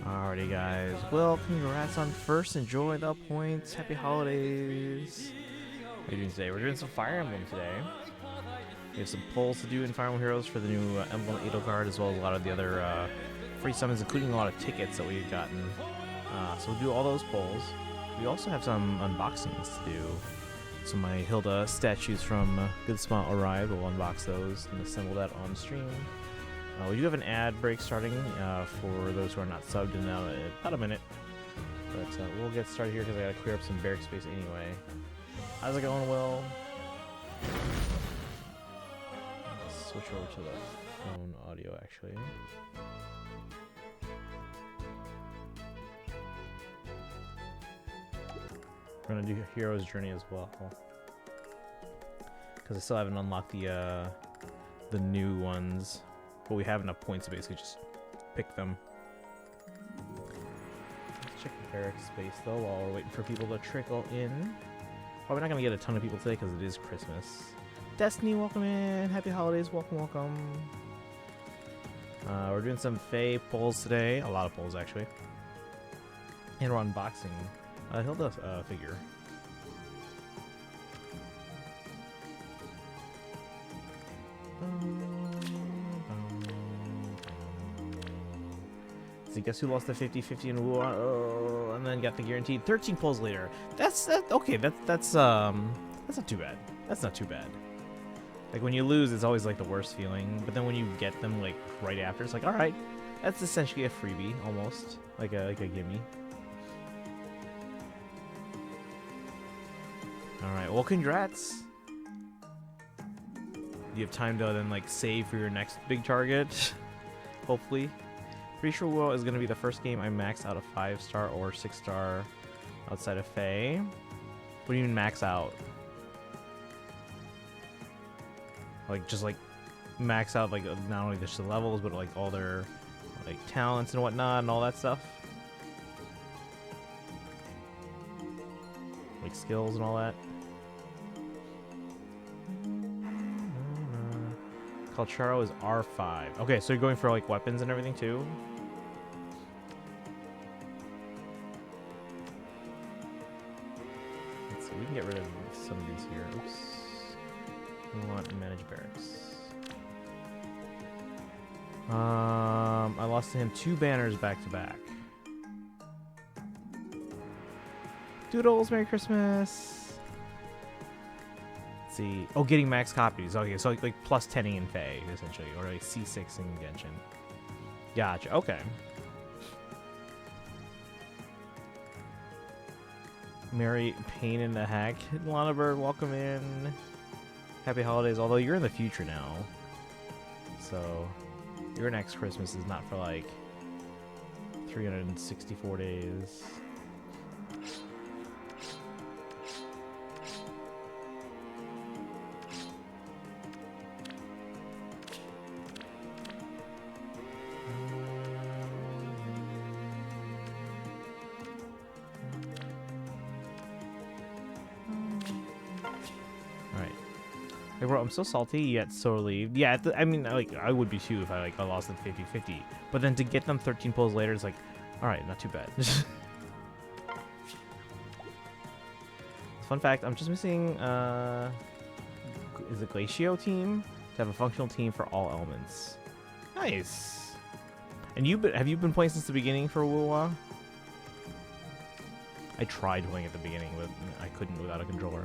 Alrighty, guys. Well, congrats on first. Enjoy the points. Happy holidays. What are you doing today? We're doing some Fire Emblem today. We have some polls to do in Fire Emblem Heroes for the new Emblem Edo card, as well as a lot of the other free summons, including a lot of tickets that we've gotten. So we'll do all those polls. We also have some unboxings to do. So my Hilda statues from Good Spot arrived. We'll unbox those and assemble that on stream. We do have an ad break starting for those who are not subbed in about a minute. But we'll get started here because I gotta clear up some barrack space anyway. How's it going, Will? Let's switch over to the phone audio actually. We're gonna do Hero's Journey as well. Because I still haven't unlocked the new ones. But we have enough points to basically just pick them. Let's check the barrack space though while we're waiting for people to trickle in. Probably not gonna get a ton of people today because it is Christmas. Destiny, welcome in. Happy holidays, welcome, welcome. We're doing some FEH polls today. A lot of polls actually. And we're unboxing Hilda figure. So guess who lost the 50-50 in Wuhan? Oh, and then got the guaranteed 13 polls later. That's okay. That's not too bad. That's not too bad. Like when you lose, it's always like the worst feeling. But then when you get them like right after, it's like, all right, that's essentially a freebie almost, like a gimme. All right. Well, congrats. You have time to then like save for your next big target. Hopefully. Pretty sure WoW is going to be the first game I max out a 5-star or 6-star outside of FEH. What do you mean max out? Like just like max out like not only just the levels but like all their like talents and whatnot and all that stuff? Like skills and all that? Calcharo is R5. Okay, so you're going for like weapons and everything too? Let's see, we can get rid of some of these here. Oops. We want to manage barracks. I lost to him 2 banners back to back. Doodles, Merry Christmas. See. Oh, getting max copies. Okay, so like plus 10ing in FEH, essentially. Or like C6 in Genshin. Gotcha, okay. Mary Pain in the Hack. Lana Bird, welcome in. Happy holidays, although you're in the future now. So, your next Christmas is not for like 364 days. Hey bro, I'm so salty yet so relieved. Yeah, I mean, like, I would be too if I lost at 50-50. But then to get them 13 pulls later, it's like, all right, not too bad. Fun fact, I'm just missing, is it Glacio team? To have a functional team for all elements. Nice. And have you been playing since the beginning for Wuwa? I tried playing at the beginning, but I couldn't without a controller.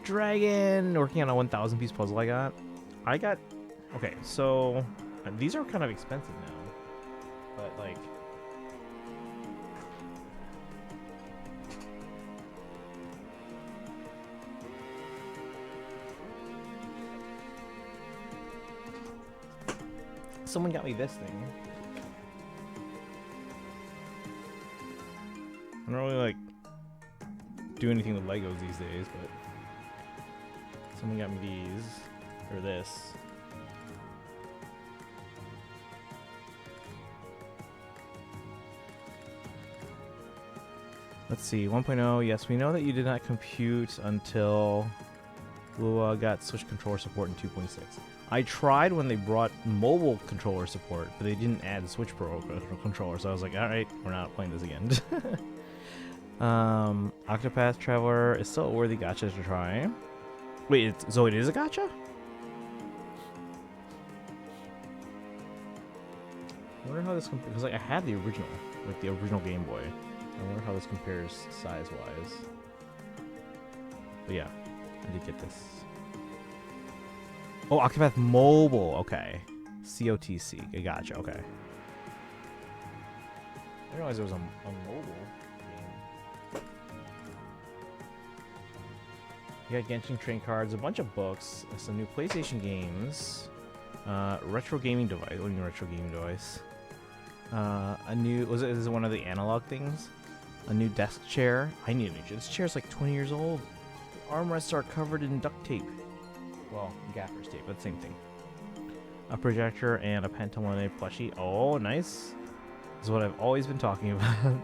Dragon! Working on a 1,000 piece puzzle I got. Okay, so these are kind of expensive now. But like... Someone got me this thing. I don't really like do anything with Legos these days, but someone got me these, or this. Let's see, 1.0, yes, we know that you did not compute until Lua got Switch controller support in 2.6. I tried when they brought mobile controller support, but they didn't add Switch Pro controller, so I was like, alright, we're not playing this again. Octopath Traveler is still a worthy gacha to try. Wait, so it is a gacha? I wonder how this compares, because like I had the original, like the original Game Boy. I wonder how this compares size-wise. But yeah, I did get this. Oh, Octopath Mobile, okay. COTC. I gotcha. Okay. I didn't realize there was a mobile game. You got Genshin train cards, a bunch of books, some new PlayStation games, retro gaming device. What do you mean retro gaming device? A new is it one of the analog things? A new desk chair. I need a new chair. This chair's like 20 years old. The armrests are covered in duct tape. Well, gaffer's tape, but same thing. A projector and a Pantone plushie. Oh, nice. This is what I've always been talking about.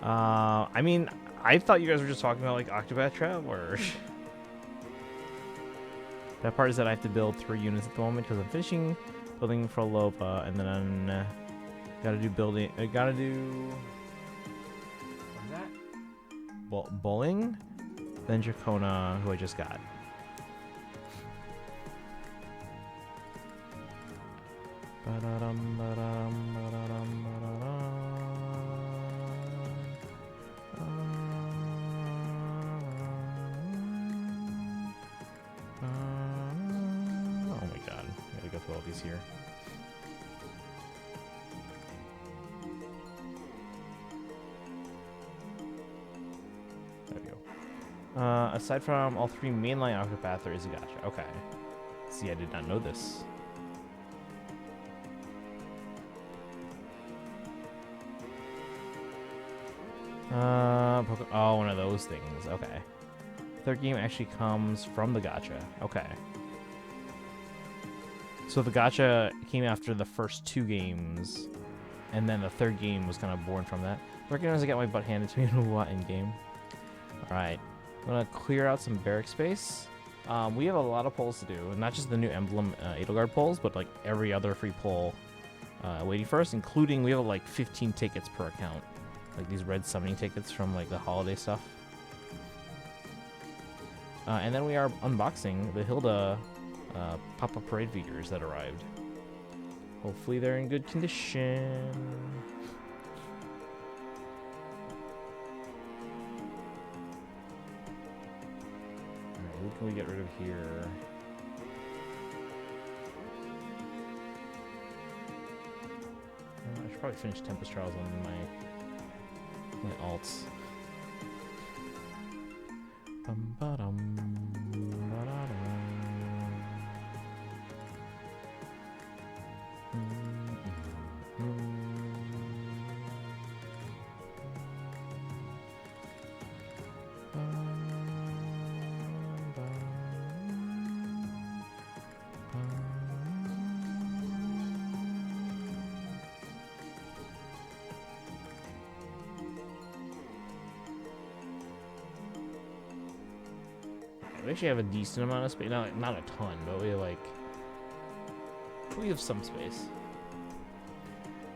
I mean, I thought you guys were just talking about like Octopath Traveler. That part is that I have to build 3 units at the moment because I'm finishing building for Lopa, and then I'm gotta do building. I gotta do what is that? Bowling, then Dracona, who I just got. Oh my god, I gotta go through all these here. There we go. Aside from all 3 mainline Octopath, there is a gacha. Okay. See, I did not know this. Oh, one of those things. Okay. 3rd game actually comes from the gacha. Okay. So the gacha came after the first 2 games, and then the 3rd game was kind of born from that. Recognize I got my butt handed to me in a lot in game. Alright. I'm gonna clear out some barrack space. We have a lot of polls to do, not just the new emblem Edelgard polls, but like every other free poll waiting for us, including we have like 15 tickets per account. Like these red summoning tickets from like the holiday stuff. And then we are unboxing the Hilda pop-up parade figures that arrived. Hopefully they're in good condition. Alright, who can we get rid of here? I should probably finish Tempest Trials on my alts. We actually have a decent amount of space. Not a ton, but we have some space.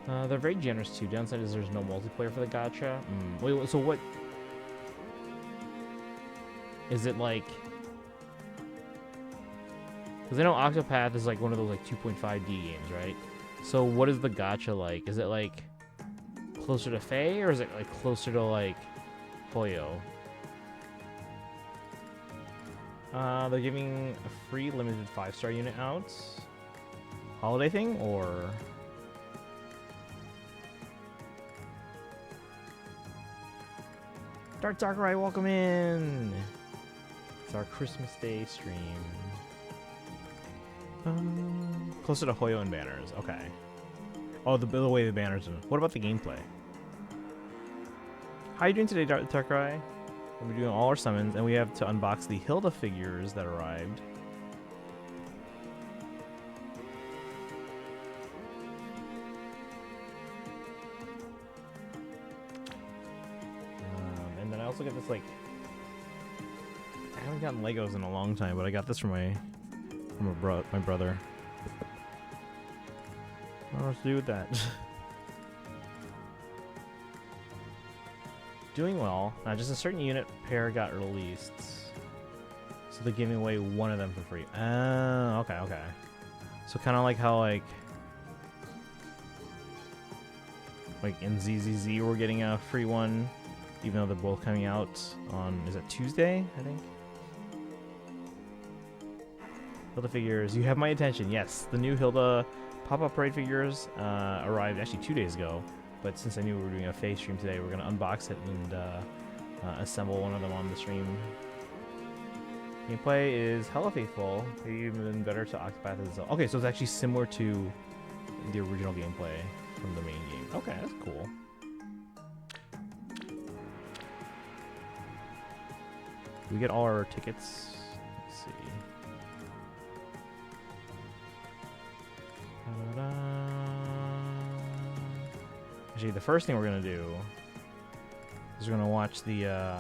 They're very generous too. Downside is there's no multiplayer for the gacha. Wait, so what? Is it like? Because I know Octopath is like one of those like 2.5D games, right? So what is the gacha like? Is it like closer to FEH, or is it like closer to like Hoyo? They're giving a free limited 5-star unit out. Holiday thing, or? Darkrai, welcome in! It's our Christmas Day stream. Closer to Hoyo and banners, okay. Oh, the way the banners are. What about the gameplay? How are you doing today, Darkrai? We're doing all our summons, and we have to unbox the Hilda figures that arrived. And then I also got this, like... I haven't gotten Legos in a long time, but I got this from my brother. I don't know what to do with that. Doing well. Just a certain unit pair got released, so they're giving away one of them for free. Okay. So kind of like how like in ZZZ we're getting a free one, even though they're both coming out on, is it Tuesday? I think. Hilda figures. You have my attention. Yes, the new Hilda pop-up parade figures arrived actually 2 days ago. But since I knew we were doing a FEH stream today, we're gonna unbox it and assemble one of them on the stream. Gameplay is hella faithful. Maybe even better to Octopath as well. Okay, so it's actually similar to the original gameplay from the main game. Okay, that's cool. We get all our tickets. Let's see. Actually, the first thing we're gonna do is we're gonna watch the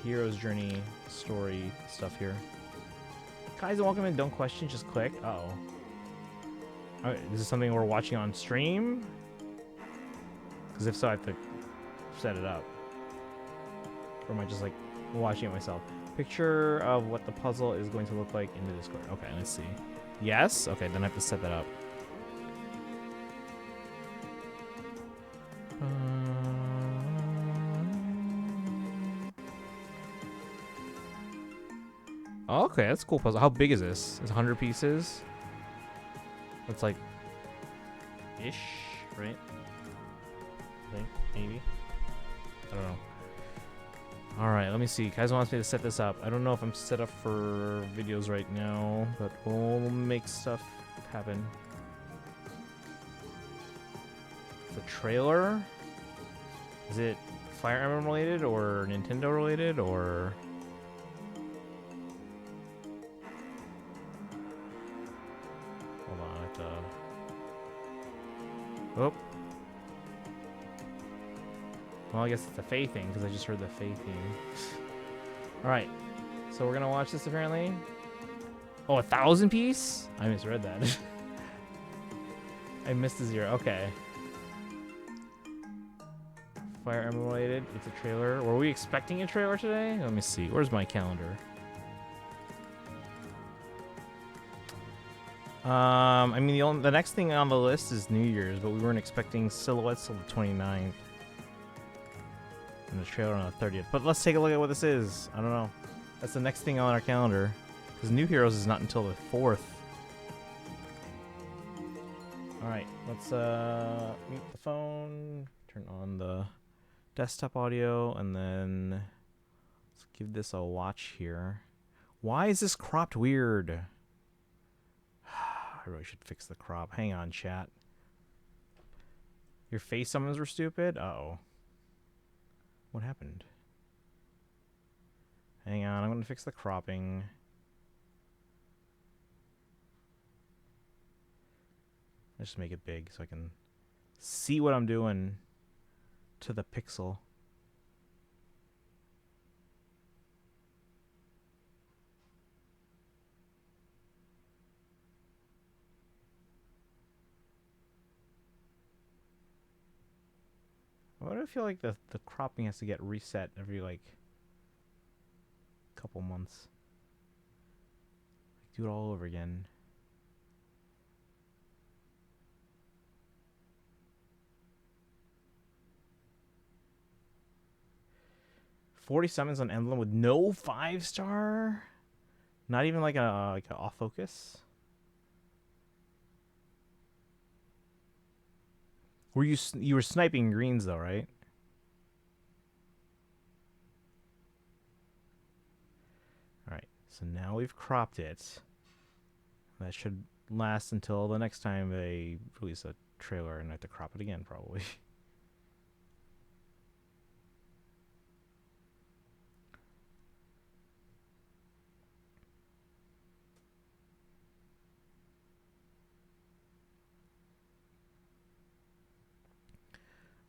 hero's journey story stuff here. Guys, welcome in. Don't question, just click. Uh-oh. Alright, is this something we're watching on stream? Because if so, I have to set it up. Or am I just like watching it myself? Picture of what the puzzle is going to look like in the Discord. Okay, let's see. Yes? Okay, then I have to set that up. Okay, that's a cool puzzle. How big is this? It's 100 pieces. That's like ish, right? I think, maybe. I don't know. Alright, let me see. Kaiser wants me to set this up. I don't know if I'm set up for videos right now, but we'll make stuff happen. The trailer? Is it Fire Emblem related or Nintendo related or... Hold on, I have to... Oh. Well, I guess it's a Faye thing, because I just heard the Faye theme. Alright, so we're gonna watch this apparently. Oh, 1,000 piece? I misread that. I missed a 0, okay. Fire Emblem related, it's a trailer. Were we expecting a trailer today? Let me see, where's my calendar? I mean, the next thing on the list is New Year's, but we weren't expecting silhouettes till the 29th. And the trailer on the 30th. But let's take a look at what this is. I don't know. That's the next thing on our calendar. Because New Heroes is not until the 4th. Alright, let's mute the phone. Turn on the desktop audio. And then let's give this a watch here. Why is this cropped weird? I really should fix the crop. Hang on, chat. Your face summons were stupid? Uh-oh. What happened? Hang on, I'm going to fix the cropping. Let's just make it big so I can see what I'm doing to the pixel. Why do I feel like the cropping has to get reset every, like, couple months? Like, do it all over again. $40 summons on Emblem with no 5-star? Not even like a off focus? Were you were sniping greens though, right? All right. So now we've cropped it. That should last until the next time they release a trailer, and I have to crop it again probably.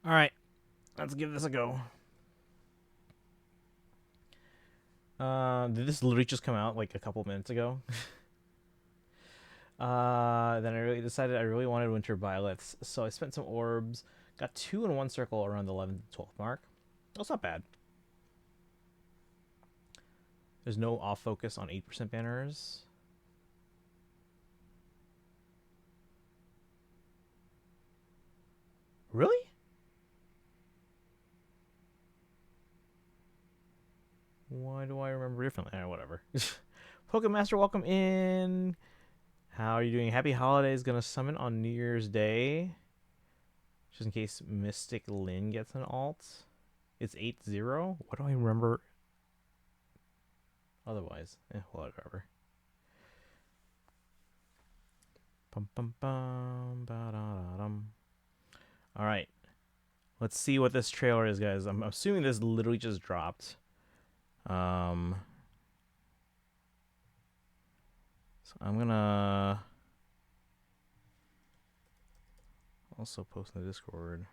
All right, let's give this a go. Did this literally just come out like a couple minutes ago? Then I really decided I really wanted winter violets, so I spent some orbs, got 2 in one circle around the 11th to 12th mark. That's not bad. There's no off focus on 8% banners. Really? Why do I remember friendly. Whatever. Pokemaster, welcome in. How are you doing? Happy holidays. Gonna summon on New Year's Day. Just in case Mystic Lyn gets an alt. It's 8-0. What do I remember? Otherwise, whatever. Bum, bum, bum, ba-da-da-dum. All right. Let's see what this trailer is, guys. I'm assuming this literally just dropped. So I'm gonna also post in the Discord.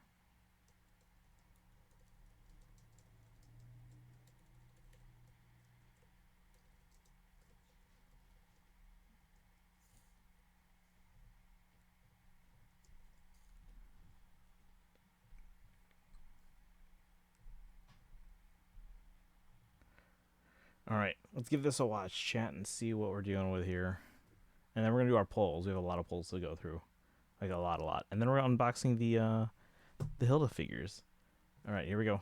All right, let's give this a watch, chat, and see what we're dealing with here. And then we're gonna do our polls. We have a lot of polls to go through, like a lot. And then we're unboxing the Hilda figures. All right, here we go.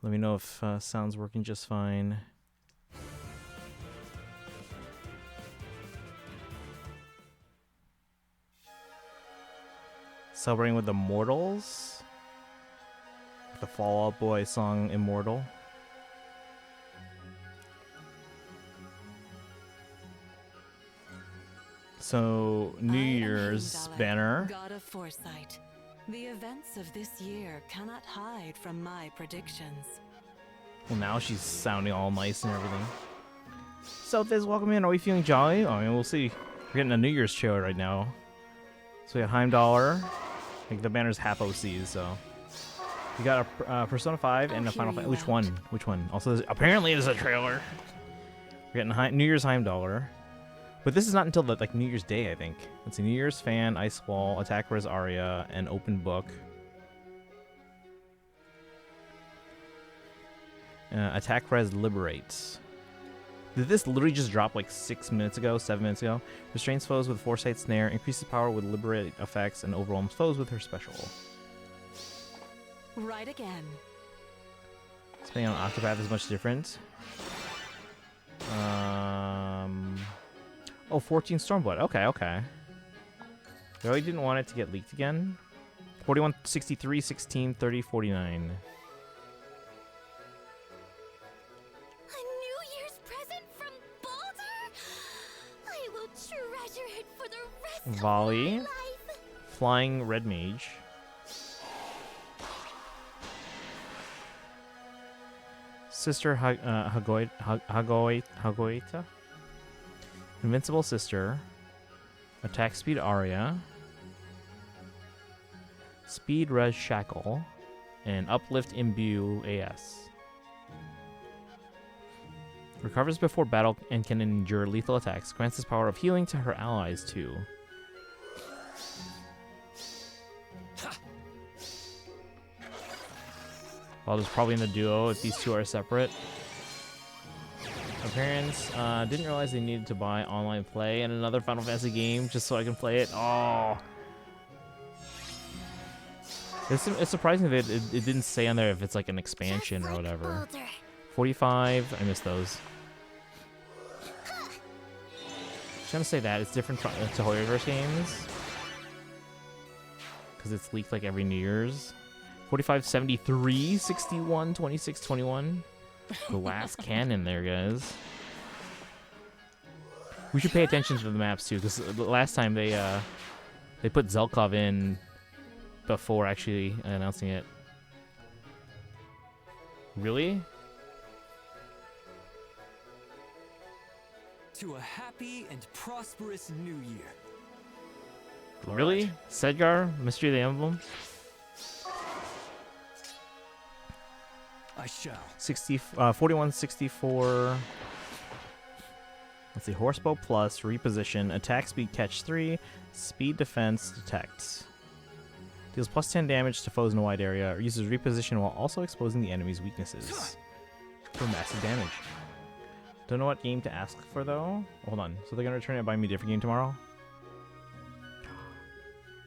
Let me know if sound's working just fine. Celebrating with the Mortals. The Fall Out Boy song Immortal. So, New Year's banner. God of foresight. The events of this year cannot hide from my predictions. Well, now she's sounding all nice and everything. So, Thiz, welcome in. Are we feeling jolly? I mean, we'll see. We're getting a New Year's trailer right now. So, we have Heimdallr. I think the banner's half OCs, so. We got a Persona 5 and a Final Fantasy. Which one? Which one? Also, apparently there's a trailer. We're getting New Year's Heimdallr. But this is not until like New Year's Day, I think. Let's see, New Year's Fan, Ice Wall, Attack Res Aria, and Open Book. Attack Res Liberates. Did this literally just drop like 6 minutes ago, 7 minutes ago? Restrains foes with Foresight Snare, increases power with Liberate effects, and overwhelms foes with her special. Right again. Spending on Octopath is much different. Oh, 14 Stormblood. Okay. Really didn't want it to get leaked again. 41, 63, 16, 30, 49. A New Year's present from Baldur? I will treasure it for the rest Volley. of my life. Flying Red Mage. Sister Hagoita. Invincible Sister. Attack Speed Aria. Speed Res Shackle. And Uplift Imbue AS. Recovers before battle and can endure lethal attacks. Grants this power of healing to her allies too. Baldur's probably in the duo if these two are separate. My parents didn't realize they needed to buy online play and another Final Fantasy game just so I can play it. Oh. It's surprising that it didn't say on there if it's like an expansion or whatever. 45, I missed those. Just gonna say that it's different to Hoyoverse games because it's leaked like every New Year's. 45, 73, 61, 26, 21. The last cannon there, guys. We should pay attention to the maps too, because the last time they put Zelkov in before actually announcing it. Really? To a happy and prosperous new year. Really? Sedgar, Mystery of the Emblem? I shall. 41, 64. Let's see. Horsebow plus, reposition, attack speed, catch 3, speed defense, detect. Deals plus 10 damage to foes in a wide area, or uses reposition while also exposing the enemy's weaknesses for massive damage. Don't know what game to ask for though. Hold on. So they're gonna return it and buy me a different game tomorrow?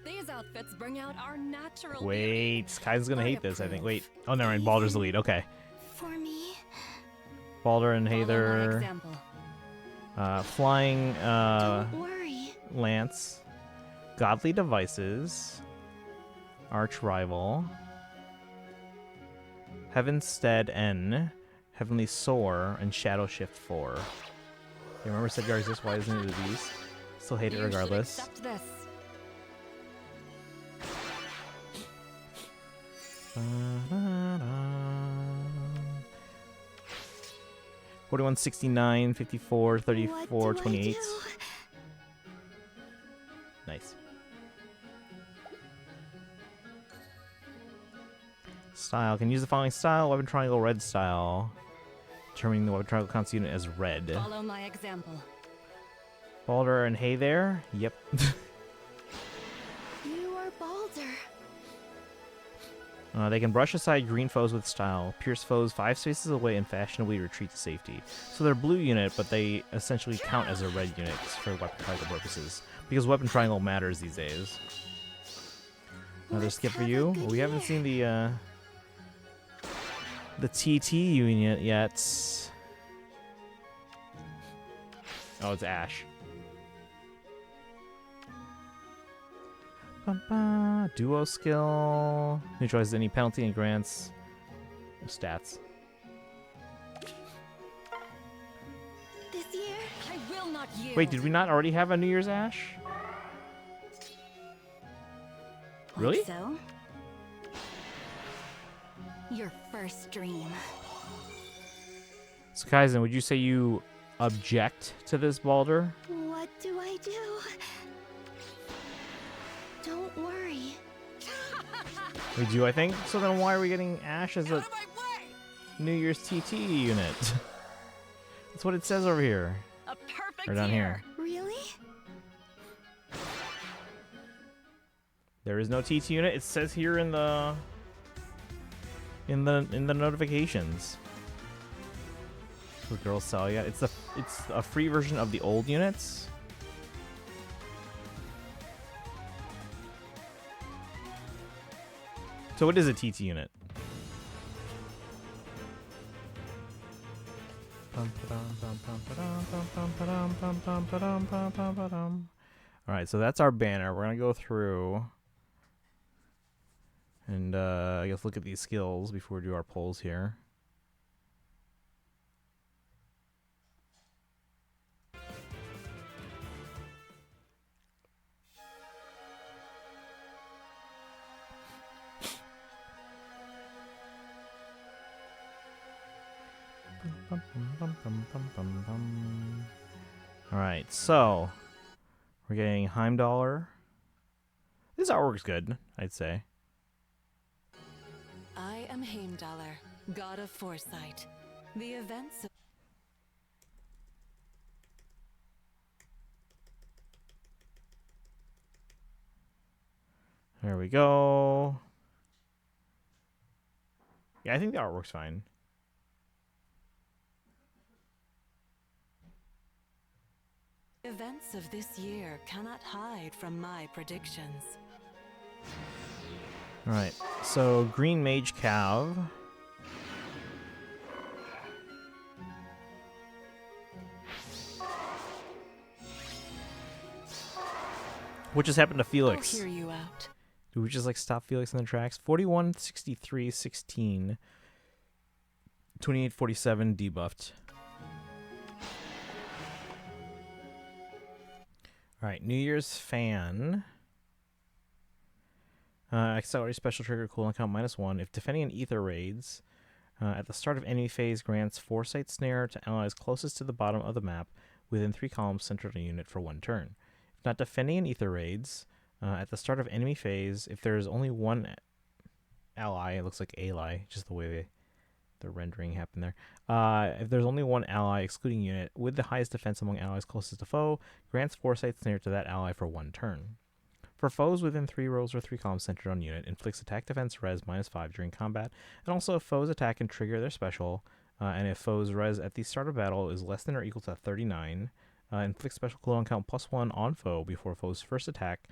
These outfits bring out our natural Wait, Kai's gonna hate this, I think. Wait. Oh, never mind. Baldur's the lead. Okay. For me. Balder and Follow my Hather. example. Flying Don't worry. Lance. Godly Devices. Arch Rival. Heavenstead N. Heavenly Soar. And Shadow Shift 4. You remember Sedgar exists? Why isn't it a beast? Still hate it You should regardless. accept this. 41, 69, 54, 34, What do I 28. do? Nice. Style. Can use the following style. Weapon triangle red style. Determining the weapon triangle counts unit as red. Follow my example. Balder and Hey there. Yep. You are Balder. They can brush aside green foes with style, pierce foes 5 spaces away, and fashionably retreat to safety. So they're a blue unit, but they essentially count as a red unit for weapon triangle purposes. Because weapon triangle matters these days. Another Let's skip for have a you. good We haven't year. seen the TT unit yet. Oh, it's Ash. Duo skill. Neutralizes any penalty and grants stats. This year, I will not yield. Wait, did we not already have a New Year's Ash? Like Really? so? Your first dream. So Kaizen, would you say you object to this Balder? What do I do? Don't worry. We do, I think. So then why are we getting Ash as a New Year's TT unit? That's what it says over here. A perfect Or down here. Really? There is no TT unit. It says here in the notifications. For Girl Celia. It's a free version of the old units. So what is a TT unit? Alright, so that's our banner. We're gonna go through and I guess look at these skills before we do our polls here. Alright, so we're getting Heimdallr. This artwork's good, I'd say. I am Heimdallr, god of foresight. The events of There we go. Yeah, I think the artwork's fine. events of this year cannot hide from my predictions. Alright, so Green Mage Cav. What just happened to Felix? I'll hear you out. Did we just like stop Felix in the tracks? 41, 63, 16. 28, 47 debuffed. Alright, New Year's Fan. Accelerate special trigger cooldown count -1. If defending an ether raids, at the start of enemy phase grants Foresight Snare to allies closest to the bottom of the map within 3 columns centered on a unit for 1 turn. If not defending an ether raids, at the start of enemy phase, if there is only one ally, it looks like ally, just the way the rendering happened there. If there's only one ally excluding unit with the highest defense among allies closest to foe, grants Foresight Snare to that ally for 1 turn. For foes within 3 rows or 3 columns centered on unit, inflicts attack defense res -5 during combat, and also if foes attack can trigger their special, and if foes res at the start of battle is less than or equal to 39, inflicts special cooldown count +1 on foe before foe's first attack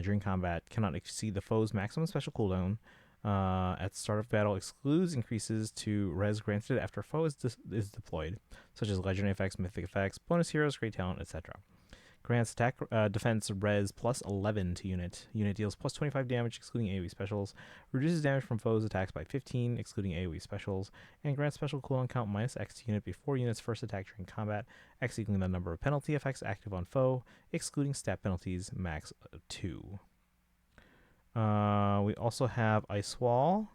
during combat, cannot exceed the foe's maximum special cooldown At start of battle excludes increases to res granted after foe is deployed, such as legendary effects, mythic effects, bonus heroes, great talent, etc. Grants attack defense res plus 11 to unit. Unit deals plus 25 damage, excluding AoE specials. Reduces damage from foes' attacks by 15, excluding AoE specials. And grants special cooldown count minus X to unit before unit's first attack during combat, X equaling the number of penalty effects active on foe, excluding stat penalties, max 2. We also have Ice Wall.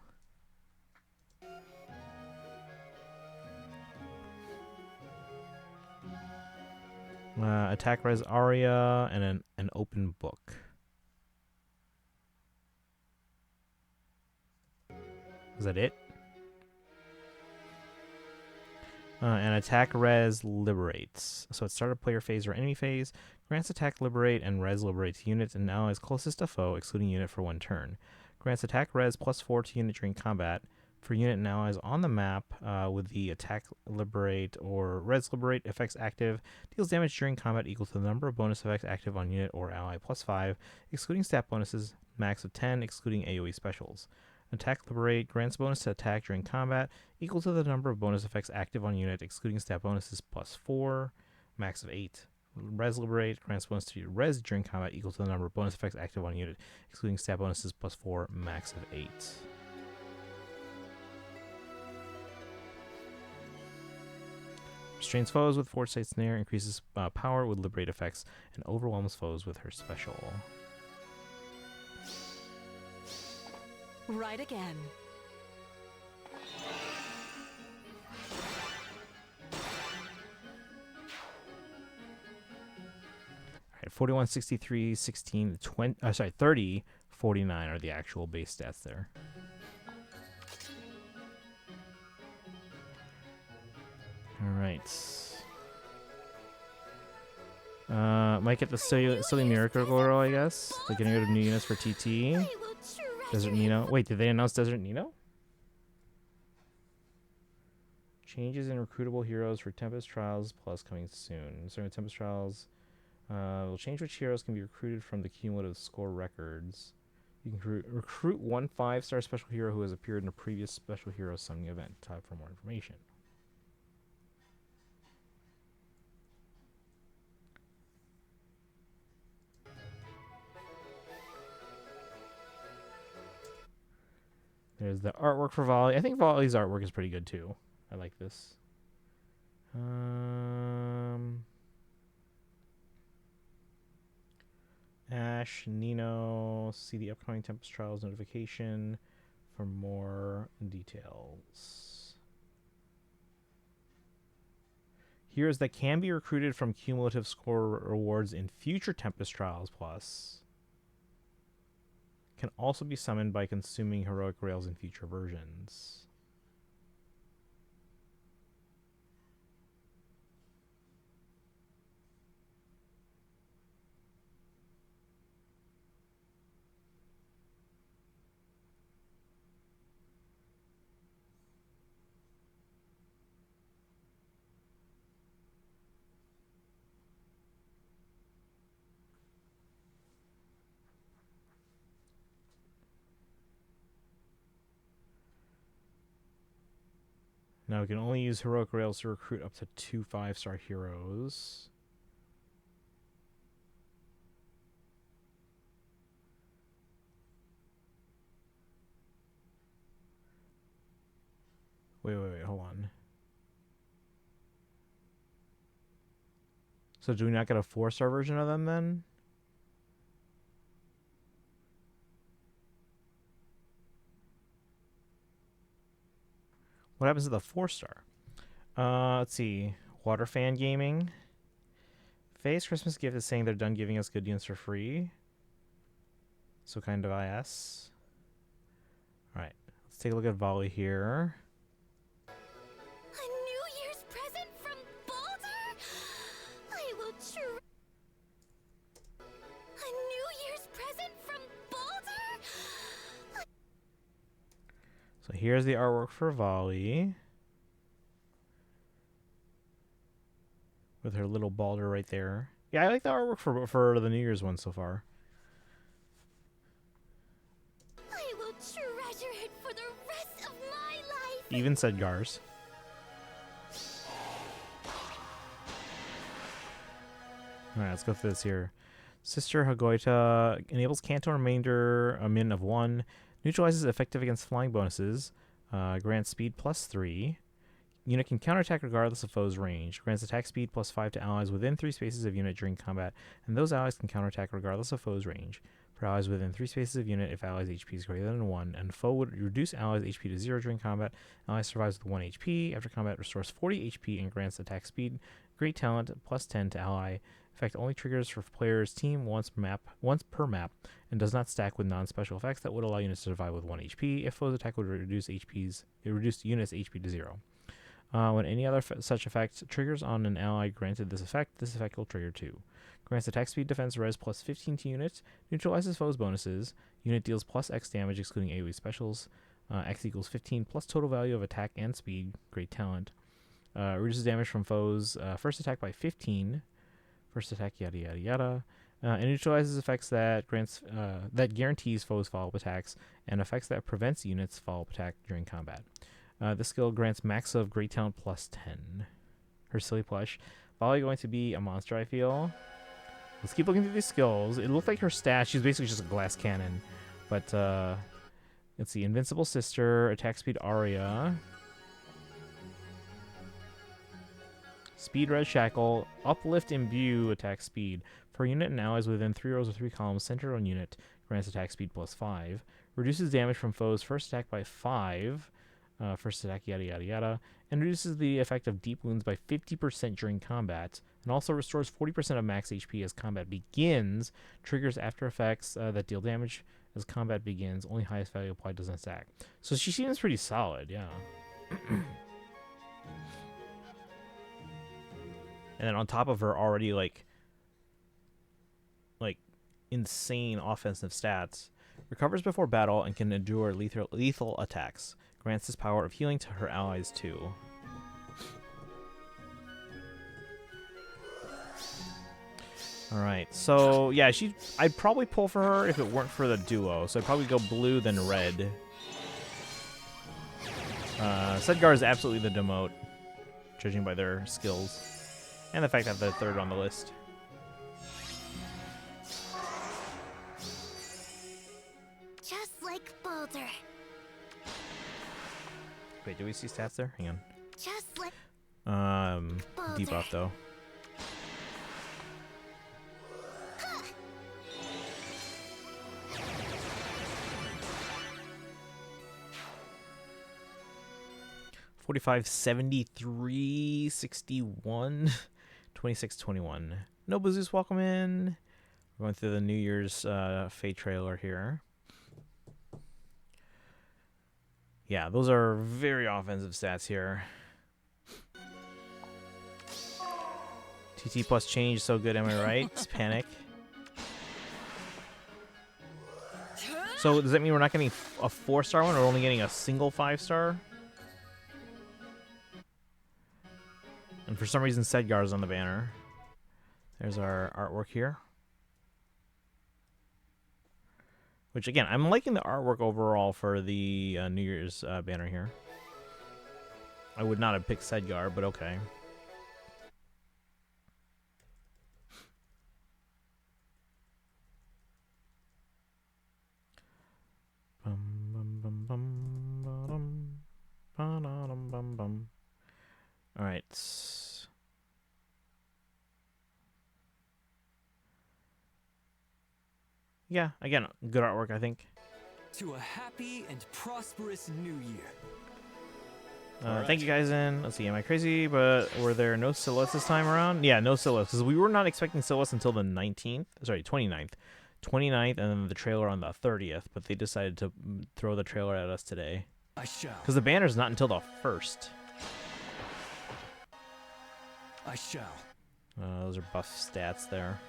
Attack res aria and an open book. Is that it? And attack res liberates. So at start of player phase or enemy phase, grants attack liberate and res liberate to units and allies closest to foe, excluding unit for 1 turn. Grants attack res plus 4 to unit during combat for unit and allies on the map with the attack liberate or res liberate effects active. Deals damage during combat equal to the number of bonus effects active on unit or ally plus 5, excluding stat bonuses, max of 10, excluding AoE specials. Attack liberate grants bonus to attack during combat equal to the number of bonus effects active on unit, excluding stat bonuses plus 4, max of 8. Res liberate grants bonus to res during combat equal to the number of bonus effects active on unit, excluding stat bonuses plus 4, max of 8. Restrains foes with Foresight Snare, increases power with liberate effects, and overwhelms foes with her special. Right again. Alright, 41, 63, 16, 20, 30, 49 are the actual base stats there. Alright. Might get the silly miracle roll, I guess. They're getting rid of new units for TT. Desert Nino. Wait, did they announce Desert Nino? Changes in recruitable heroes for Tempest Trials Plus coming soon. So Tempest Trials will change which heroes can be recruited from the cumulative score records. You can recruit 1 5-star special hero who has appeared in a previous special hero summoning event. Type for more information. There's the artwork for Volley. I think Volley's artwork is pretty good too. I like this. Ash, Nino, see the upcoming Tempest Trials notification for more details. Heroes that can be recruited from cumulative score rewards in future Tempest Trials Plus can also be summoned by consuming heroic rails in future versions. Now we can only use heroic rails to recruit up to 2 5-star heroes. Wait, hold on. So do we not get a 4-star version of them then? What happens to the 4-star? Let's see. Water Fan Gaming. FEH Christmas gift is saying they're done giving us good units for free. So kind of IS. Alright. Let's take a look at Volley here. A New Year's present from Boulder? I will A New Year's present from Boulder? So here's the artwork for Volley. With her little Balder right there. Yeah, I like the artwork for the New Year's one so far. I will treasure it for the rest of my life. Even Sedgar's. Alright, let's go through this here. Sister Hagoita enables Canto remainder a min of 1. Neutralizes effective against flying bonuses. Grants speed +3. Unit can counterattack regardless of foe's range. Grants attack speed +5 to allies within 3 spaces of unit during combat, and those allies can counterattack regardless of foe's range. For allies within 3 spaces of unit, if allies' HP is greater than 1, and foe would reduce allies' HP to 0 during combat, ally survives with 1 HP. After combat, restores 40 HP and grants attack speed. Great talent +10 to ally. Effect only triggers for player's team once per map, and does not stack with non-special effects that would allow units to survive with 1 HP. If foe's attack would reduce units' HP to 0. When any other such effect triggers on an ally granted this effect will trigger too. Grants attack speed defense res +15 to units. Neutralizes foe's bonuses. Unit deals +X damage excluding AoE specials. X equals 15 plus total value of attack and speed. Great talent. Reduces damage from foes' first attack by 15. First attack yada yada yada. And neutralizes effects that guarantees foes follow-up attacks and effects that prevents units follow-up attack during combat. This skill grants max of Great Talent +10. Her silly plush. Probably going to be a monster, I feel. Let's keep looking through these skills. It looked like her stats. She's basically just a glass cannon. But, let's see. Invincible Sister. Attack Speed Aria. Speed Red Shackle. Uplift Imbue. Attack Speed. Per unit and allies within 3 rows or 3 columns centered on unit. Grants attack speed +5. Reduces damage from foes' first attack by 5. First attack, yada yada yada, and reduces the effect of deep wounds by 50% during combat, and also restores 40% of max HP as combat begins. Triggers after effects that deal damage as combat begins. Only highest value applied doesn't stack. So she seems pretty solid, yeah. And then on top of her already like insane offensive stats, recovers before battle and can endure lethal attacks. Grants this power of healing to her allies too. Alright, so yeah, I'd probably pull for her if it weren't for the duo. So I'd probably go blue then red. Sedgar is absolutely the demote, judging by their skills. And the fact that they're third on the list. Just like Boulder. Wait, do we see stats there? Hang on. Just like Debuff though. Huh. 45, 73, 61, 26, 21. Nobuzu's welcome in. We're going through the New Year's Fate trailer here. Yeah, those are very offensive stats here. TT plus change, so good, am I right? It's Panic. So does that mean we're not getting a 4-star one, or only getting a single 5-star? And for some reason, Sedgar's on the banner. There's our artwork here. Which, again, I'm liking the artwork overall for the New Year's banner here. I would not have picked Sedgar, but okay. All right. Yeah, again, good artwork, I think. To a happy and prosperous new year. Thank you guys in. Let's see, am I crazy? But were there no silhouettes this time around? Yeah, no silhouettes, because we were not expecting silhouettes until the 19th. Sorry, 29th. 29th, and then the trailer on the 30th, but they decided to throw the trailer at us today. I shall. Because the banner's not until the 1st. I shall. Those are buff stats there.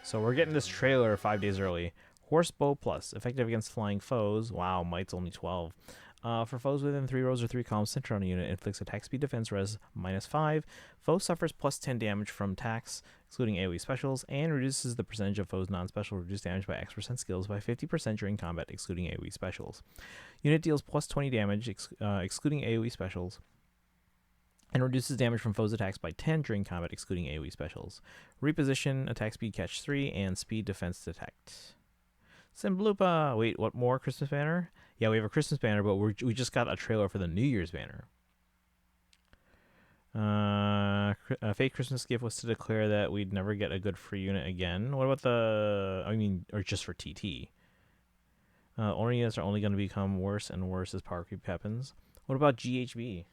So we're getting this trailer 5 days early. Horsebow plus, effective against flying foes. Wow, might's only 12. For foes within 3 rows or 3 columns centered on a unit, inflicts attack speed defense res -5. Foe suffers +10 damage from attacks. excluding AoE specials, and reduces the percentage of foes non-special reduced damage by X% skills by 50% during combat, excluding AoE specials. Unit deals plus 20 damage, excluding AoE specials, and reduces damage from foes' attacks by 10 during combat, excluding AoE specials. Reposition, attack speed catch 3, and speed defense detect. Simblupa! Wait, what more Christmas banner? Yeah, we have a Christmas banner, but we just got a trailer for the New Year's banner. A fake Christmas gift was to declare that we'd never get a good free unit again. What about or just for TT? Only units are only going to become worse and worse as power creep happens. What about GHB?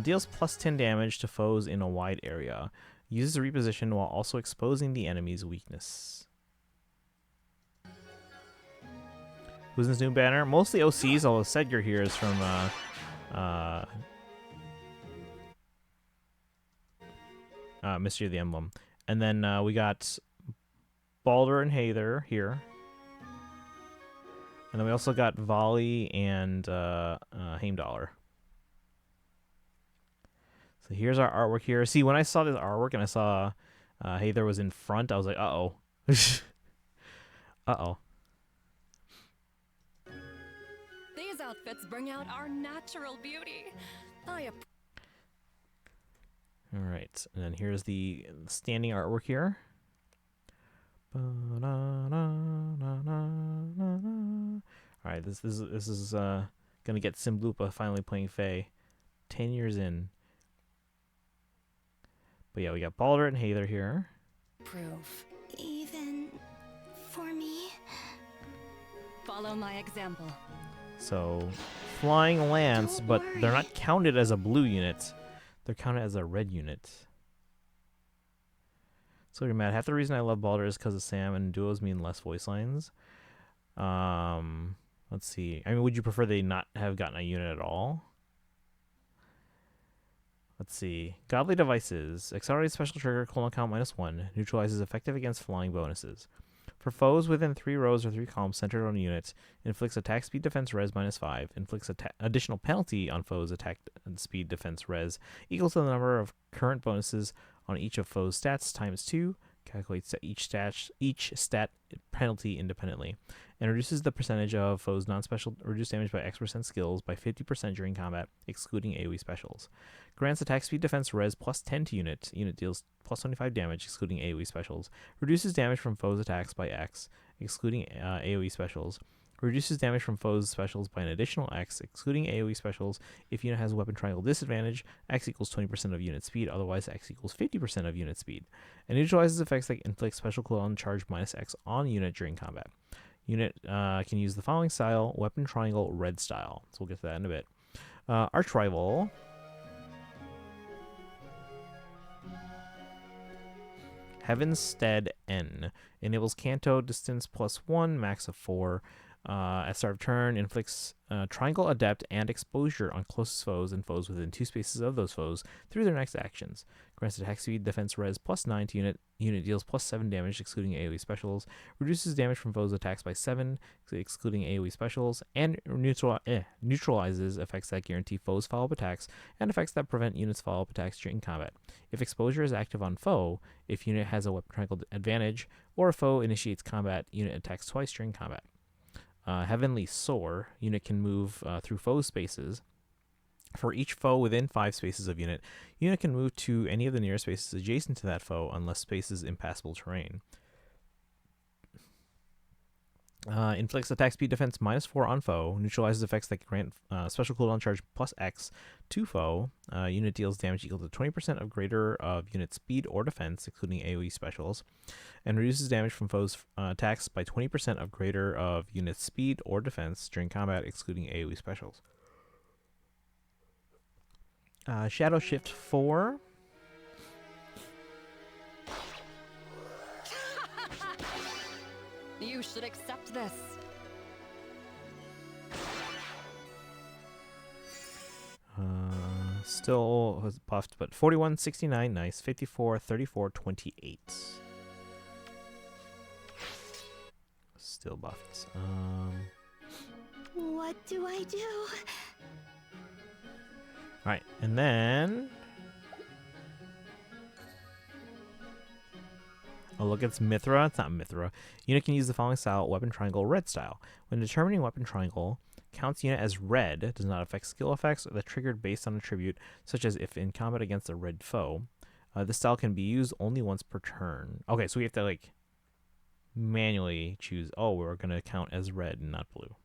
Deals plus 10 damage to foes in a wide area. Uses reposition while also exposing the enemy's weakness. Who's in this new banner? Mostly OCs, although Sedgar here is from Mystery of the Emblem. And then we got Baldur and Haether here. And then we also got Volley and Heimdallr. So here's our artwork here. See, when I saw this artwork and I saw Haether was in front, I was like, uh-oh. Uh-oh. These outfits bring out our natural beauty. All right, and then here's the standing artwork here. All right, this is gonna get Simblupa finally playing Fae, 10 years in. But yeah, we got Baldur and Haether here. Proof. Even for me? Follow my example. So, flying lance, Don't but they're worry. not counted as a blue unit. They're counted as a red unit. So you're mad. Half the reason I love Baldur is because of Sam, and duos mean less voice lines. Let's see. I mean, would you prefer they not have gotten a unit at all? Let's see. Godly Devices. Accelerated special trigger, cooldown count -1. Neutralizes effective against flying bonuses. For foes within 3 rows or 3 columns centered on a unit, inflicts attack speed defense res -5. Inflicts additional penalty on foes attack speed defense res equal to the number of current bonuses on each of foes' stats times 2. Calculates each stat penalty independently. And reduces the percentage of foes non-special reduced damage by X% skills by 50% during combat, excluding AoE specials. Grants attack speed defense res plus 10 to unit. Unit deals plus 25 damage, excluding AoE specials. Reduces damage from foes' attacks by X, excluding AoE specials. Reduces damage from foes' specials by an additional X, excluding AoE specials. If unit has a weapon triangle disadvantage, X equals 20% of unit speed, otherwise X equals 50% of unit speed. And neutralizes effects that inflict special cooldown charge -X on unit during combat. Unit can use the following style: weapon triangle red style. So we'll get to that in a bit. Arch Rival. Heavenstead N. Enables Canto distance +1, max of 4. At start of turn, inflicts Triangle Adept and Exposure on closest foes and foes within 2 spaces of those foes through their next actions. Grants attack speed, defense res +9 to unit. Unit deals +7 damage, excluding AoE specials. Reduces damage from foes' attacks by 7, excluding AoE specials. And neutralizes effects that guarantee foes' follow-up attacks and effects that prevent units' follow-up attacks during combat. If exposure is active on foe, if unit has a weapon triangle advantage, or a foe initiates combat, unit attacks twice during combat. Heavenly Soar. Unit can move through foe spaces. For each foe within 5 spaces of unit, unit can move to any of the nearest spaces adjacent to that foe unless space is impassable terrain. Inflicts attack speed defense -4 on foe. Neutralizes effects that grant special cooldown charge +X to foe. Unit deals damage equal to 20% of greater of unit speed or defense, excluding AoE specials. And reduces damage from foes' attacks by 20% of greater of unit speed or defense during combat, excluding AoE specials. Shadow Shift 4. You should accept this. Still was buffed, but 41, 69, nice. 54, 34, 28. Still buffed. What do I do? Alright, and then... Oh, look, it's Mithra. It's not Mithra. Unit can use the following style: weapon triangle, red style. When determining weapon triangle, counts unit as red, does not affect skill effects that triggered based on attribute, such as if in combat against a red foe. This style can be used only once per turn. Okay, so we have to, like, manually choose, oh, we're going to count as red and not blue.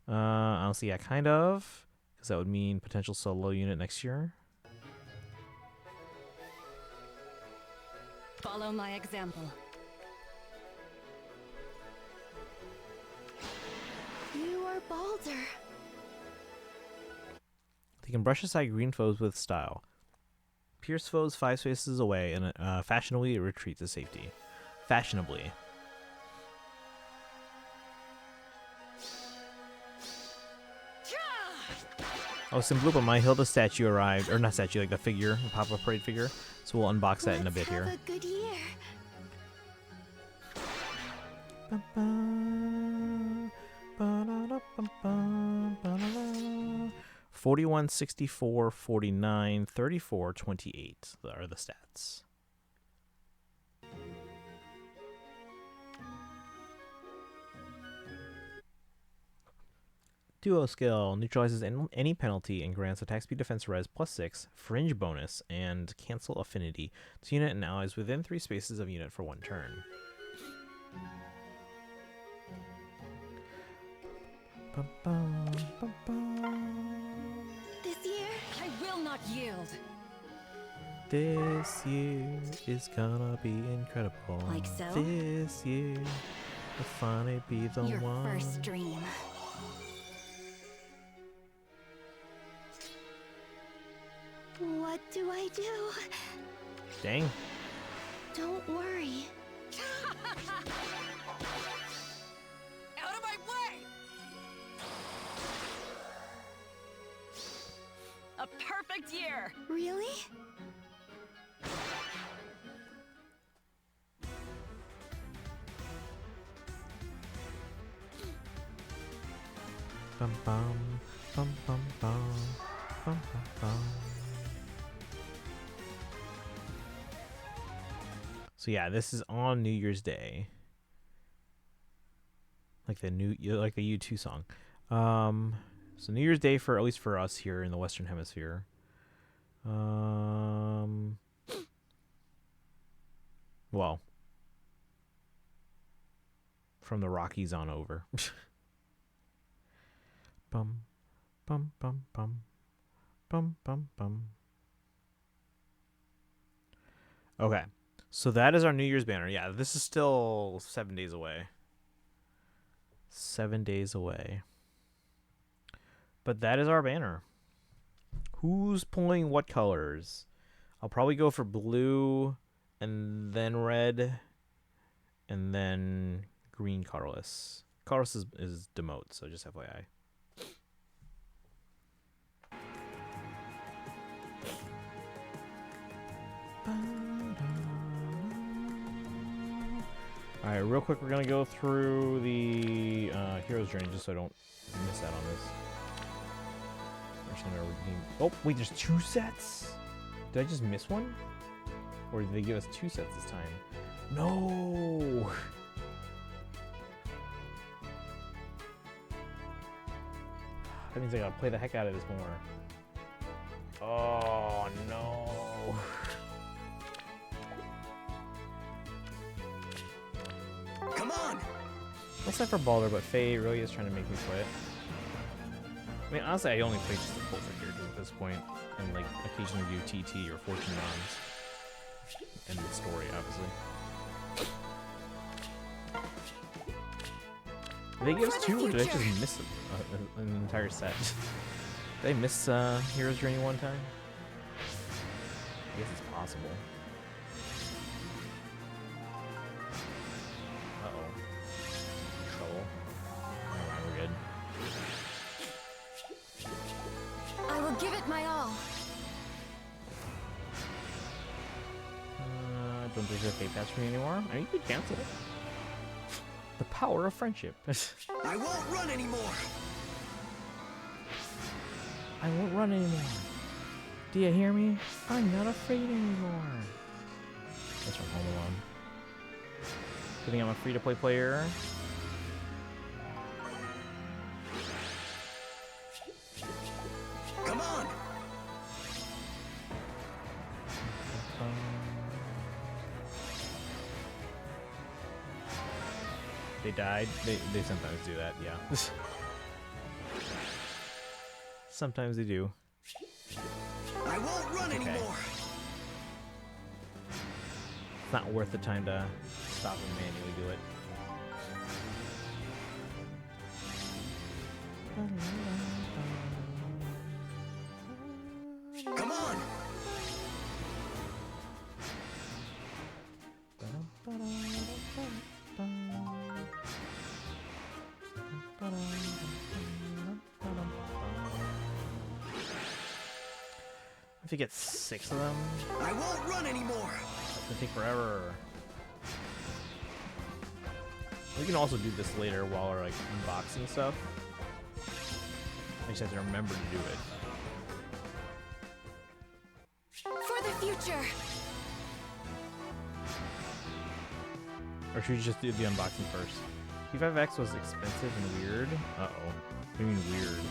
Honestly, yeah, kind of, because that would mean potential solo unit next year. Follow my example. You are Balder. They can brush aside green foes with style. Pierce foes 5 spaces away and fashionably retreat to safety. Fashionably. Oh, some blue, but my Hilda statue arrived. Or not statue, like the figure, the pop-up parade figure. So we'll unbox that in a bit here. Let's have a good year. 41, 64, 49, 34, 28 are the stats. Duo skill neutralizes any penalty and grants attack speed defense res +6, fringe bonus, and cancel affinity to unit and allies within 3 spaces of unit for 1 turn. This year, I will not yield. This year is gonna be incredible. Like so? This year will finally be the your one. first dream. What do I do? Dang. Don't worry. Out of my way! A perfect year! Really? Bum bum bum bum bum bum bum bum. So yeah, this is on New Year's Day. Like the U2 song. So New Year's Day for at least for us here in the Western Hemisphere. Well, from the Rockies on over. Bum bum bum bum bum bum bum. Okay. So that is our New Year's banner. Yeah, this is still 7 days away. 7 days away. But that is our banner. Who's pulling what colors? I'll probably go for blue and then red and then green colorless. Colorless is demote, so just FYI. Alright, real quick, we're going to go through the Hero's Journey just so I don't miss out on this. We're just gonna redeem. Oh, wait, there's 2 sets? Did I just miss one? Or did they give us 2 sets this time? No! That means I gotta play the heck out of this more. Oh, no. Come on! That's not for Balder, but Faye really is trying to make me play it. I mean, honestly, I only play just the Pulsar characters at this point, and like occasionally do TT or Fortune runs. End of the story, obviously. Did they give us 2, or did I just miss an entire set? Did I miss Hero's Journey one time? I guess it's possible. Uh-oh. Trouble. Alright, we're good. I will give it my all. Don't think there's a pay pass for me anymore. I mean, you could cancel it. The power of friendship. I won't run anymore. I won't run anymore. Do you hear me? I'm not afraid anymore. That's from Home Alone. Good thing I'm a free-to-play player. Come on. They died. They sometimes do that, yeah. Sometimes they do. I won't run anymore. It's not worth the time to stop and manually do it. Come on. If you get 6 of them, I won't run anymore. it's gonna take forever. We can also do this later while we're like unboxing stuff. I just have to remember to do it. For the future. Or should we just do the unboxing first? P5X was expensive and weird. Uh-oh. What do you mean weird?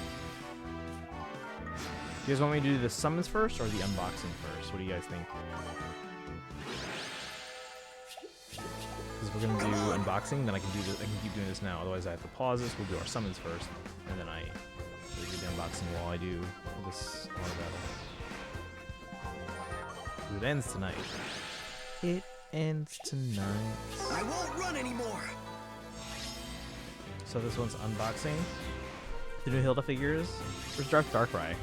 Do you guys want me to do the summons first or the unboxing first? What do you guys think? Because we're gonna do unboxing, then I can do this. I can keep doing this now. Otherwise, I have to pause this. We'll do our summons first, and then I will do the unboxing while I do this water battle. It ends tonight. It ends tonight. I won't run anymore. So this one's unboxing. The new Hilda figures. Where's Darkrai?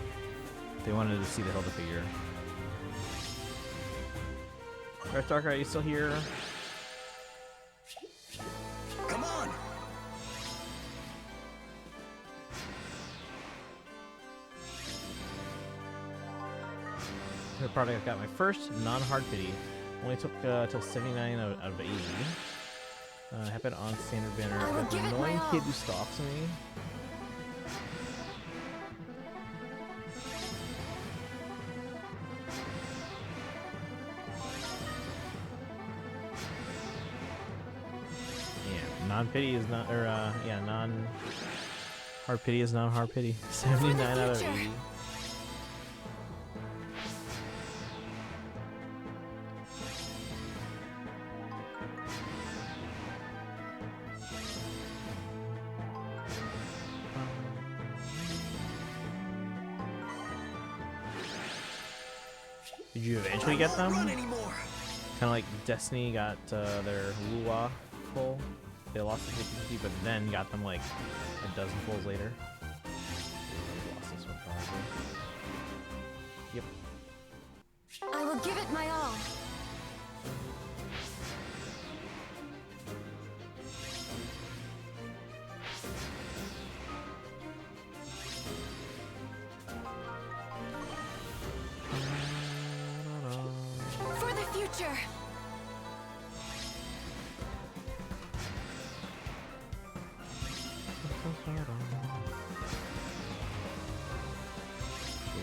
They wanted to see the Hilda figure. Darkrai, are you still here? Come on. The product I got my first non-hard pity. Only took till 79 out of 80. Happened on standard banner. I will Got the give it my annoying all. kid who stalks me. Yeah, non-pity is not, or yeah, non-hard pity is non-hard pity. 79 out of future. 80. Did you eventually get them? Run Kind anymore. of like Destiny got their Lua full. They lost the 50/50, but then got them like a dozen pulls later. Lost this one probably. Yep. I will give it my all. For the future.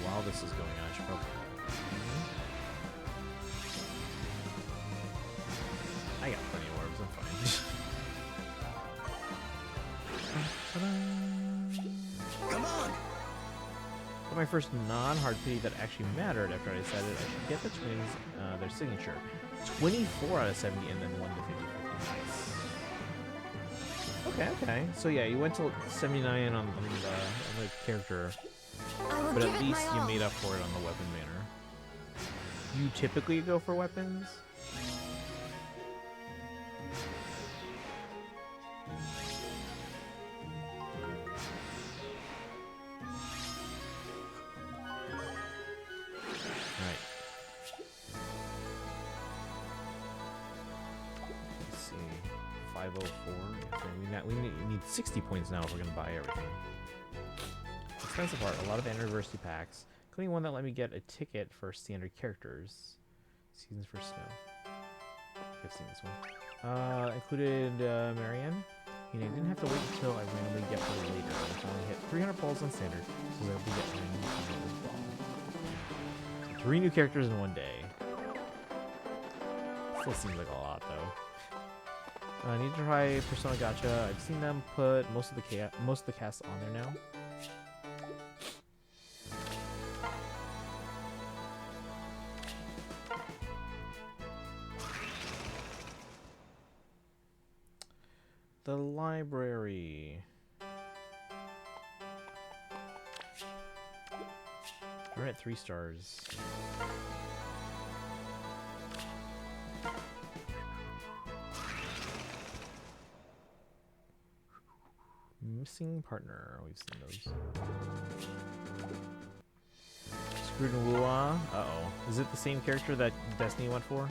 While this is going on, I should probably. I got plenty of orbs, I'm fine. Come on. Got my first non-hard pity that actually mattered after I decided I should get the twins their signature. 24 out of 70 and then 1 to 50. Nice. Okay. So yeah, you went to 79 on the character, I will but give at it least my you all. made up for it on the weapon banner. You typically go for weapons? Alright. Let's see. 504. We need 60 points now if we're gonna buy everything. Expensive part. A lot of anniversary packs, including one that let me get a ticket for standard characters. Seasons for Snow. I've seen this one. Included Marianne, You know, I didn't have to wait until I randomly get her later. I finally hit 300 pulls on standard, so I'll be getting as well. So 3 new characters in one day. Still seems like a lot, though. I need to try Persona Gacha. I've seen them put most of the cast on there now. The library. We're at 3 stars. Missing partner. We've seen those. Screwed and Wua. Uh-oh. Is it the same character that Destiny went for?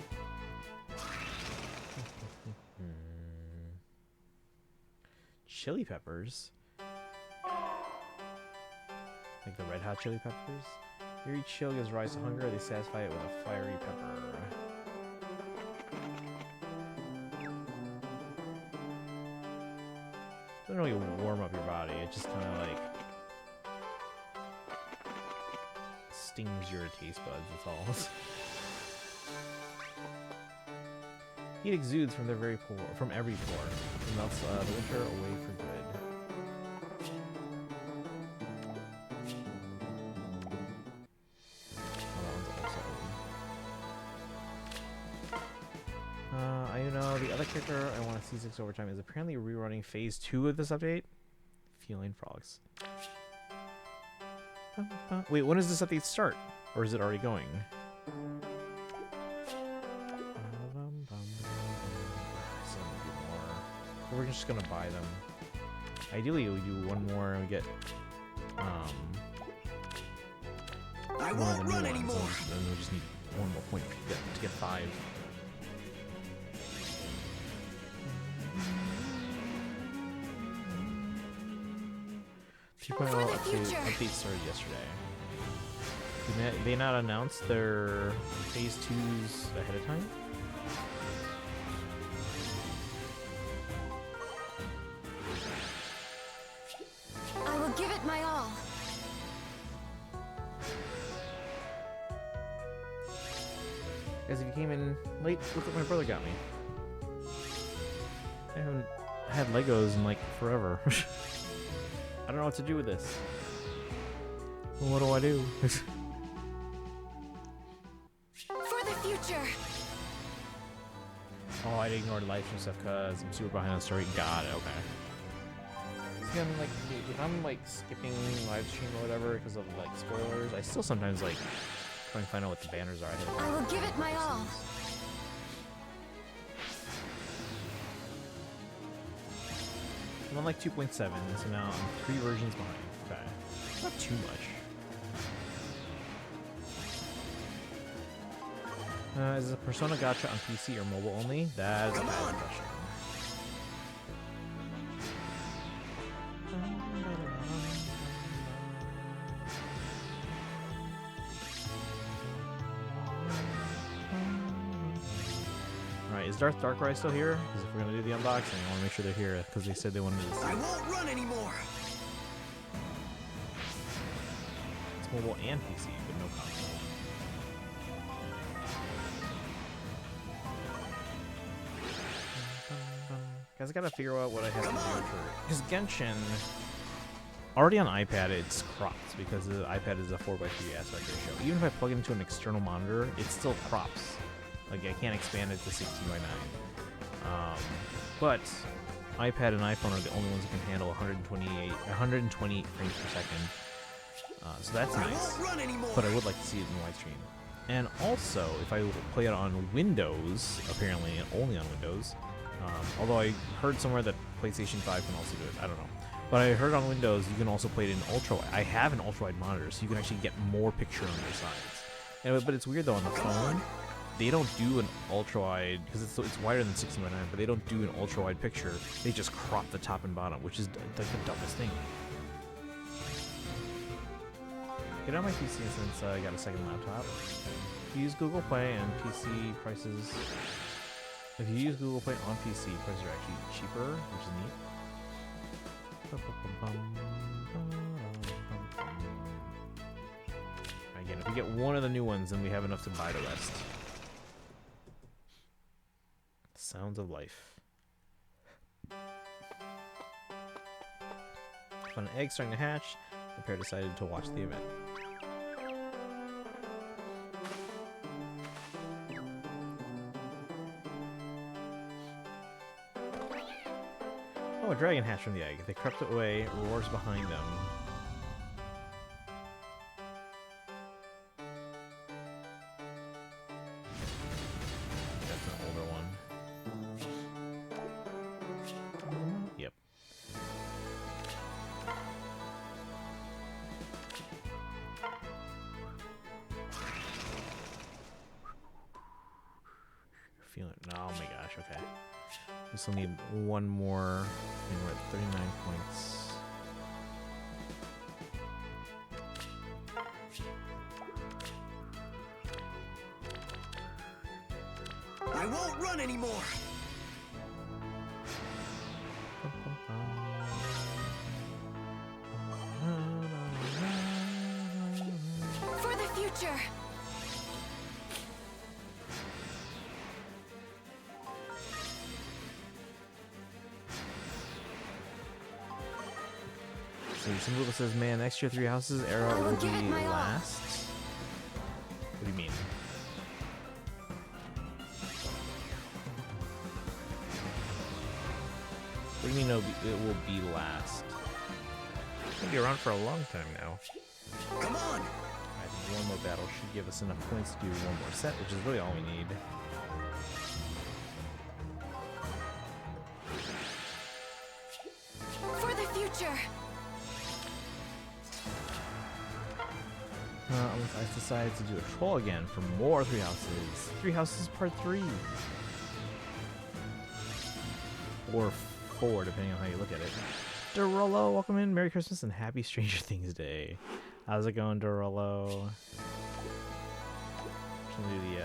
Chili peppers? Like the red hot chili peppers? Your chill gives rise to hunger. They satisfy it with a fiery pepper. Doesn't really warm up your body. It just kind of like stings your taste buds. That's all. Heat exudes from every pore. It melts the winter away for good. I know the other character I want to see 6 overtime is apparently rerunning phase 2 of this update. Feeling frogs. Wait, when does this update start? Or is it already going? We're just gonna buy them. Ideally, we do one more and we get I won't run anymore. Then we just need one more point to get 5. Update started yesterday. Did they not announce their phase 2s ahead of time? I will give it my all. Guys, if you came in late, look what my brother got me. I haven't had Legos in like forever. I don't know what to do with this. Well, what do I do? For the future. Oh, I ignored live stream stuff because I'm super behind on the story. Got it. Okay. See, I'm like, if I'm like skipping live stream or whatever because of like spoilers, I still sometimes like try and find out what the banners are. I will give it my all. I'm on like 2.7, so now I'm 3 versions behind. Okay. Not too much. Is the Persona Gacha on PC or mobile only? That is a bad question. Alright, is Darkrai still here? Because if we're gonna do the unboxing, I want to make sure they're here because they said they wanted to see. I won't run anymore. It's mobile and PC, but no console. Guys, I gotta figure out what I have to do for... Because Genshin... Already on iPad, it's cropped because the iPad is a 4:3 aspect ratio. Even if I plug it into an external monitor, it still crops. Like, I can't expand it to 16:9. But iPad and iPhone are the only ones that can handle 128 frames per second. So that's nice. But I would like to see it in widescreen. And also, if I play it on Windows, apparently, and only on Windows, although I heard somewhere that PlayStation 5 can also do it. I don't know. But I heard on Windows you can also play it in ultra-wide. I have an ultra-wide monitor, so you can actually get more picture on your sides. And, but it's weird, though, on the phone, they don't do an ultra-wide, because it's wider than 16:9, but they don't do an ultra-wide picture. They just crop the top and bottom, which is like the dumbest thing. Get on my PC since I got a second laptop. If you use Google Play and PC prices... If you use Google Play on PC, prices are actually cheaper, which is neat. Again, if we get one of the new ones, then we have enough to buy the rest. Sounds of life. Found an egg starting to hatch. The pair decided to watch the event. Oh, a dragon hatched from the egg. They crept away, roars behind them. That's an older one. Yep. Feeling. Oh my gosh. Okay. We still need one more. And we're at 39 points. I won't run anymore. For the future. See, some people says, man, next year 3 houses era I will will give it be my all." last. What do you mean? What do you mean it will be last? It's gonna be around for a long time now. Come on. I think one more battle should give us enough points to do one more set, which is really all we need. For the future. Unless I decided to do a troll again for more 3 houses. 3 houses part 3. Or 4, depending on how you look at it. Dorolo, welcome in. Merry Christmas and Happy Stranger Things Day. How's it going, Dorolo? Should we do the,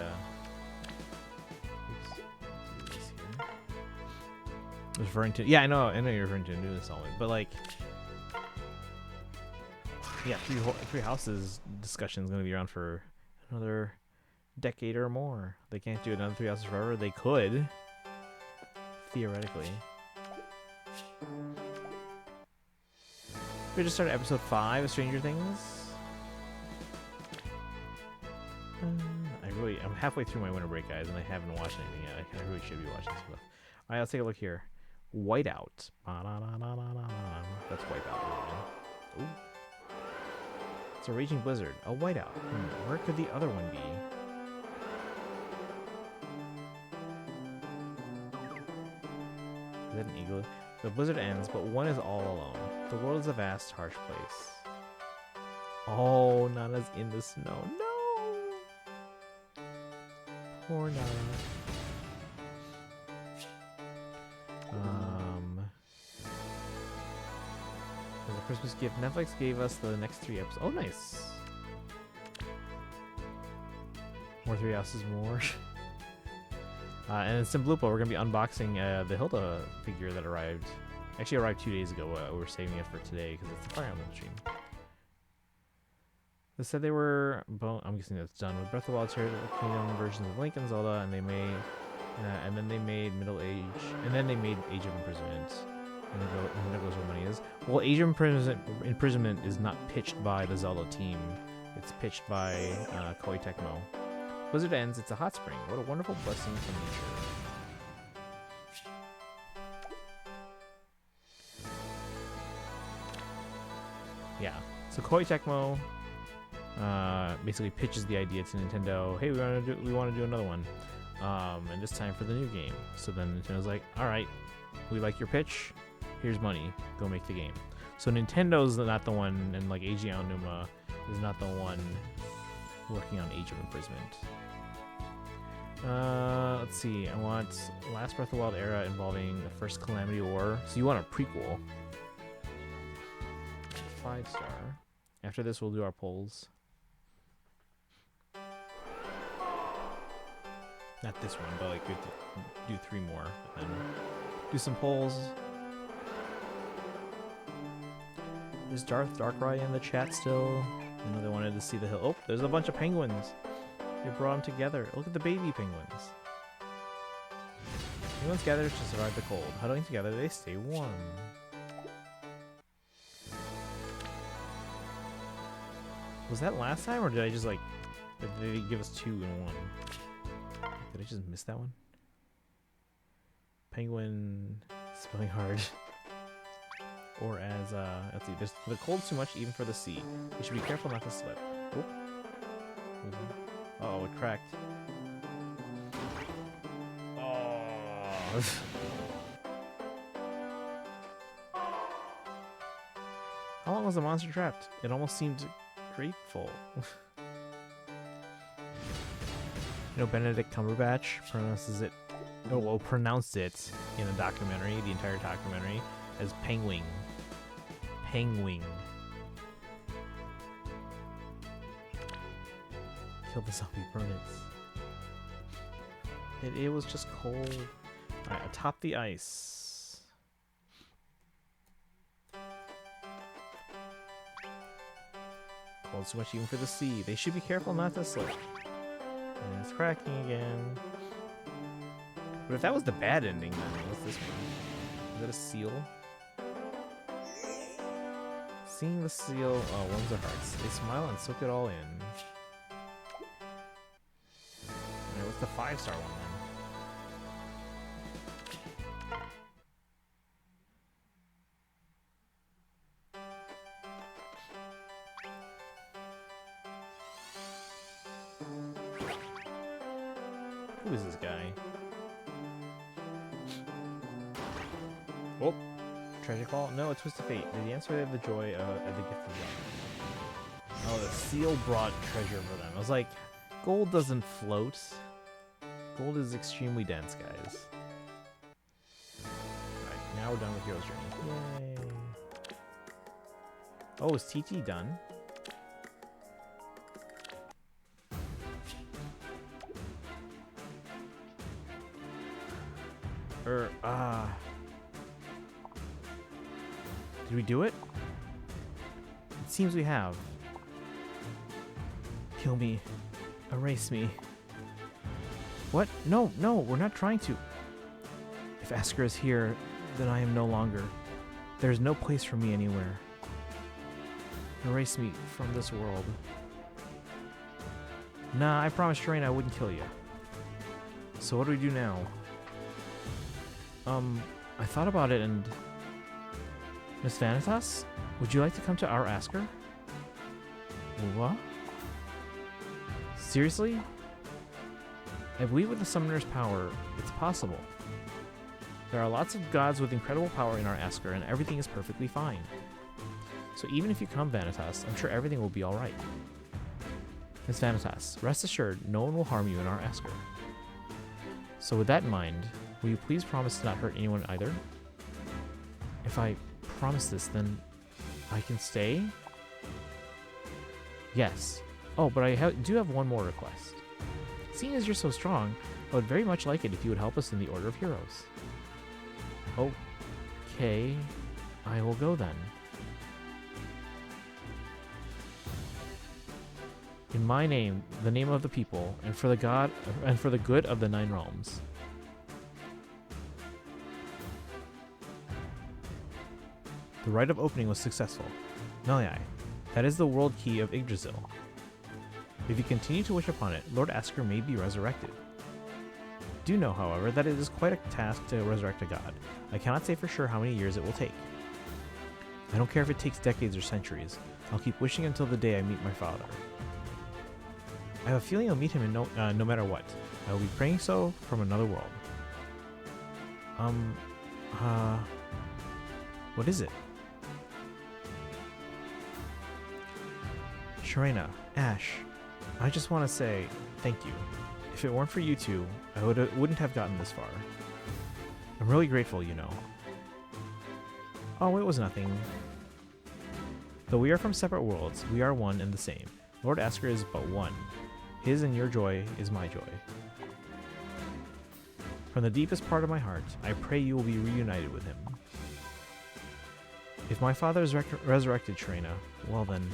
oops. Do this here. I was referring to, yeah, I know you're referring to a new installment, but like, yeah, three houses discussion is going to be around for another decade or more. They can't do another 3 houses forever. They could, theoretically. We just started episode 5 of Stranger Things. I'm halfway through my winter break, guys, and I haven't watched anything yet. I really should be watching stuff. All right, let's take a look here. Whiteout. That's Wipeout. Ooh. It's a raging blizzard. A whiteout. Where could the other one be? Is that an igloo? The blizzard ends, but one is all alone. The world is a vast, harsh place. Oh, Nana's in the snow. No! Poor Nana. As a Christmas gift, Netflix gave us the next 3 episodes. Oh, nice. More 3 houses, more. And in Simblupo, we're going to be unboxing the Hilda figure that arrived. Actually arrived 2 days ago. We're saving it for today because it's the Fire Emblem stream. They said they were, I'm guessing that's done with Breath of the Wild Tears of the Kingdom versions of Link and Zelda, and they made, and then they made Middle Age, and then they made Age of Imprisonment. And there goes where money is. Well, Age of Imprisonment is not pitched by the Zelda team. It's pitched by Koei Tecmo. Blizzard ends. It's a hot spring. What a wonderful blessing from nature. Yeah. So Koei Tecmo basically pitches the idea to Nintendo. Hey, we want to do another one, and it's time for the new game. So then Nintendo's like, all right, we like your pitch. Here's money. Go make the game. So Nintendo's not the one, and like Eiji Aonuma is not the one working on Age of Imprisonment. Let's see. I want Last Breath of the Wild era involving the first Calamity War. So you want a prequel. 5-star. After this, we'll do our polls. Not this one, but like we have to do 3 more, and then do some polls. Is Darth Darkrai in the chat still? I know they wanted to see the hill. Oh, there's a bunch of penguins. They brought them together. Look at the baby penguins. Penguins gather to survive the cold. Huddling together, they stay warm. Was that last time, or did I just like... Did they give us 2 in 1? Did I just miss that one? Penguin... Spelling hard. Or as, let's see, the cold's too much even for the sea. We should be careful not to slip. Oh. Uh oh, it cracked. Oh. How long was the monster trapped? It almost seemed grateful. You know, Benedict Cumberbatch pronounced it in a documentary, the entire documentary, as penguin. Penguin. Kill the zombie, burn it. It was just cold. Alright, atop the ice. Cold too much even for the sea. They should be careful not to slip. And it's cracking again. But if that was the bad ending, then what's this one? Is that a seal? Seeing the seal, oh, ones are hearts. They smile and soak it all in. Alright, what's the 5-star one then? Who is this guy? Oh, treasure call? No, a twist of fate. The answer of the joy of the gift of love. Oh, the seal brought treasure for them. I was like, gold doesn't float. Gold is extremely dense, guys. Alright, now we're done with Hero's Journey. Yay. Oh, is TT done? Did we do it? It seems we have. Kill me. Erase me. What? No, no, we're not trying to. If Asker is here, then I am no longer. There is no place for me anywhere. Erase me from this world. Nah, I promised Train I wouldn't kill you. So what do we do now? I thought about it and... Miss Vanitas, would you like to come to our Asker? What? Seriously? I believe with the Summoner's power, it's possible. There are lots of gods with incredible power in our Asker, and everything is perfectly fine. So even if you come, Vanitas, I'm sure everything will be alright. Miss Vanitas, rest assured, no one will harm you in our Asker. So with that in mind, will you please promise to not hurt anyone either? If I promise this, then I can stay? Yes. Oh, but I do have one more request. Seeing as you're so strong, I would very much like it if you would help us in the Order of Heroes. Okay, I will go then. In my name, the name of the people, and for the good of the 9 realms. The rite of opening was successful. Meliai, that is the world key of Yggdrasil. If you continue to wish upon it, Lord Asker may be resurrected. Do know, however, that it is quite a task to resurrect a god. I cannot say for sure how many years it will take. I don't care if it takes decades or centuries. I'll keep wishing until the day I meet my father. I have a feeling I'll meet him in no matter what. I will be praying so from another world. What is it? Sharena, Ash, I just want to say thank you. If it weren't for you two, I wouldn't have gotten this far. I'm really grateful, you know. Oh, it was nothing. Though we are from separate worlds, we are one and the same. Lord Asker is but one. His and your joy is my joy. From the deepest part of my heart, I pray you will be reunited with him. If my father is resurrected, Trina, well then,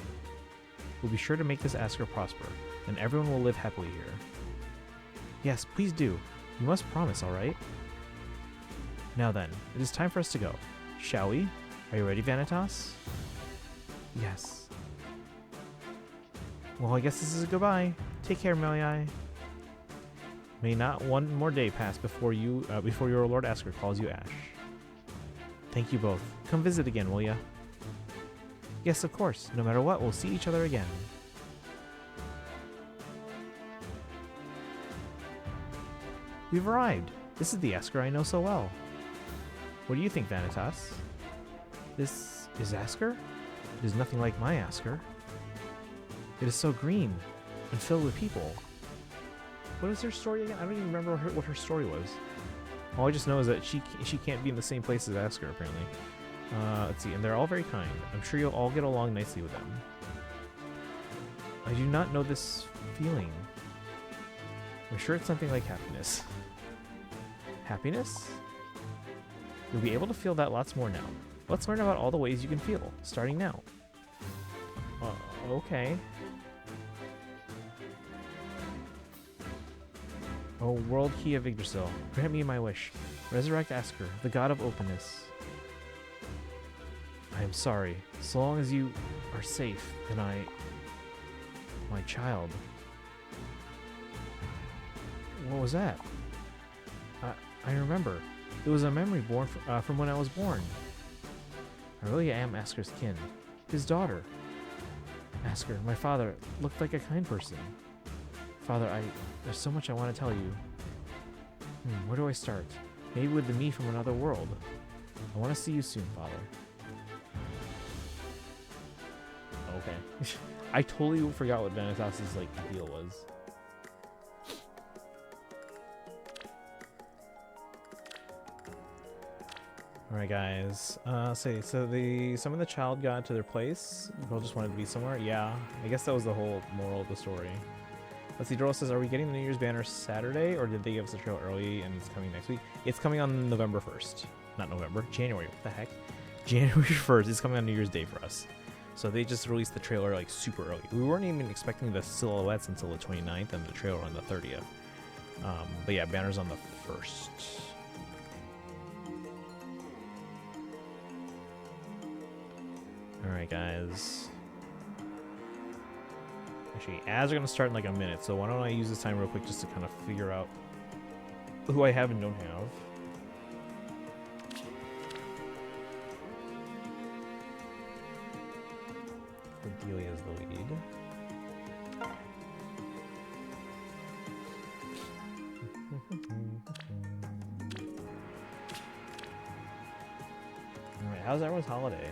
we'll be sure to make this Asker prosper, and everyone will live happily here. Yes, please do. You must promise, alright? Now then, it is time for us to go. Shall we? Are you ready, Vanitas? Yes. Well, I guess this is a goodbye. Take care, Meliai. May not one more day pass before your Lord Asker calls you Ash. Thank you both. Come visit again, will ya? Yes, of course. No matter what, we'll see each other again. We've arrived. This is the Asker I know so well. What do you think, Vanitas? This is Asker? It is nothing like my Asker. It is so green and filled with people. What is her story again? I don't even remember what her story was. All I just know is that she can't be in the same place as Asker, apparently. Let's see, and they're all very kind. I'm sure you'll all get along nicely with them. I do not know this feeling. I'm sure it's something like happiness. Happiness? You'll be able to feel that lots more now. Let's learn about all the ways you can feel, starting now. Okay. Oh, world key of Yggdrasil, grant me my wish. Resurrect Asker, the god of openness. I am sorry. So long as you are safe, then my child. What was that? I remember. It was a memory born from when I was born. I really am Asker's kin. His daughter. Asker, my father, looked like a kind person. Father, there's so much I want to tell you. Where do I start? Maybe with the me from another world. I want to see you soon, Father. Okay. I totally forgot what Vanitas' deal was. Alright guys, so some of the child got to their place. Girl just wanted to be somewhere. Yeah, I guess that was the whole moral of the story. Let's see, Doral says, are we getting the New Year's banner Saturday, or did they give us a trail early and it's coming next week? It's coming on November 1st. Not November, January, what the heck? January 1st, it's coming on New Year's Day for us. So they just released the trailer super early. We weren't even expecting the silhouettes until the 29th and the trailer on the 30th. But yeah, banner's on the 1st. Alright guys. Actually, ads are going to start in a minute, so why don't I use this time real quick just to kind of figure out who I have and don't have. Cordelia is the lead. Alright, how's everyone's holiday?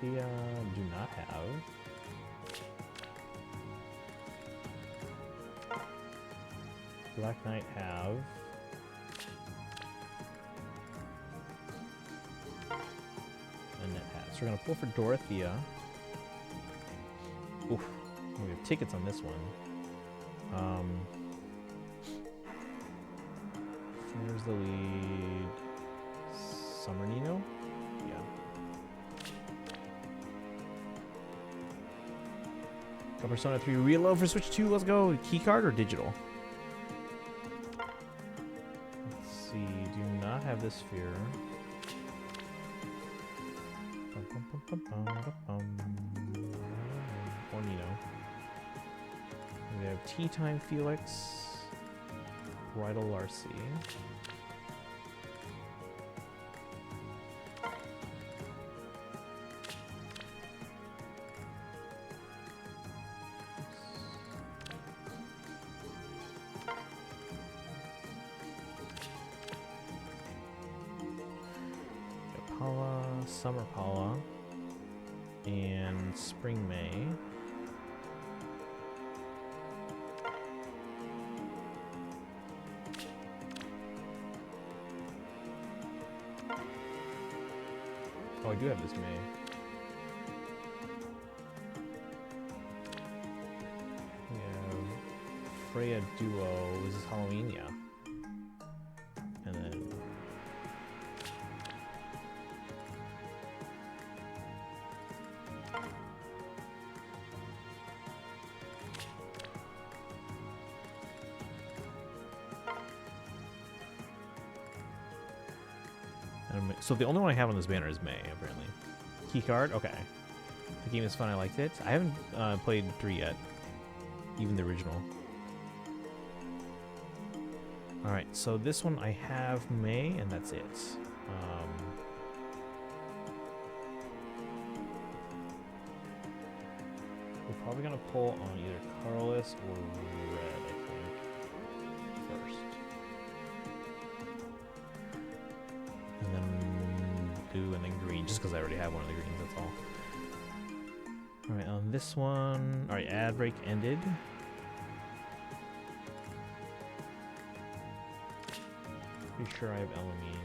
Dorothea, do not have. Black Knight have. Annette has. So we're gonna pull for Dorothea. Oof. We have tickets on this one. Where's the lead? Summer Nino? Yeah. Got Persona 3 Reload for Switch 2. Let's go. Keycard or digital? Let's see. Do not have this sphere. Or Nino. We have Tea Time Felix. Bridal Larcy. Paula, Summer Paula, and Spring May. Oh, I do have this May. We have Freya Duo. This is Halloween, yeah. And then So the only one I have on this banner is May, apparently. Keycard? Okay. The game is fun, I liked it. I haven't played 3 yet. Even the original. Alright, so this one I have May, and that's it. We're probably gonna pull on either Carlos or Red, I think, first. And then blue and then green, just because I already have one of the greens, that's all. Alright, on this one... Alright, ad break ended. Pretty sure I have Elamine.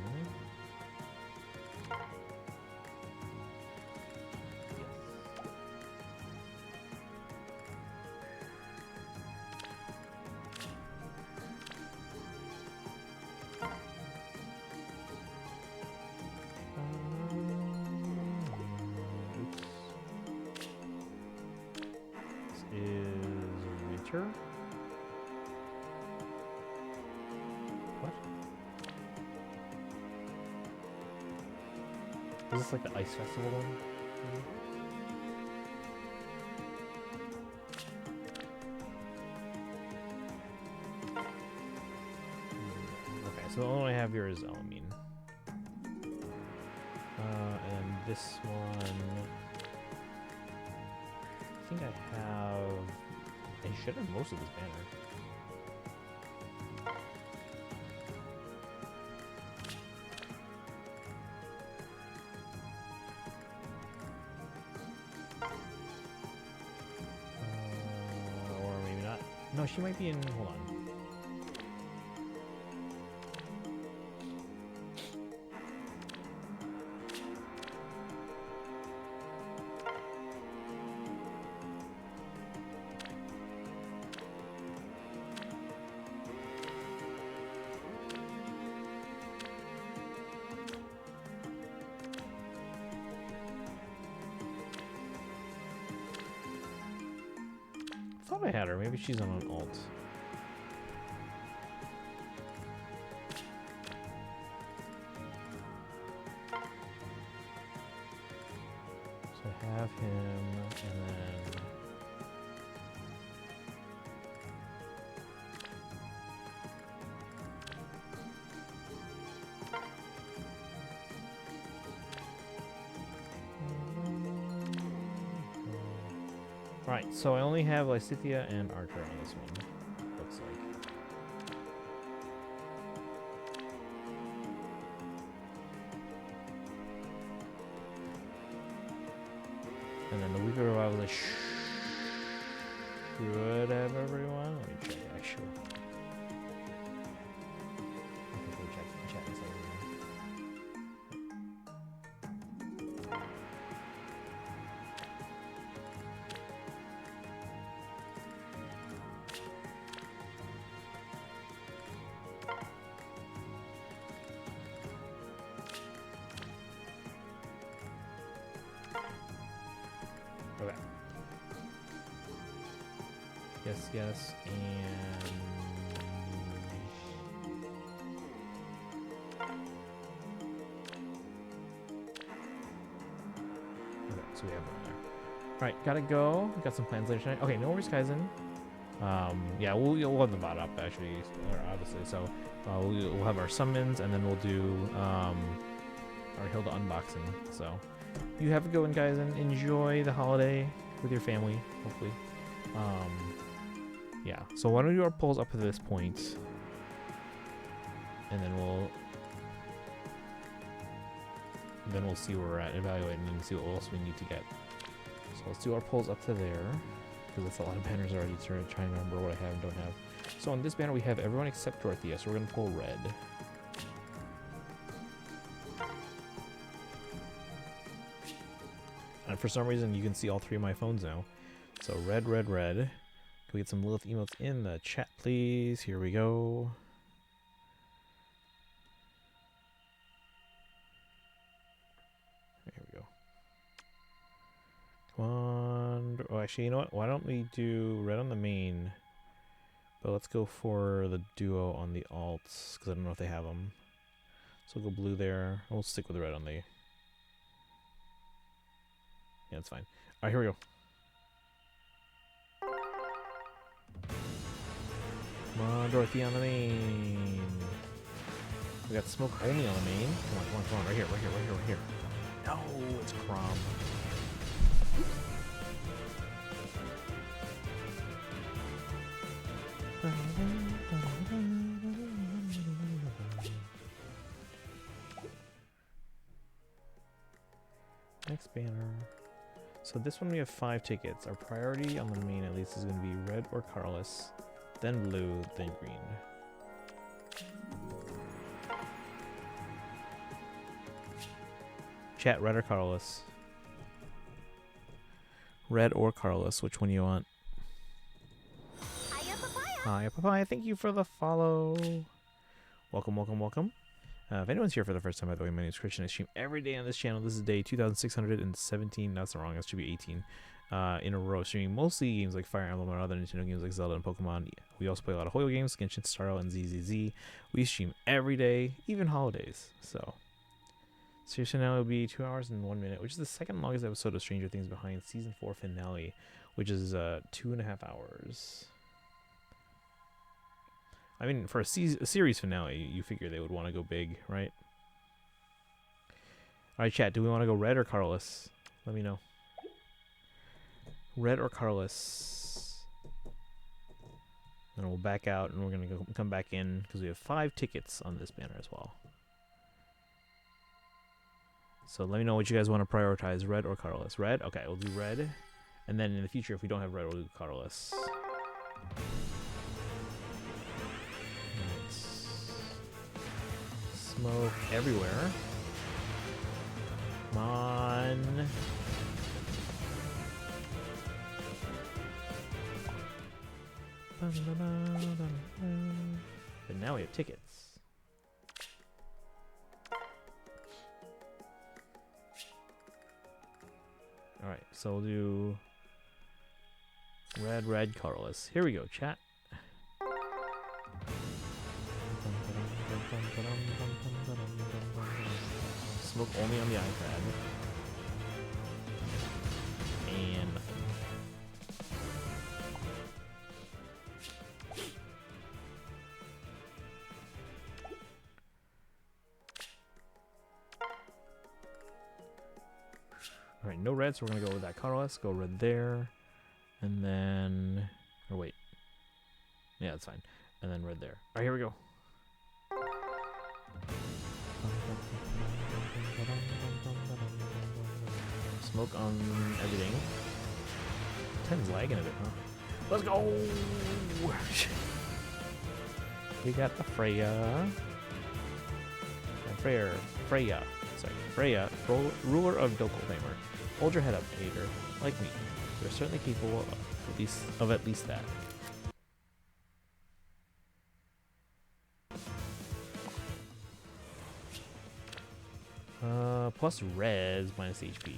What? Is this like the Ice Festival one? Okay, so the only one I have here is Elamine. And this one... I think I have... I should have most of this banner. Or maybe not. No, she might be in... Hold on. I thought I had her. Maybe she's on an alt. So I have him, and then... Right, so I only have Lysithea and Archer on this one, looks like. And then the Weaker Revival I should have everyone. Let me check actually. I think we'll check in chat and say everyone. Okay. Yes, yes, and... Okay, so we have one there. Alright, gotta go. We got some plans later tonight. Okay, no worries, Kaizen. Yeah, we'll have the VOD up, actually, obviously, so we'll have our summons, and then we'll do our Hilda unboxing, so... You have a good one, guys, and enjoy the holiday with your family, hopefully. Yeah, so why don't we do our polls up to this point, and then we'll see where we're at, evaluate, and see what else we need to get. So let's do our polls up to there, because that's a lot of banners already. Trying to remember what I have and don't have. So on this banner we have everyone except Dorothea, so we're gonna pull red. And for some reason, you can see all 3 of my phones now. So red, red, red. Can we get some Lilith emotes in the chat, please? Here we go. Here we go. Come on. Oh, actually, you know what? Why don't we do red on the main? But let's go for the duo on the alts, because I don't know if they have them. So we'll go blue there. We'll stick with red on the... Yeah, that's fine. Alright, here we go. Come on, Dorothy on the main. We got smoke only on the main. Come on, come on, come on. Right here, right here, right here, right here. No, it's Crom. Next banner. So this one we have 5 tickets. Our priority on the main at least is going to be red or Carlos, then blue, then green. Chat, red or Carlos? Red or Carlos, which one do you want? Hiya, papaya. Hi, Papaya, thank you for the follow. Welcome, welcome, welcome. If anyone's here for the first time, by the way, my name is Christian. I stream every day on this channel. This is day 2617. That's wrong. That should be 18. In a row, streaming mostly games like Fire Emblem and other Nintendo games like Zelda and Pokemon. We also play a lot of Hoyo games, Genshin, Starro, and ZZZ. We stream every day, even holidays. So, seriously, now it'll be 2 hours and 1 minute, which is the second longest episode of Stranger Things behind season 4 finale, which is 2.5 hours. I mean, for a series finale, you figure they would want to go big, right? Alright, chat, do we want to go red or Carlos? Let me know. Red or Carlos? Then we'll back out, and we're going to come back in, because we have 5 tickets on this banner as well. So let me know what you guys want to prioritize, red or Carlos. Red? Okay, we'll do red. And then in the future, if we don't have red, we'll do Carlos. Smoke everywhere. Come on. But now we have tickets. Alright, so we'll do red, Carlos. Here we go, chat. Smoke only on the iPad. And nothing. Alright, no red, so we're gonna go with that Carlos. Go red there. And then... Or wait. Yeah, that's fine. And then red there. Alright, here we go. Smoke on everything. 10's lagging a bit, huh? Let's go! We got the Freya. Freya, ruler of Doppelganger. Hold your head up, hater. Like me, you're certainly capable of at least that. Plus res minus HP.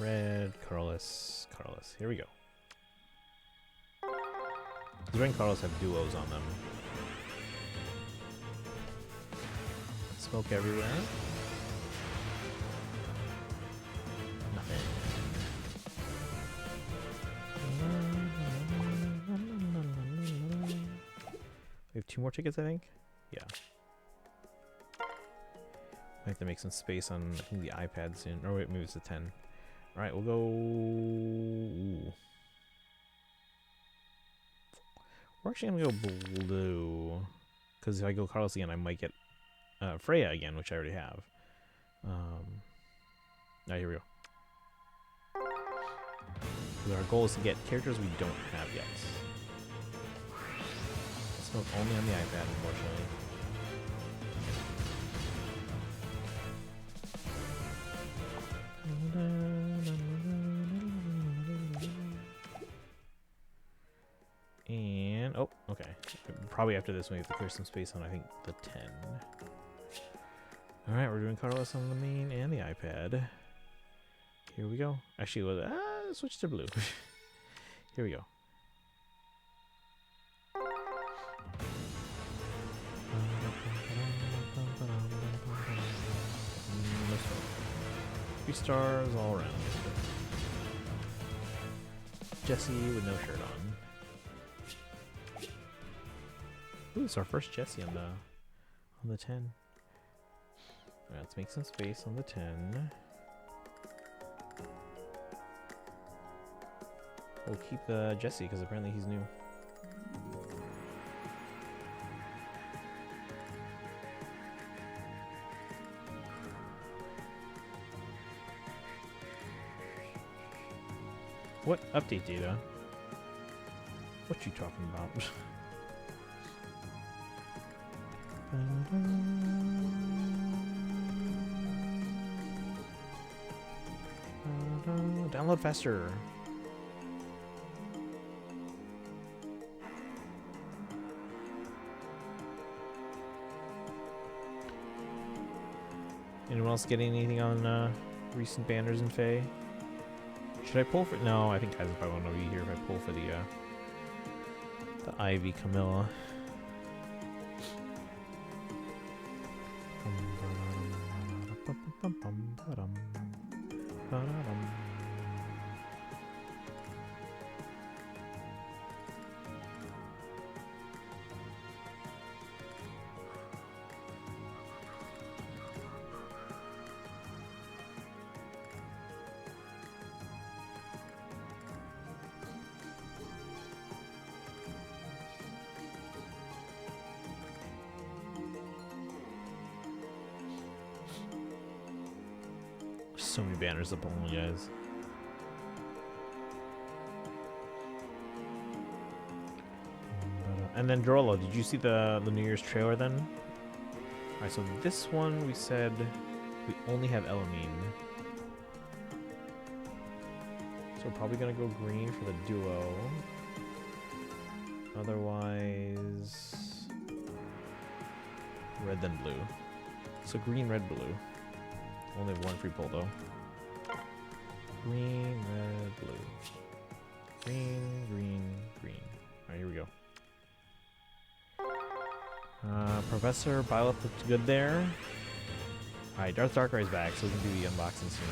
Red, Carlos. Here we go. The Red and Carlos have duos on them. Smoke everywhere. Nothing. We have 2 more tickets, I think? Yeah. I have to make some space on, I think, the iPad soon. Or wait, maybe it's a 10. Alright, we'll go... Ooh. We're actually going to go blue. Because if I go Carlos again, I might get Freya again, which I already have. Alright, here we go. Our goal is to get characters we don't have yet. Smoke only on the iPad, unfortunately. And, oh, okay. Probably after this we have to clear some space on, I think, the 10. Alright, we're doing colorless on the main and the iPad. Here we go. Actually, switch to blue. Here we go. Three stars all around. Jesse with no shirt on. Ooh, it's our first Jesse on the 10. Alright, let's make some space on the 10. We'll keep the Jesse because apparently he's new. What update data? What you talking about? Download faster. Anyone else getting anything on recent banners in FEH? Should I pull for? No, I think guys probably won't know you here if I pull for the Ivy Camilla. So many banners up on you guys. And then Drolo, did you see the New Year's trailer then? Alright, so this one we said we only have Elamine. So we're probably gonna go green for the duo. Otherwise red then blue. So green, red, blue. Only have one free pull though. Green, red, blue. Green, green, green. Alright, here we go. Professor Byleth looked good there. Alright, Darth Darkray's back, so we can do the unboxing soon.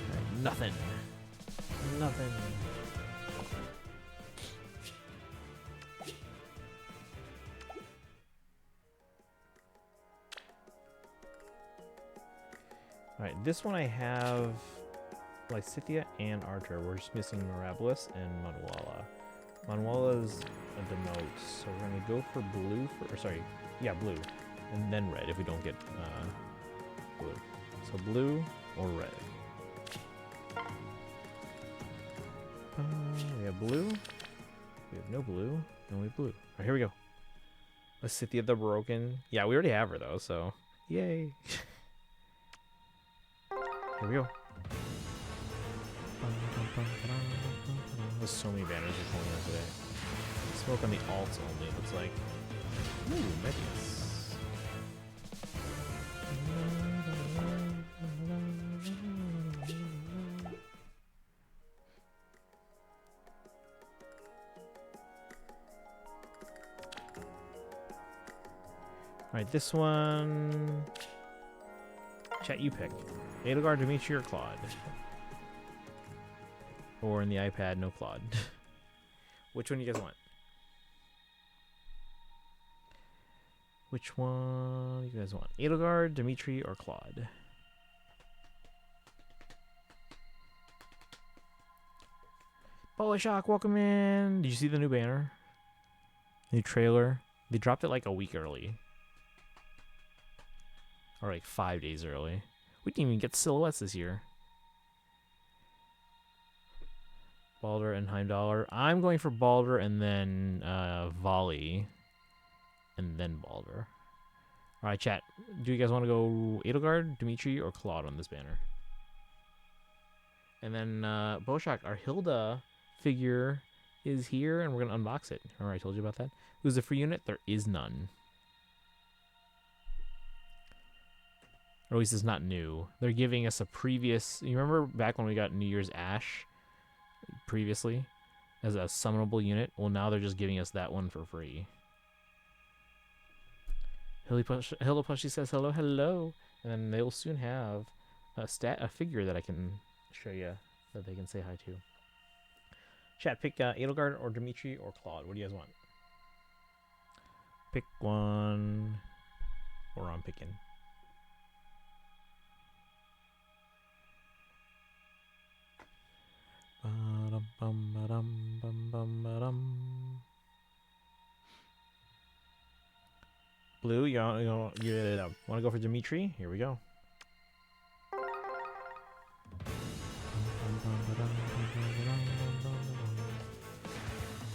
Alright, nothing. Nothing. Alright, this one I have Lysithea and Archer. We're just missing Mirabilis and Manuela. Manuela's a demote, so we're gonna go for blue blue. And then red if we don't get blue. So blue or red. We have blue. We have no blue. And we have blue. Alright, here we go. Lysithea the Broken. Yeah, we already have her though, so yay. Here we go. There's so many banners are pulling out today. Smoke on the alts only, it looks like. Ooh, Medius. Alright, this one. Chat, you pick. Edelgard, Dimitri, or Claude? Or in the iPad, no Claude. Which one do you guys want? Which one do you guys want? Edelgard, Dimitri, or Claude? Shock, welcome in. Did you see the new banner? New trailer? They dropped it like a week early. Or like 5 days early. We didn't even get silhouettes this year. Balder and Heimdallr. I'm going for Balder and then Volley. And then Balder. Alright, chat. Do you guys want to go Edelgard, Dimitri, or Claude on this banner? And then Boshak, our Hilda figure is here, and we're going to unbox it. Alright, I told you about that. Who's the free unit? There is none. Or at least it's not new. They're giving us a previous... You remember back when we got New Year's Ash previously as a summonable unit? Well, now they're just giving us that one for free. Hilda Punchy says hello, hello. And then they'll soon have a figure that I can show you that they can say hi to. Chat, pick Edelgard or Dimitri or Claude. What do you guys want? Pick one. Or I'm picking. Blue, you want to go for Dimitri? Here we go.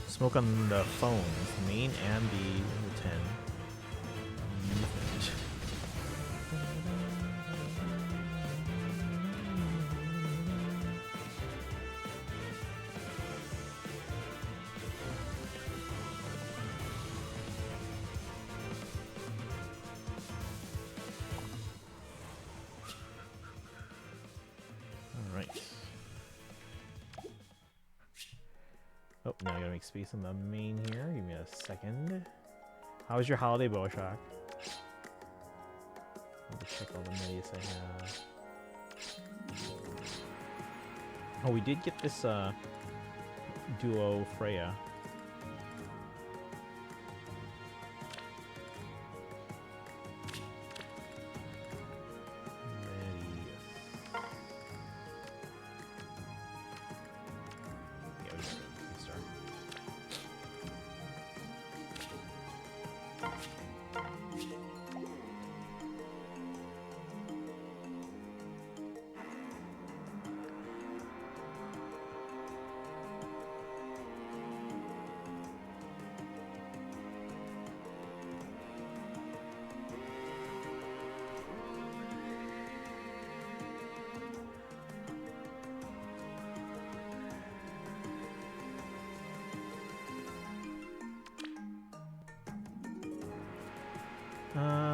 Smoke on the phones, the main and the 10. Oh, now I gotta make space on the main here. Give me a second. How was your holiday, Bowshock? Let me check all the medias I have. Oh, we did get this duo Freya.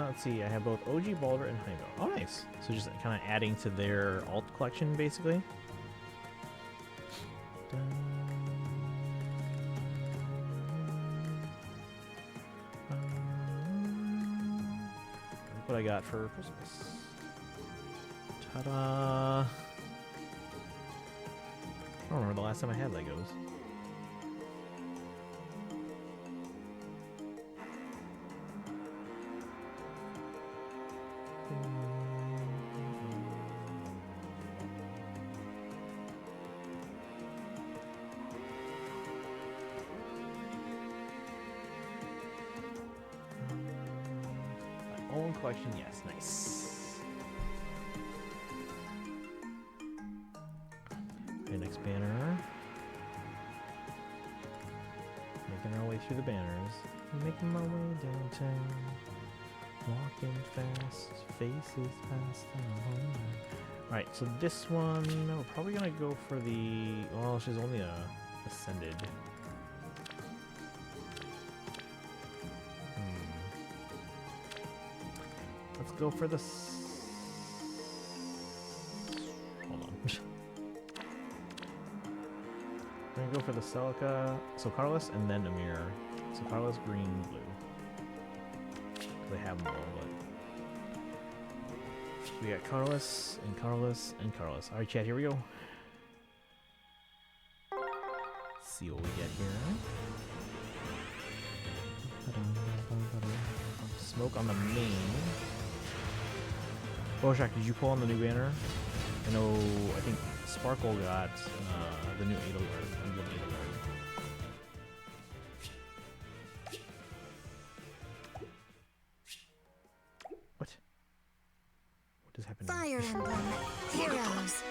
Let's see, I have both OG Baldur and Honeybow. Oh, nice. So just kind of adding to their alt collection, basically. Look what I got for Christmas. Ta-da! I don't remember the last time I had Legos. Own collection, yes, nice. Okay, next banner. Making our way through the banners. Making my way downtown. Walking fast, faces past the home. Alright, so this one, we're probably gonna go for the. Well, she's only a ascended. Let's go for the. Hold on. We're gonna go for the Celica. So Carlos and then Amir. So Carlos, green, blue. They have them all, but we got Carlos and Carlos and Carlos. All right, chat. Here we go. Let's see what we get here. Smoke on the main. Bojack, did you pull on the new banner? I know, I think Sparkle got the new Edelgard. Emblem Edelgard. What? What is happening? Fire Emblem Heroes.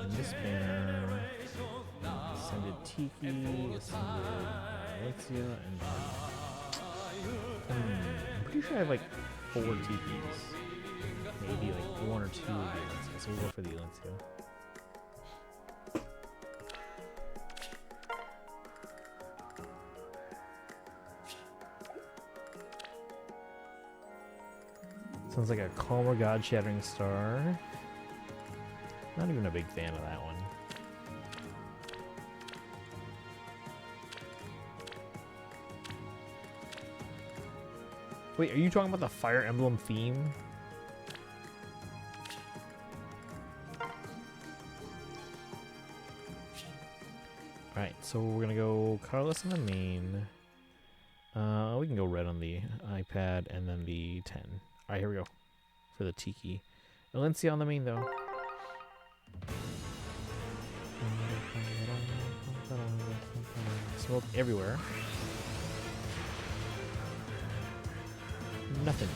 This banner, ascended Tiki, ascended Valencia, and I'm pretty sure I have like 4 Tikis. maybe like one or two would be Valencia. So we'll go for the Valencia. Sounds like a calmer God-shattering star. Not even a big fan of that one. Wait, are you talking about the Fire Emblem theme? Alright, so we're gonna go colorless on the main. We can go red on the iPad and then the 10. Alright, here we go. For the Tiki. Valencia on the main though. Smoke everywhere. Nothing.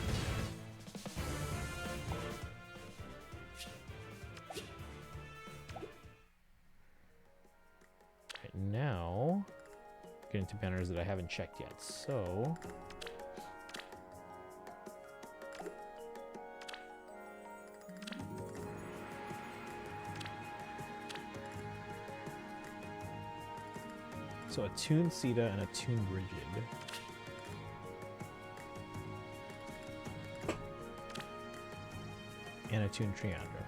Right now, getting to banners that I haven't checked yet. So, a tuned Sita and a tuned Rigid. And a tuned Triandra.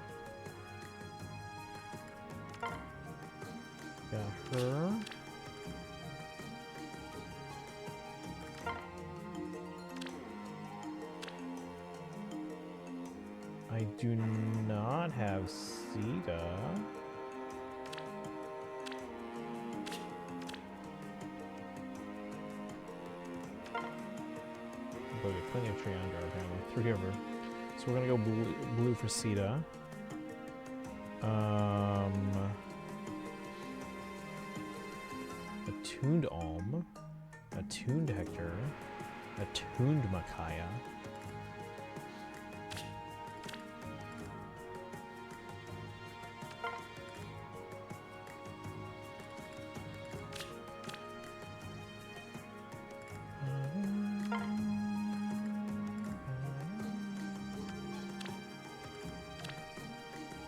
Got her. I do not have Sita. But we have plenty of Triandra apparently. 3 of her. So we're gonna go blue for Sita. A tuned Alm, a tuned Hector, a tuned Micaiah.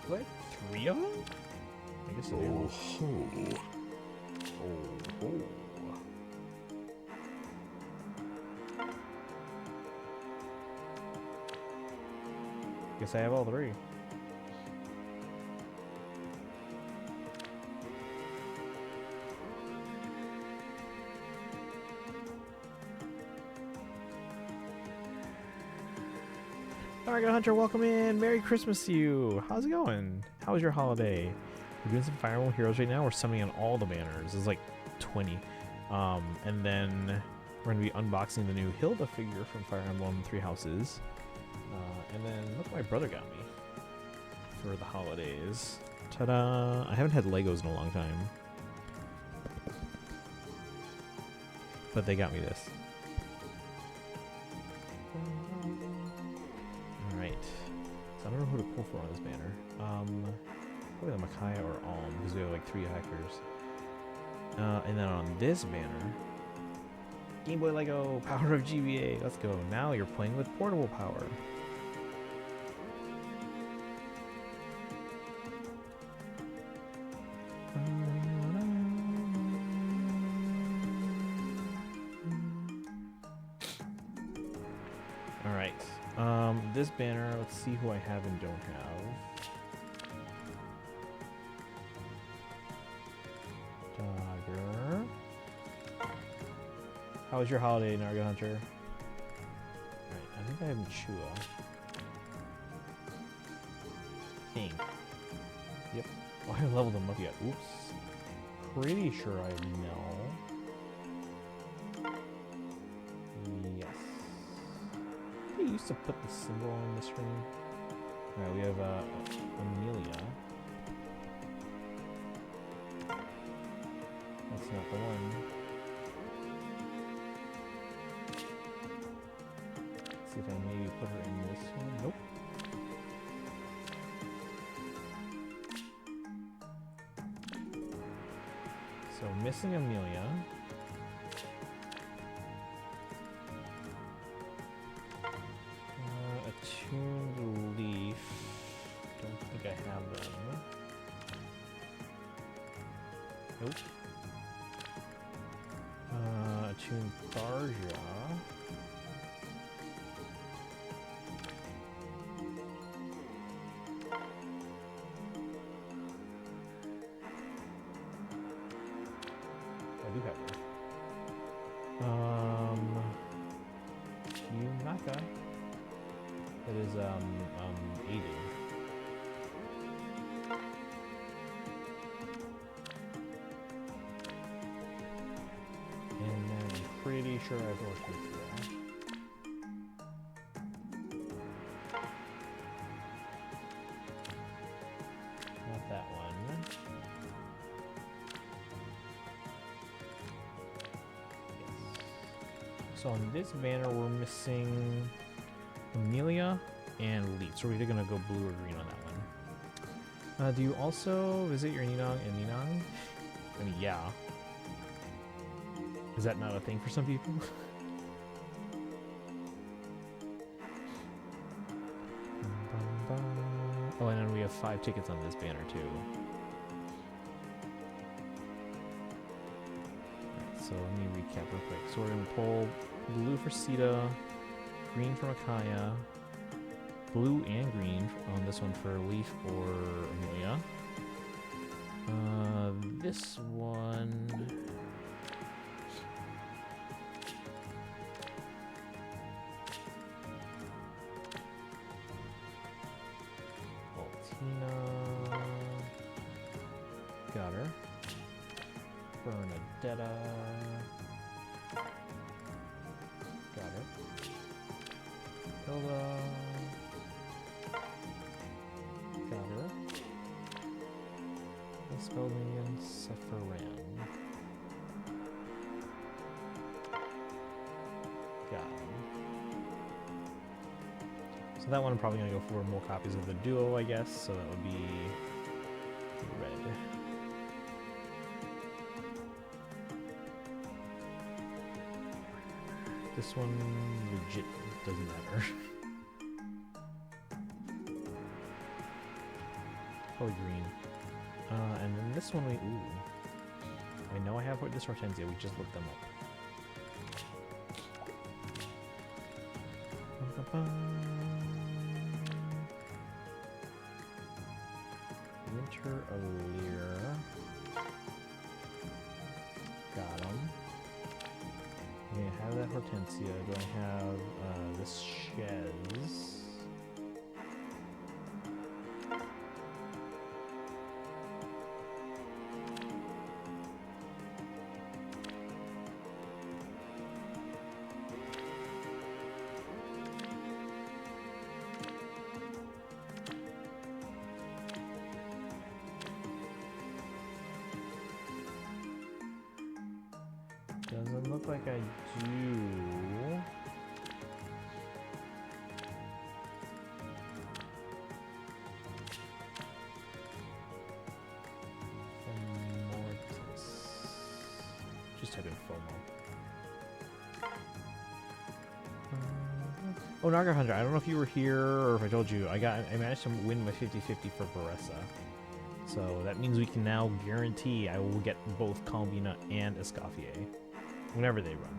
What? 3 of them? I guess I do. Oh. Guess I have all 3. Alright, Hunter, welcome in. Merry Christmas to you. How's it going? How was your holiday? We're doing some Fire Emblem Heroes right now. We're summoning on all the banners. There's like 20. And then we're going to be unboxing the new Hilda figure from Fire Emblem 3 Houses. And then look what my brother got me for the holidays. Ta-da! I haven't had Legos in a long time. But they got me this. Alright. So I don't know who to pull for on this banner. Probably the Micaiah or Alm, because we have like 3 hackers. And then on this banner, Game Boy Lego, Power of GBA. Let's go. Now you're playing with portable power. Alright. This banner, let's see who I have and don't have. Dogger. How was your holiday, Narga Hunter? Alright, I think I have Chua. Yep. Oh, I leveled them up yet. Oops. Pretty sure I know. Yes. They used to put the symbol on the screen. Alright, we have Amelia. That's not the one. Let's see if I maybe put her in this one. Nope. So missing Amelia. A tuned Leaf. Nope. Tune Tharja. I do have one. Yunaka. That is aided. And then I'm pretty sure I've worked with that. Not that one. So on this banner, we're missing Amelia and Leet. So we're either gonna go blue or green on that one. Do you also visit your Ninong and Ninang? I mean, yeah. Is that not a thing for some people? Oh, and then we have 5 tickets on this banner too. Alright, so let me recap real quick. So we're gonna pull blue for Sita, green for Makaya, blue and green on this one for Leaf or Amelia. This one. Altina. Got her. Bernadetta. Got her. Hilda. Got her. Spellman, Sephiran. Got him. So that one I'm probably going to go for more copies of the duo, I guess. So that would be red. This one legit doesn't matter. Probably green. And then this one we... Ooh. I know I have this Hortensia, we just looked them up. Winter Allure. Got him. Okay, I have that Hortensia. Do I have this Shez? Doesn't look like I do. Mortis. Just type in FOMO. Oh, Naga Hunter, I don't know if you were here or if I told you, I managed to win my 50-50 for Baressa. So that means we can now guarantee I will get both Kalbina and Escoffier whenever they run.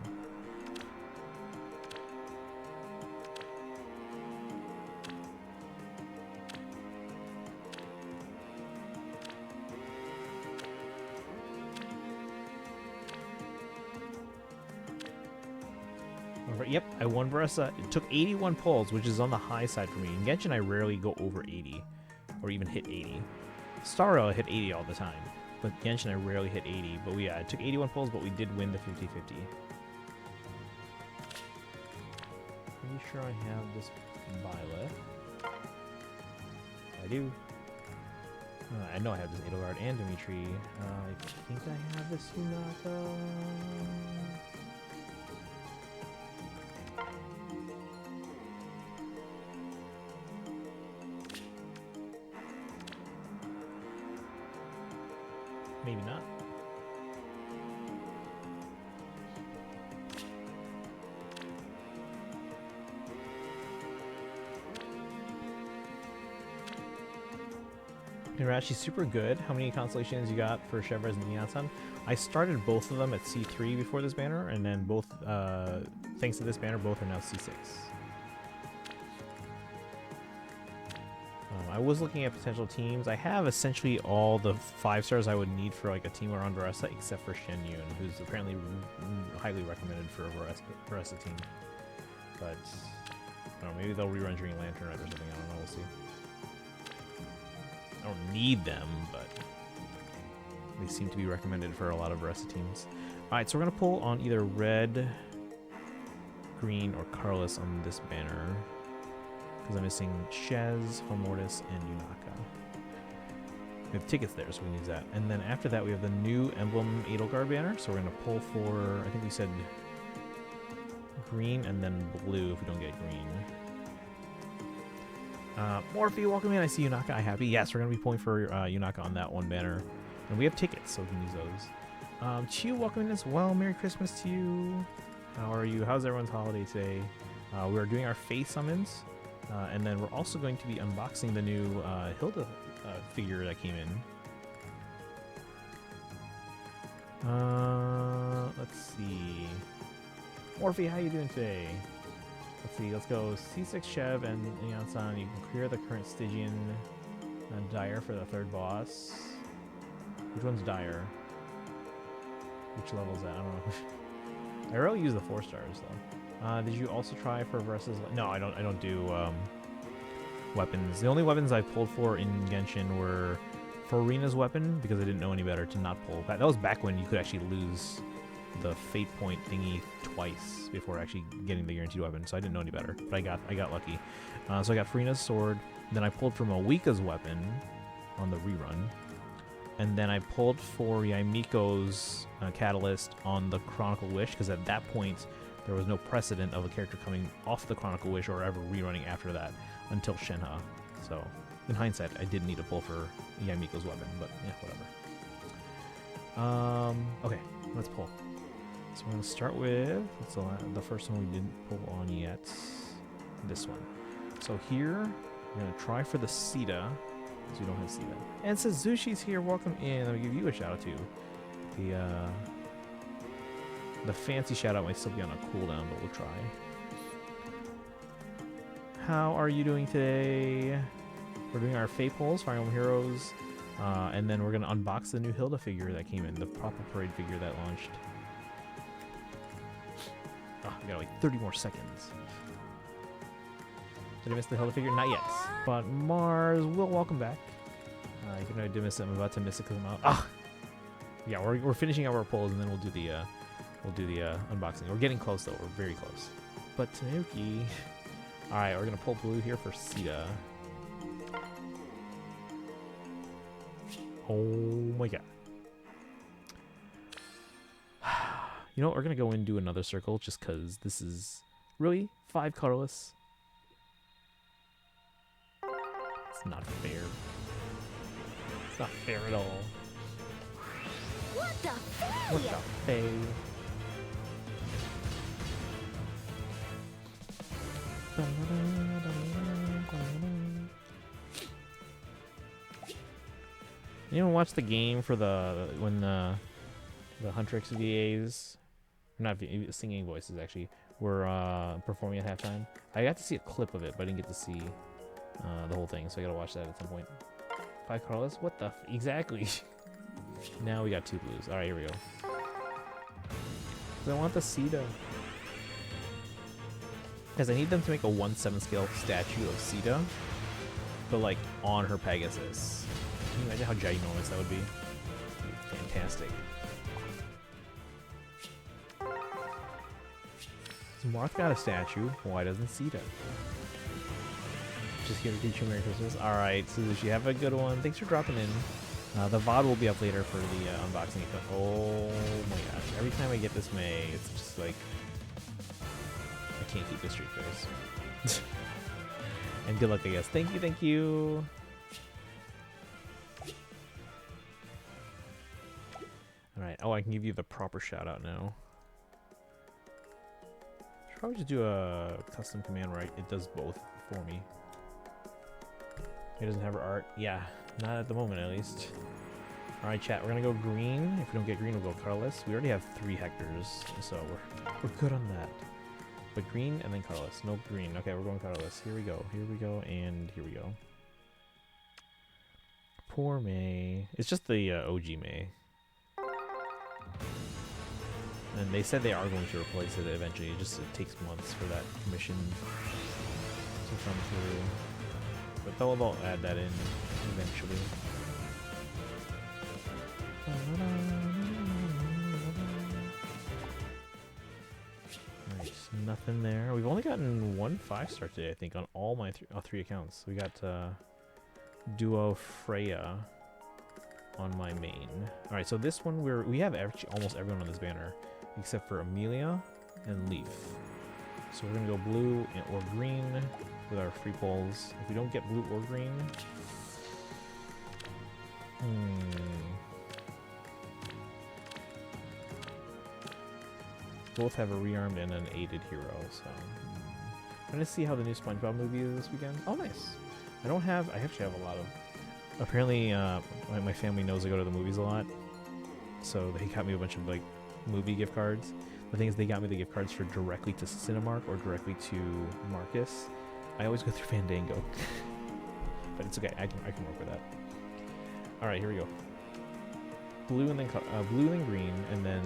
Yep, I won Baressa. It took 81 pulls, which is on the high side for me. In Genshin, I rarely go over 80, or even hit 80. Star Rail, I hit 80 all the time, but Genshin, I rarely hit 80. But yeah, it took 81 pulls, but we did win the 50-50. Pretty sure I have this Violet. I do. I know I have this Edelgard and Dimitri. I think I have this Yunaka. Maybe not. Congrats, she's super good. How many constellations you got for Chevres and Neon? I started both of them at C3 before this banner, and then both, thanks to this banner, both are now C6. I was looking at potential teams. I have essentially all the 5 stars I would need for like a team around Varessa, except for Shen Yun, who's apparently highly recommended for a Varessa team. But I don't know, maybe they'll rerun Green Lantern or something. I don't know. We'll see. I don't need them, but they seem to be recommended for a lot of Varessa teams. All right, so we're gonna pull on either red, green, or Carlos on this banner. Because I'm missing Shez, Homortis, and Yunaka. We have tickets there, so we can use that. And then after that, we have the new Emblem Edelgard banner. So we're going to pull for, I think we said green and then blue if we don't get green. Morphe, welcome in. I see Yunaka. I happy. Yes, we're going to be pulling for Yunaka on that one banner. And we have tickets, so we can use those. Chiu, welcome in as well. Merry Christmas to you. How are you? How's everyone's holiday today? We are doing our face summons. And then we're also going to be unboxing the new Hilda figure that came in. Let's see. Morphe, how you doing today? Let's see. Let's go C6 Chev and Neon-san. You can clear the current Stygian Dire for the third boss. Which one's Dire? Which level is that? I don't know. I rarely use the 4 stars though. Did you also try for Varessa's? No, I don't do weapons. The only weapons I pulled for in Genshin were Farina's weapon, because I didn't know any better to not pull. That was back when you could actually lose the fate point thingy twice before actually getting the guaranteed weapon, so I didn't know any better. But I got lucky. So I got Farina's sword. Then I pulled from Awika's weapon on the rerun. And then I pulled for Yaimiko's catalyst on the Chronicle Wish, because at that point there was no precedent of a character coming off the Chronicle Wish or ever rerunning after that until Shenhe. So, in hindsight, I did need to pull for Yaimiko's weapon, but yeah, whatever. Okay, let's pull. So we're going to start with the first one we didn't pull on yet. This one. So here, we're going to try for the Sita, because we don't have Sita. And it says Zushi's here, welcome in. Let me give you a shout out too. The fancy shout out might still be on a cooldown, but we'll try. How are you doing today? We're doing our Fate polls, Fire Emblem Heroes, and then we're going to unbox the new Hilda figure that came in, the proper parade figure that launched. Oh, we got like 30 more seconds. Did I miss the Hilda figure? Not yet. But Mars, welcome back. Even though I did miss it, I'm about to miss it because I'm out. Ah! Yeah, we're finishing our polls, and then we'll do the unboxing. We're getting close though. We're very close. But Tanuki. All right, we're gonna pull blue here for Sita. Oh my god. You know what? We're gonna go and do another circle just because this is really 5 colorless. It's not fair. It's not fair at all. What the What failure? the fae? You ever watch the game for when the Huntrix VAs, not singing voices actually, were performing at halftime? I got to see a clip of it, but I didn't get to see the whole thing, so I gotta watch that at some point. 5 colorless? What the exactly? Now we got 2 blues. All right, here we go. I want the Sita. Because I need them to make a 1/7 scale statue of Sita, but like on her Pegasus. Can you imagine how ginormous that would be? Fantastic. So Marth got a statue. Why doesn't Sita? Just here to teach you Merry Christmas. Alright, Suzushi, have a good one. Thanks for dropping in. The VOD will be up later for the unboxing. Oh my gosh. Every time I get this May, it's just like... I can't keep a straight face. And good luck, I guess. Thank you, thank you. Alright, oh, I can give you the proper shout out now. Should probably just do a custom command where it does both for me. It doesn't have her art. Yeah, Not at the moment, at least. Alright, chat, we're gonna go green. If we don't get green, we'll go colorless. We already have 3 hectares, so we're good on that. But green and then colorless. No green. Okay, we're going colorless. Here we go, and here we go. Poor May. It's just the OG May. And they said they are going to replace it eventually. It takes months for that commission to come through. But they'll add that in eventually. Nice, nothing there. We've only gotten 1 5-star today, I think, on all my 3 accounts. We got Duo Freya on my main. All right, so this one we have almost everyone on this banner except for Amelia and Leaf. So we're gonna go blue or green with our free polls. If we don't get blue or green, both have a rearmed and an aided hero. So I'm gonna see how the new SpongeBob movie is this weekend. Oh, nice. I actually have a lot of. Apparently, my family knows I go to the movies a lot, so they got me a bunch of like movie gift cards. The thing is, they got me the gift cards for directly to Cinemark or directly to Marcus. I always go through Fandango, but it's okay. I can work with that. All right, here we go. Blue and then green, and then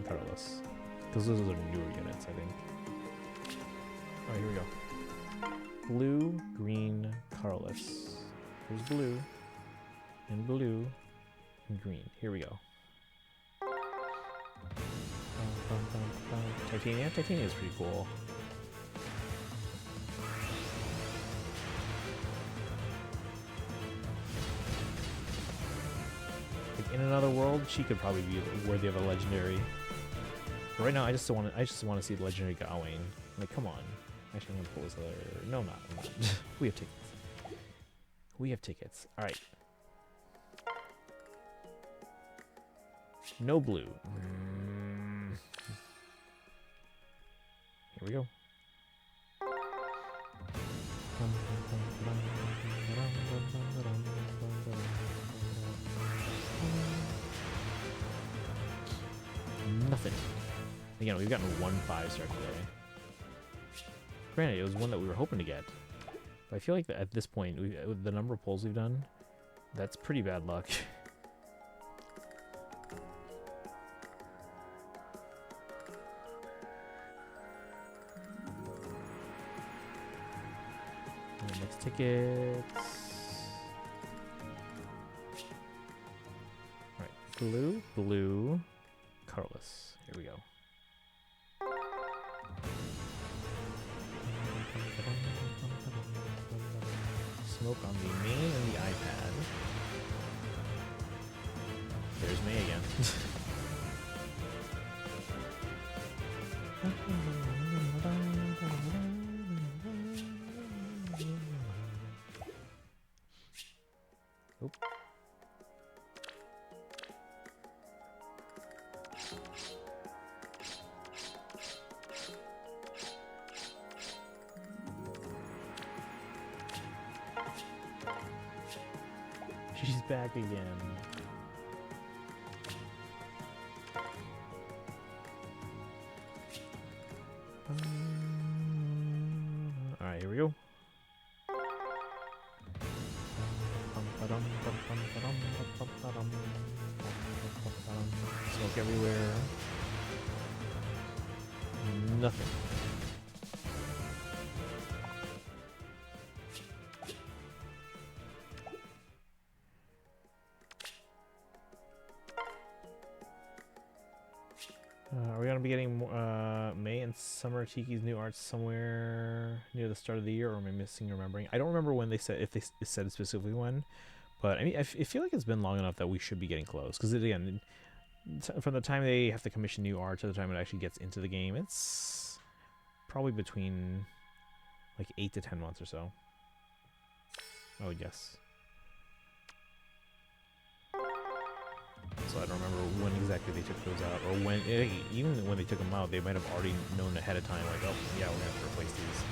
colorless, because those are newer units, I think. All right, here we go. Blue, green, colorless. Here's blue, and green. Here we go. Titania. Titania is pretty cool. Like in another world, she could probably be worthy of a legendary. But right now, I just want to see the legendary Gawain. Like, come on. Actually, I'm gonna pull this other. No, I'm not. We have tickets. We have tickets. All right. No blue. Here we go. Nothing. Again, we've gotten 1 5-star today. Granted, it was one that we were hoping to get. But I feel like that at this point, with the number of polls we've done, that's pretty bad luck. Next tickets. Alright, blue, colorless. Here we go. Smoke on the main and the iPad. There's May again. Oop. She's back again. Alright, here we go. Smoke everywhere. Nothing. Are we gonna be getting May and Summer Tiki's new art somewhere near the start of the year, or am I missing remembering? I don't remember when they said, if they said specifically when, but I mean, I feel like it's been long enough that we should be getting close. Because again, from the time they have to commission new art to the time it actually gets into the game, it's probably between like 8 to 10 months or so. Oh yes. So I don't remember when exactly they took those out, or when, even when they took them out, they might have already known ahead of time, like, oh, yeah, we're going to have to replace these.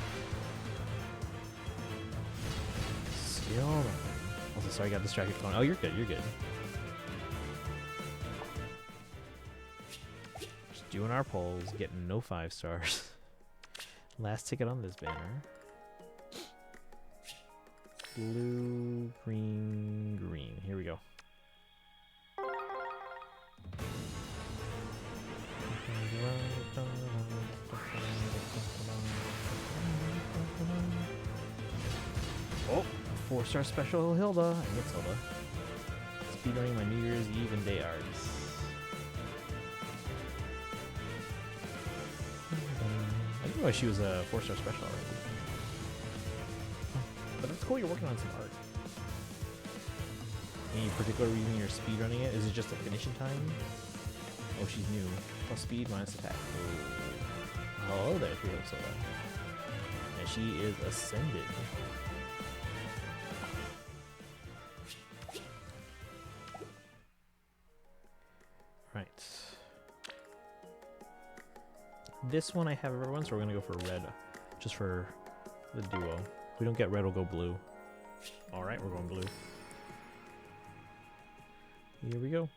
Still nothing. Also, sorry, I got distracted. Oh, you're good. You're good. Just doing our polls, getting no 5 stars. Last ticket on this banner. Blue, green, green. Here we go. Oh, 4-star special Hilda. I think it's Hilda. Speedrunning my New Year's Eve and day arts. I didn't know she was a 4-star special already. But that's cool, you're working on some art. Any particular reason you're speedrunning it? Is it just a finishing time? Oh, she's new. Plus speed, minus attack. Oh, hello there, Trio Sola. And she is ascended. Right. This one I have everyone, so we're gonna go for red. Just for the duo. If we don't get red, we'll go blue. Alright, we're going blue. Here we go.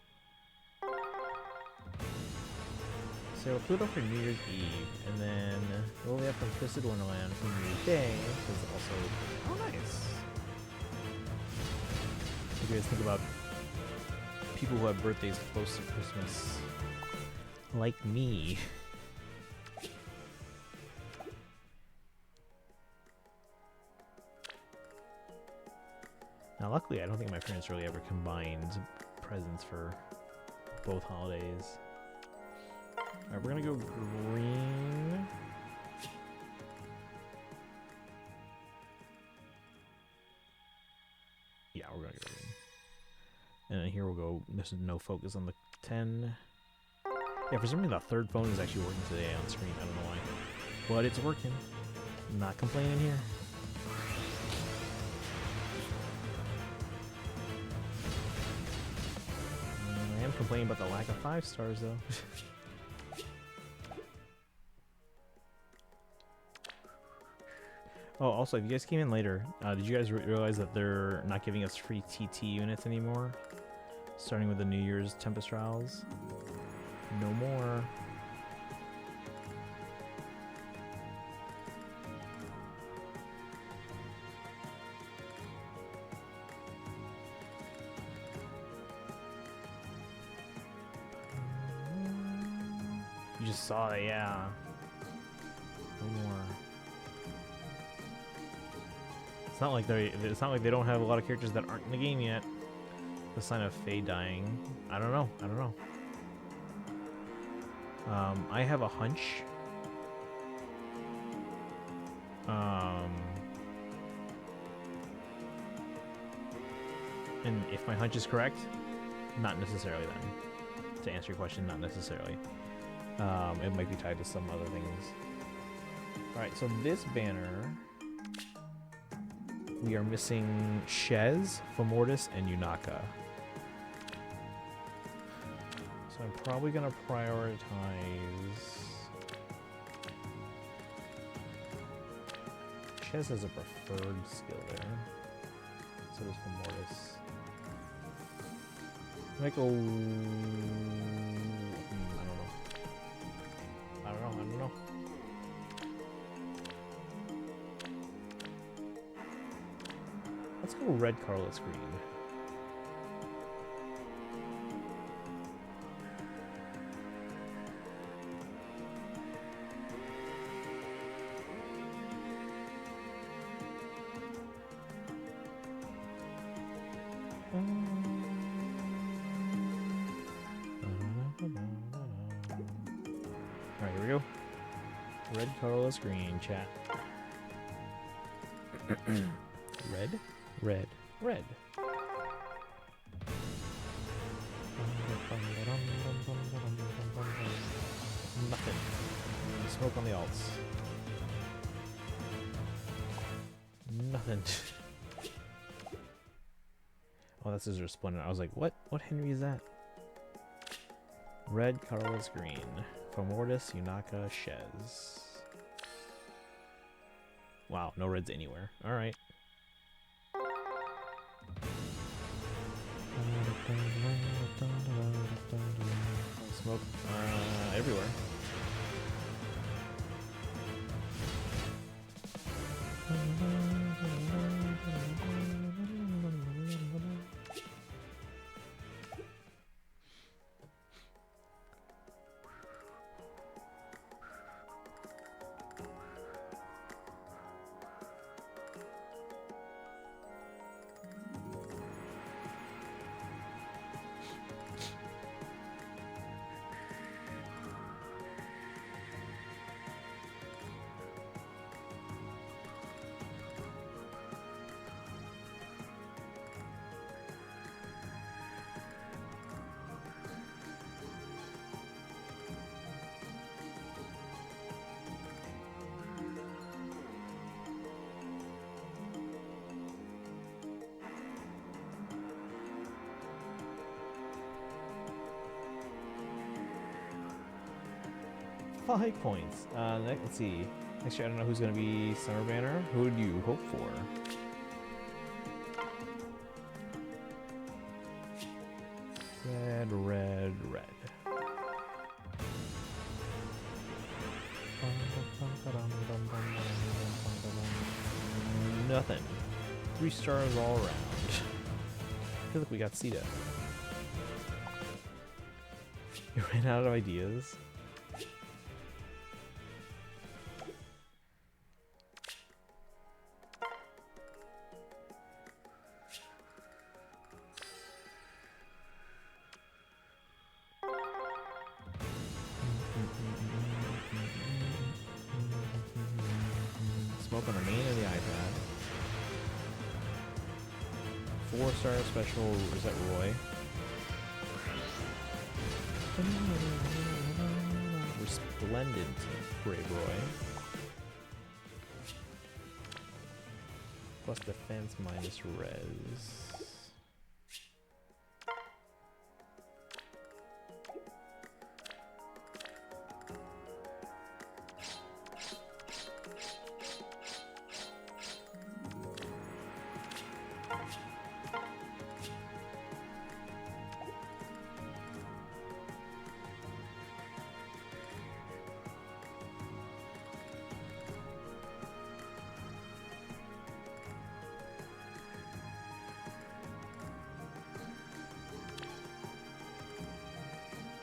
So Pluto for New Year's Eve, and then what we have from Twisted Wonderland for New Year's Day is also... Oh, nice! What do you guys think about people who have birthdays close to Christmas? Like me. Now luckily I don't think my parents really ever combined presents for both holidays. Alright, we're gonna go green. Yeah, we're gonna go green. And then here we'll go, this is no focus on the 10. Yeah, for some reason that third phone is actually working today on screen, I don't know why. But it's working. I'm not complaining here. I am complaining about the lack of 5 stars though. Oh, also, if you guys came in later, did you guys realize that they're not giving us free TT units anymore? Starting with the New Year's Tempest Trials. No more. You just saw it, yeah. No more. It's not like they don't have a lot of characters that aren't in the game yet. The sign of Faye dying. I don't know. I have a hunch. And if my hunch is correct, not necessarily then. To answer your question, not necessarily. It might be tied to some other things. Alright, so this banner... We are missing Shez, Fomortis, and Yunaka. So I'm probably going to prioritize... Shez has a preferred skill there. So does Fomortis. I might go... I don't know. Let's go red, Carlos green. Alright, here we go. Red, Carlos green, chat. Red? Red. Red. Nothing. Smoke on the alts. Nothing. Oh, that's his resplendent. I was like, what? What Henry is that? Red, Carlos green. Fomortis, Yunaka, Shez. Wow, no reds anywhere. Alright. Smoke everywhere. Five points. Let's see. Next year, I don't know who's going to be Summer Banner. Who do you hope for? Red, red, red. Nothing. 3 stars all around. I feel like we got Sita. You ran out of ideas. Smoke on the main of the iPad. 4-star special. Is that Roy? Resplendent Brave Roy. Plus defense minus res.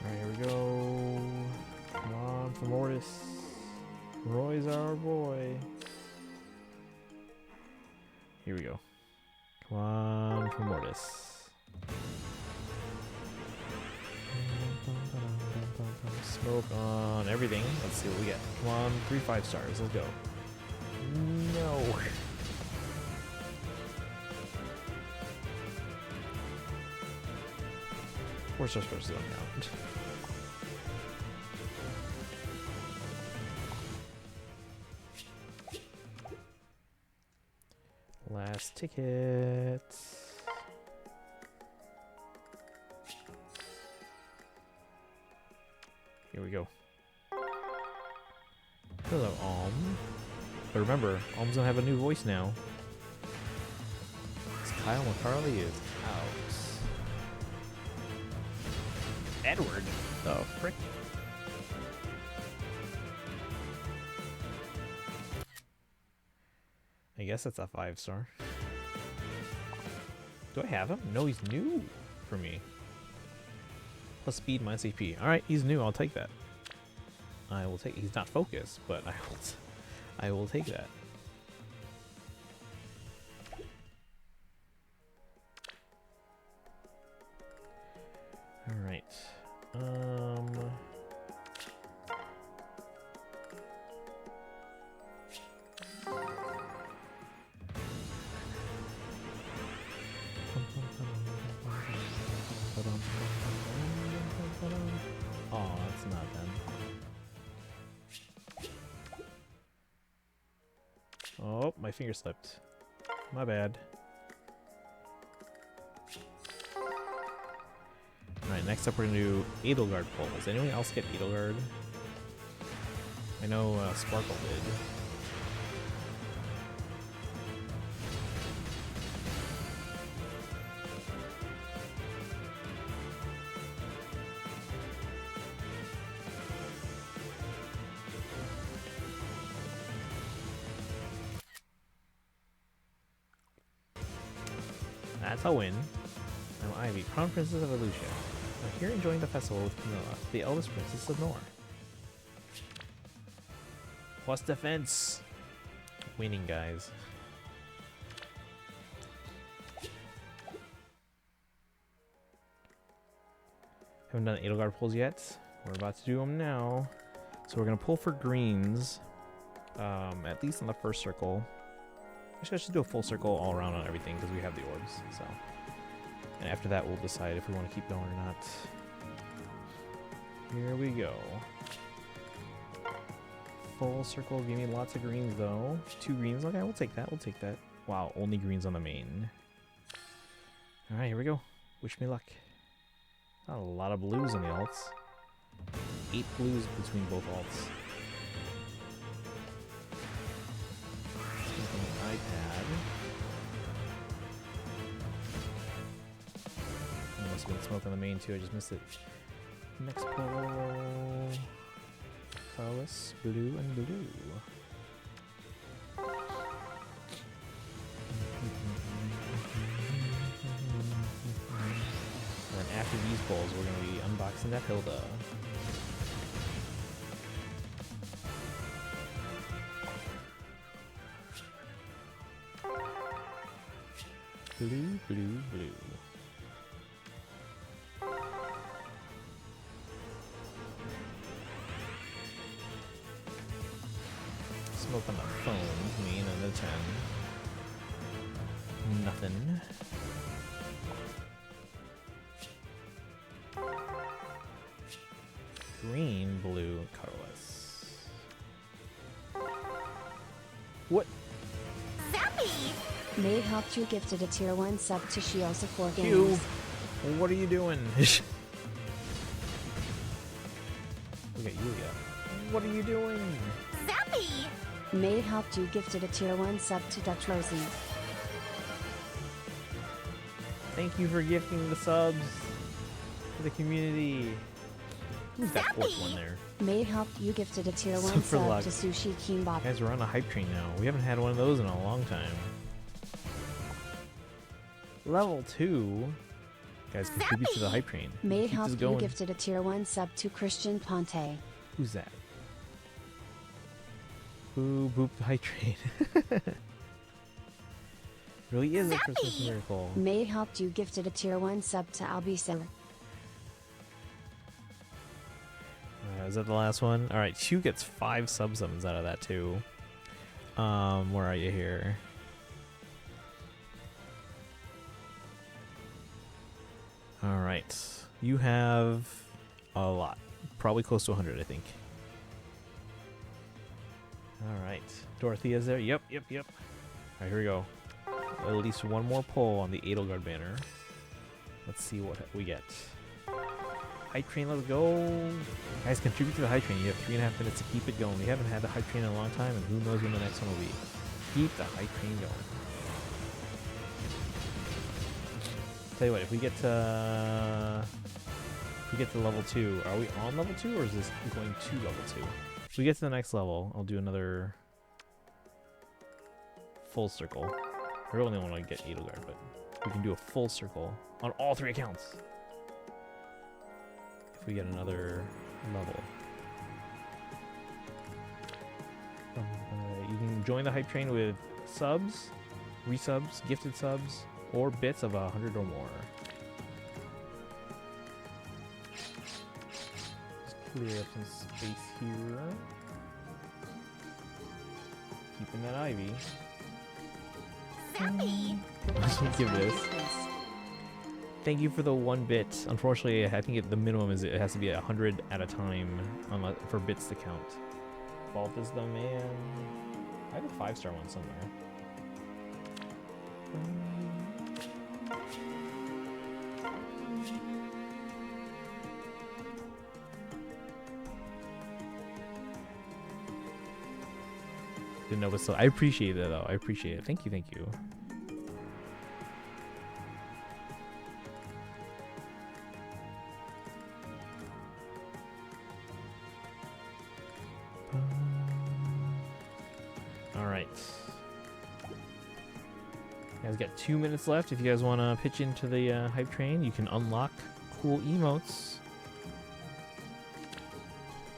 Here we go. Come on, for Mortis. Roy's our boy. Here we go. Come on, for Mortis. Smoke on everything. Let's see what we get. Come on, 3 5-stars. Let's go. No. Four stars don't count. Last ticket. Here we go. Hello, Alm. But remember, Alm's gonna have a new voice now. Kyle McCarley is out. Edward. The frick. I guess that's a 5-star. Do I have him? No, he's new for me. Plus speed minus HP. Alright, he's new. I'll take that. I will take. He's not focused, but I will take that. Alright. Oh, that's not them. Oh, my finger slipped. My bad. Alright, next up we're gonna do Edelgard polls. Anyone else get Edelgard? I know Sparkle did. That's a win. I'm Ivy, Crown Princess of Elusia. I'm here enjoying the festival with Camilla, the eldest princess of Nor. Plus defense. Winning, guys. Haven't done Edelgard pulls yet. We're about to do them now. So we're going to pull for greens. At least on the first circle. Actually, I should do a full circle all around on everything because we have the orbs. So, and after that, we'll decide if we want to keep going or not. Here we go. Full circle. Give me lots of greens, though. 2 greens. Okay, we'll take that. We'll take that. Wow, only greens on the main. All right, here we go. Wish me luck. Not a lot of blues on the alts. 8 blues between both alts. iPad. Must have been smoke on the main too, I just missed it. Next pull. Colorless, blue, and blue. And then after these pulls, we're going to be unboxing that Hilda. Blue, blue, blue. Smoke on the phone, main on the 10. Nothing. Green, blue, colorless. What? Zappy! May helped you gifted a tier 1 sub to Shiosa 4 games. You. What are you doing? Look at Yulia. What are you doing? Zappy! May helped you gifted a tier 1 sub to Dutch Rosie. Thank you for gifting the subs to the community. Who's that fourth one there? May helped you gifted a tier 1 Super sub luck. to Sushi Kimbap. Guys, we're on a hype train now. We haven't had one of those in a long time. Level 2. Guys, contribute to the hype train. May Keep this helped you going. gifted a tier 1 sub to Christian Ponte. Who's that? Who booped the hype train? Really is a Christmas miracle. May helped you gifted a tier 1 sub to Albisa. Is that the last one? Alright, Shu gets 5 sub-summons out of that too. Where are you here? Alright. You have a lot. Probably close to 100, I think. Alright. Dorothea's there. Yep. Alright, here we go. At least one more pull on the Edelgard banner. Let's see what we get. Hype train, let's go. Guys, contribute to the hype train. You have 3.5 minutes to keep it going. We haven't had the hype train in a long time, and who knows when the next one will be. Keep the hype train going. Tell you what, if we get to level 2, are we on level 2 or is this going to level 2? If we get to the next level, I'll do another full circle. I really only want to get Edelgard, but we can do a full circle on all 3 accounts. If we get another level. You can join the hype train with subs, resubs, gifted subs, or bits of 100 or more. Just clear up some space here. Keeping that Ivy. Zappy! Let's give this. Thank you for the 1 bit. Unfortunately, I think the minimum is it has to be 100 at a time for bits to count. Vault is the man. I have a 5-star one somewhere. Didn't know, but still, I appreciate it though. I appreciate it. Thank you. All right. You guys got 2 minutes left. If you guys want to pitch into the hype train, you can unlock cool emotes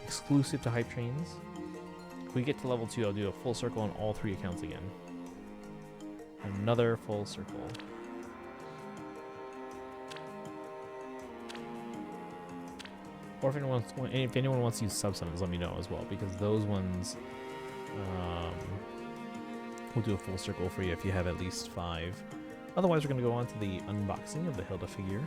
exclusive to hype trains. If we get to level 2, I'll do a full circle on all 3 accounts again. Another full circle. Or if anyone wants to use sub summons, let me know as well, because those ones we'll do a full circle for you if you have at least 5. Otherwise, we're going to go on to the unboxing of the Hilda figure.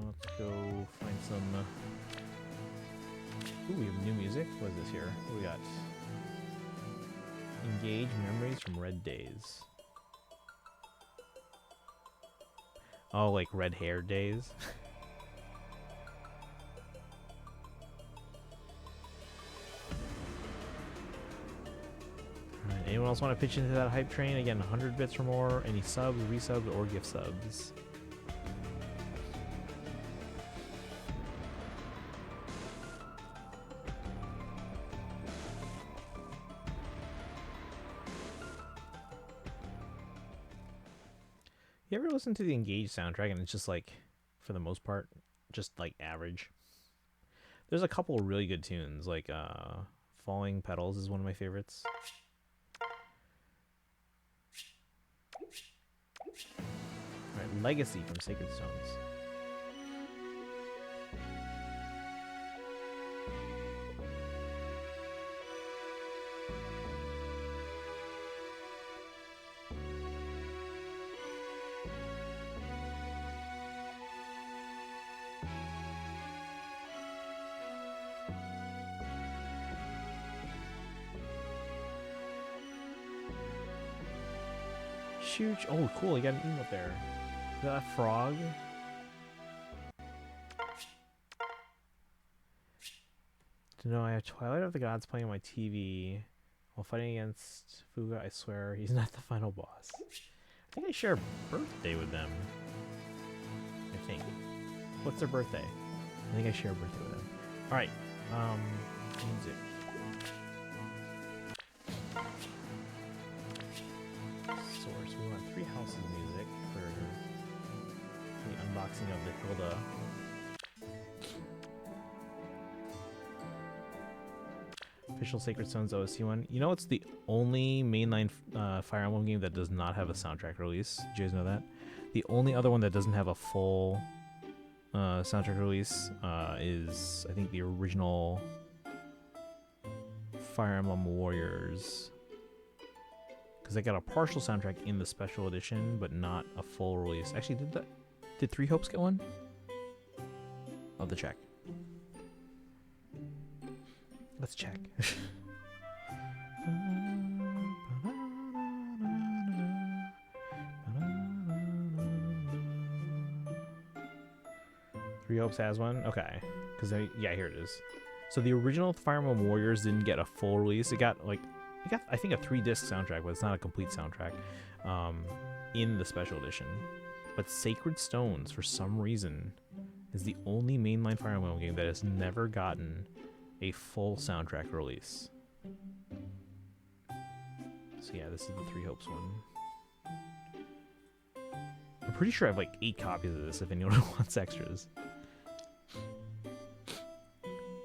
Let's go find some... Ooh, we have new music. What is this here? What do we got? Engage memories from red days. Oh, like red hair days? Alright, anyone else want to pitch into that hype train? Again, 100 bits or more. Any subs, resubs, or gift subs. You ever listen to the Engage soundtrack and it's just like, for the most part, just like average? There's a couple really good tunes, like Falling Petals is one of my favorites. Alright, Legacy from Sacred Stones. Shoot. Oh, cool. You got an emote there. Is that a frog? To know I have Twilight of the Gods playing on my TV while fighting against Fuga. I swear he's not the final boss. I think I share a birthday with them. I think. What's their birthday? I think I share a birthday with them. Alright. Music. Source. We want 3 houses music for the unboxing of the Hilda. Official Sacred Stones OSC one. You know, it's the only mainline Fire Emblem game that does not have a soundtrack release. Did you guys know that? The only other one that doesn't have a full soundtrack release is, I think, the original Fire Emblem Warriors. Because they got a partial soundtrack in the special edition, but not a full release. Actually, did Three Hopes get one? I'll have to check. Let's check. Three Hopes has one? Okay. Because, yeah, here it is. So the original Fire Emblem Warriors didn't get a full release. It got, I think, a 3-disc soundtrack, but it's not a complete soundtrack in the special edition. But Sacred Stones, for some reason, is the only mainline Fire Emblem game that has never gotten a full soundtrack release. So yeah, this is the Three Hopes one. I'm pretty sure I have like 8 copies of this if anyone wants extras.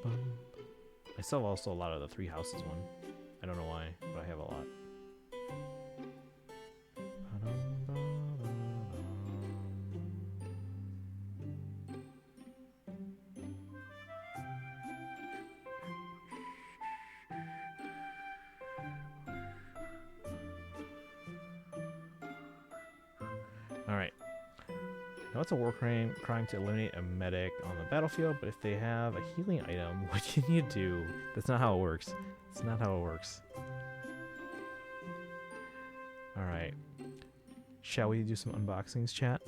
I still have also a lot of the Three Houses one. I don't know why, but I have a lot. Alright. Now it's a war crime to eliminate a medic on the battlefield, but if they have a healing item, what can you do? That's not how it works. It's not how it works. Alright. Shall we do some unboxings, chat?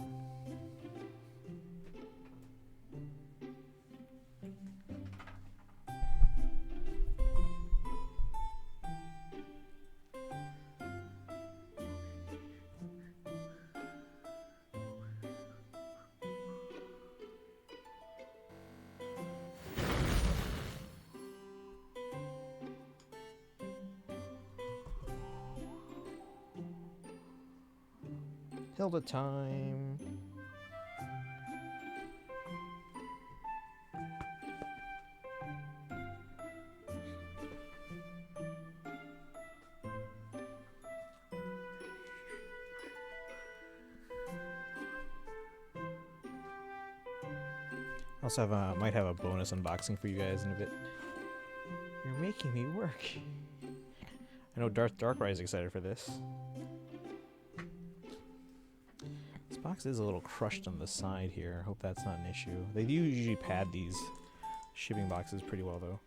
Hilda time. Also might have a bonus unboxing for you guys in a bit. You're making me work. I know Darkrai is excited for this. This box is a little crushed on the side here. Hope that's not an issue. They do usually pad these shipping boxes pretty well though.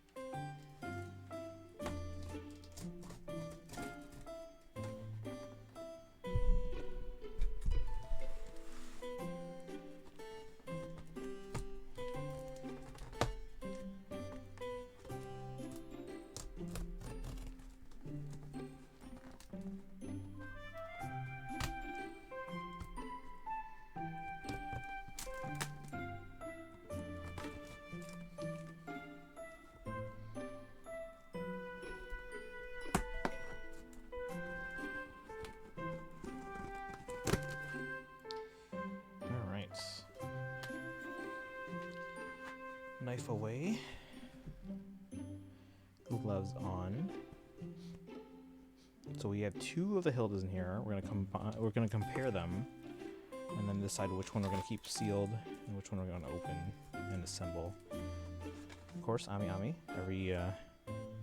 Knife away. Gloves on. So we have two of the Hildas in here. We're gonna compare them, and then decide which one we're gonna keep sealed and which one we're gonna open and assemble. Of course, Ami. Every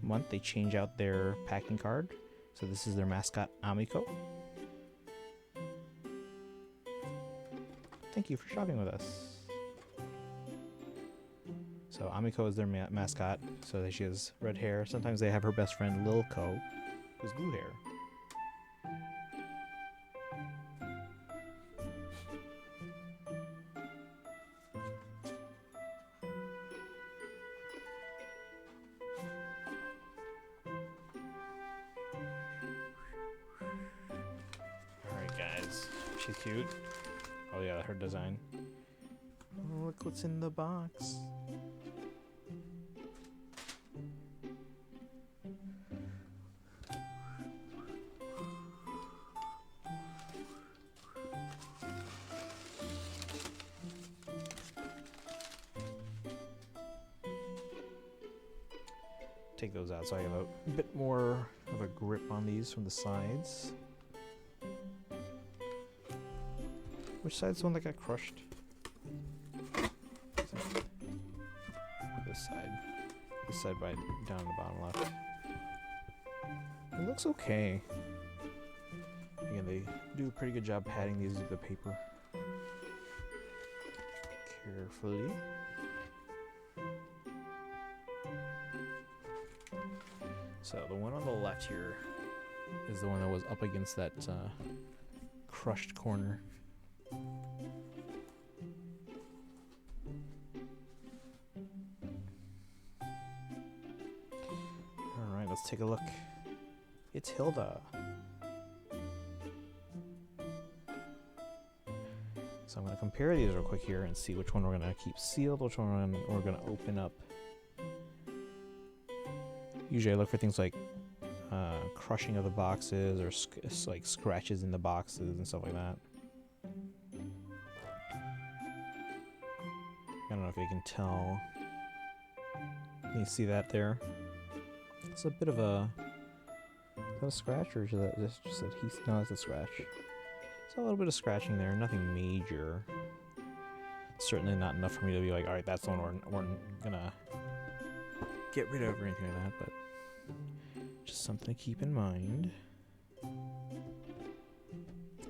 month they change out their packing card. So this is their mascot, Amiko. Thank you for shopping with us. So Amiko is their mascot, so that she has red hair. Sometimes they have her best friend Lilko, who's blue hair. Alright guys, she's cute. Oh yeah, her design. Oh, look what's in the box. Take those out so I have a bit more of a grip on these from the sides. Which side's the one that got crushed? This side. This side by down the bottom left. It looks okay. Again, they do a pretty good job padding these with the paper. Carefully. So the one on the left here is the one that was up against that crushed corner. Alright, let's take a look. It's Hilda. So I'm going to compare these real quick here and see which one we're going to keep sealed, which one we're going to open up. Usually I look for things like crushing of the boxes or like scratches in the boxes and stuff like that. I don't know if you can tell. Can you see that there? It's a bit of a... Is that a scratch or is that just adhesive? No, it's a scratch. It's a little bit of scratching there, nothing major. Certainly not enough for me to be like, alright, that's the one we're gonna get rid of or anything like that, but just something to keep in mind.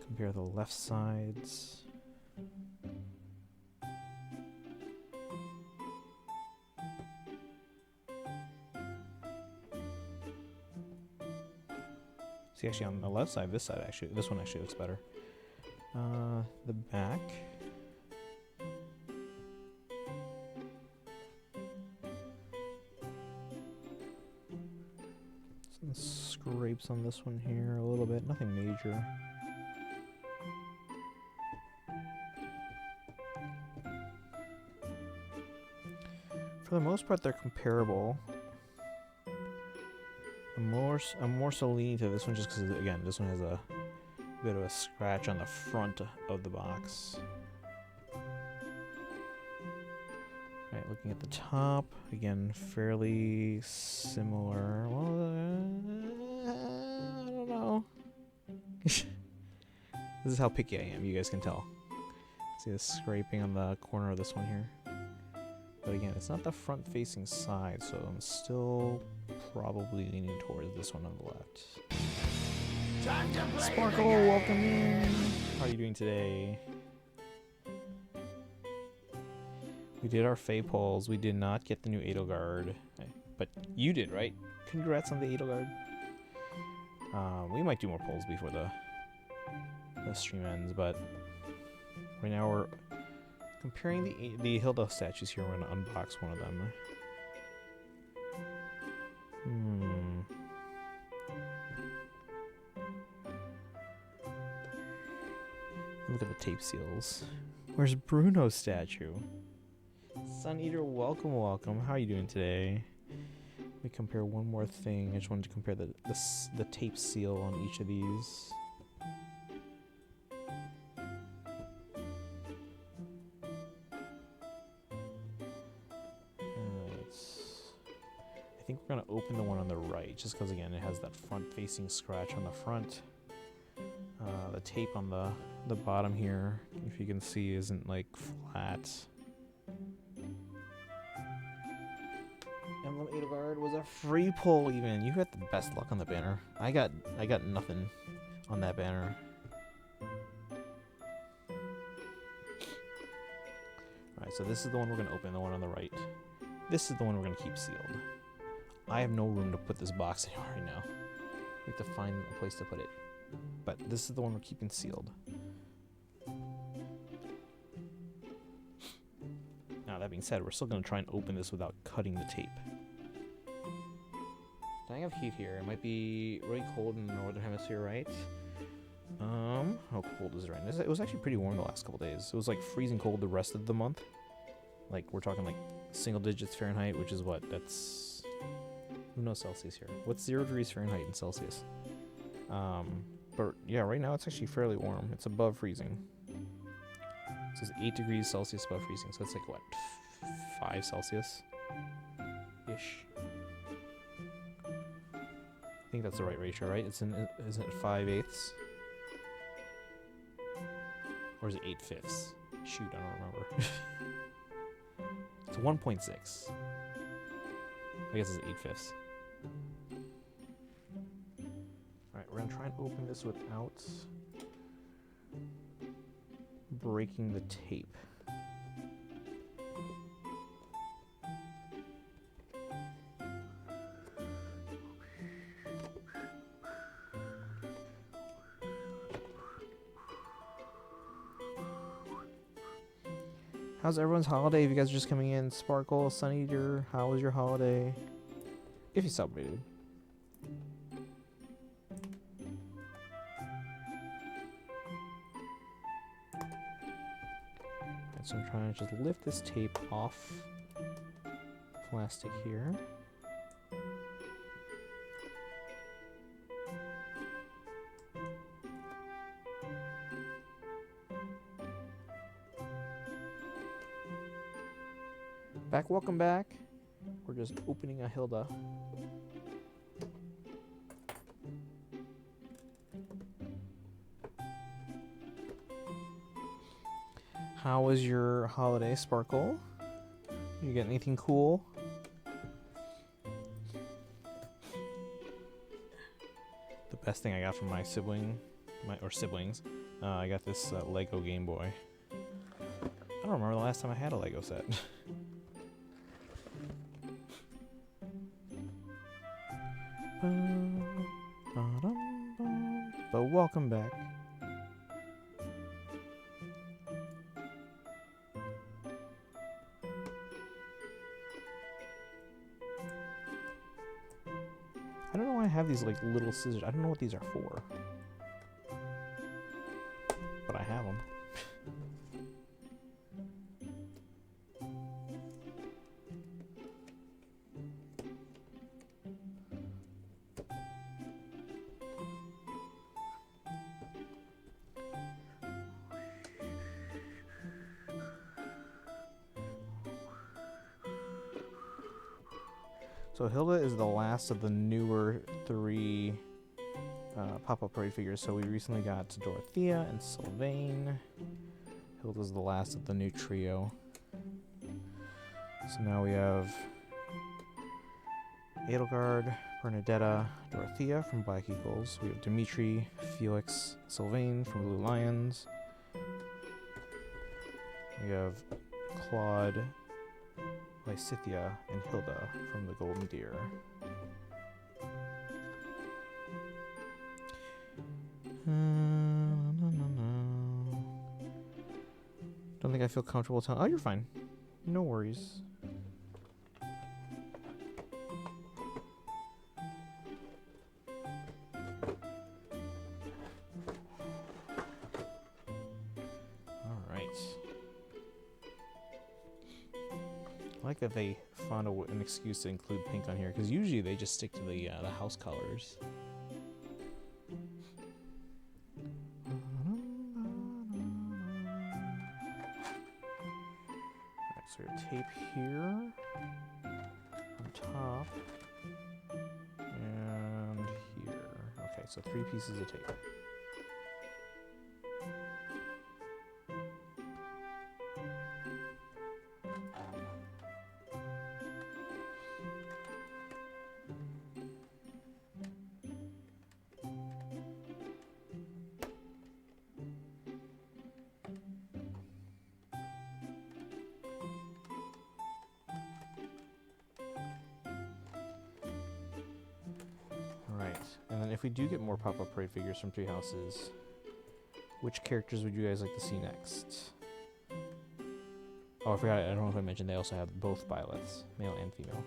Compare the left sides. See, actually on the left side, this one actually looks better. The back. Some scrapes on this one here a little bit, nothing major. For the most part, they're comparable. I'm more so leaning to this one just because, again, this one has a Bit of a scratch on the front of the box. Alright, looking at the top, again, fairly similar. Well, I don't know. This is how picky I am, you guys can tell. See the scraping on the corner of this one here? But again, it's not the front-facing side, so I'm still probably leaning towards this one on the left. Sparkle, welcome in! How are you doing today? We did our Fey polls. We did not get the new Edelgard. But you did, right? Congrats on the Edelgard. We might do more polls before the stream ends, but right now we're comparing the Hilda statues here. We're going to unbox one of them. Look at the tape seals. Where's Bruno's statue? Sun Eater, welcome, welcome. How are you doing today? Let me compare one more thing. I just wanted to compare the tape seal on each of these. Alright. I think we're going to open the one on the right, just because, again, it has that front-facing scratch on the front. The tape on the bottom here, if you can see, isn't, like, flat. Emblem Edelgard was a free pull even. You got the best luck on the banner. I got nothing on that banner. Alright, so this is the one we're going to open, the one on the right. This is the one we're going to keep sealed. I have no room to put this box in right now. We have to find a place to put it. But this is the one we're keeping sealed. Now, that being said, we're still going to try and open this without cutting the tape. I have heat here. It might be really cold in the northern hemisphere, right? How cold is it right now? It was actually pretty warm the last couple days. It was like freezing cold the rest of the month. Like, we're talking like single digits Fahrenheit, which is what? That's... Who knows Celsius here? What's 0 degrees Fahrenheit in Celsius? But yeah, right now it's actually fairly warm. It's above freezing. It says 8 degrees Celsius above freezing, so it's like what, 5 Celsius ish. I think that's the right ratio, right? Isn't it 5/8? Or is it 8/5? Shoot, I don't remember. It's 1.6. I guess it's 8/5. Alright, we're gonna try and open this without breaking the tape. How's everyone's holiday? If you guys are just coming in, Sparkle, Sun Eater, how was your holiday? If you celebrated. So I'm trying to just lift this tape off plastic here. Welcome back. We're just opening a Hilda. How was your holiday, Sparkle? You get anything cool? The best thing I got from my siblings, I got this Lego Game Boy. I don't remember the last time I had a Lego set. But welcome back. I don't know why I have these like little scissors. I don't know what these are for. But I have them. So Hilda is the last of the newer 3 pop-up parade figures. So we recently got Dorothea and Sylvain. Hilda's the last of the new trio. So now we have Edelgard, Bernadetta, Dorothea from Black Eagles. We have Dimitri, Felix, Sylvain from Blue Lions. We have Claude, Lysithia, and Hilda from the Golden Deer. Don't think I feel comfortable telling. Oh, you're fine. No worries. I like that they found an excuse to include pink on here, because usually they just stick to the house colors. Alright, so your tape here on top and here. Okay, so 3 pieces of tape. And then if we do get more pop-up parade figures from Three Houses, which characters would you guys like to see next? Oh, I forgot, I don't know if I mentioned they also have both Violets, male and female.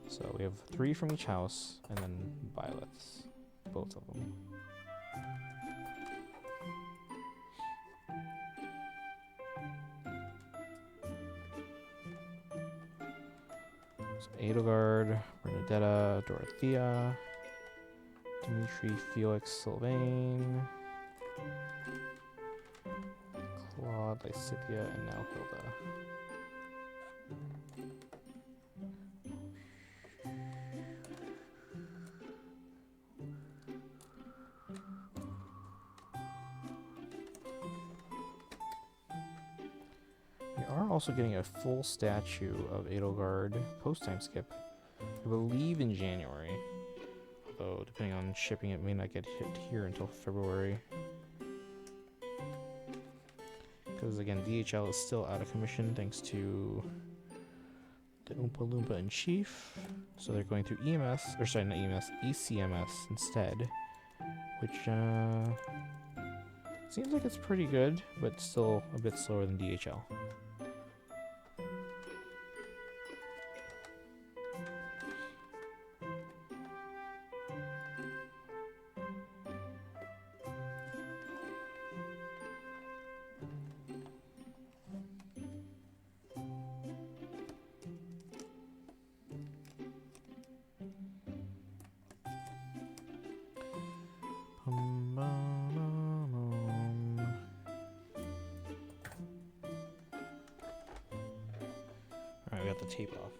So we have 3 from each house, and then Violets, both of them. So Edelgard, Bernadetta, Dorothea, Dimitri, Felix, Sylvain, Claude, Lysithia, and now Hilda. We are also getting a full statue of Edelgard post-time skip, I believe in January. Although, depending on shipping, it may not get hit here until February. Because, again, DHL is still out of commission thanks to the Oompa Loompa in Chief. So they're going through EMS, or sorry, not EMS, ECMS instead. Which, seems like it's pretty good, but still a bit slower than DHL. Alright, we got the tape off.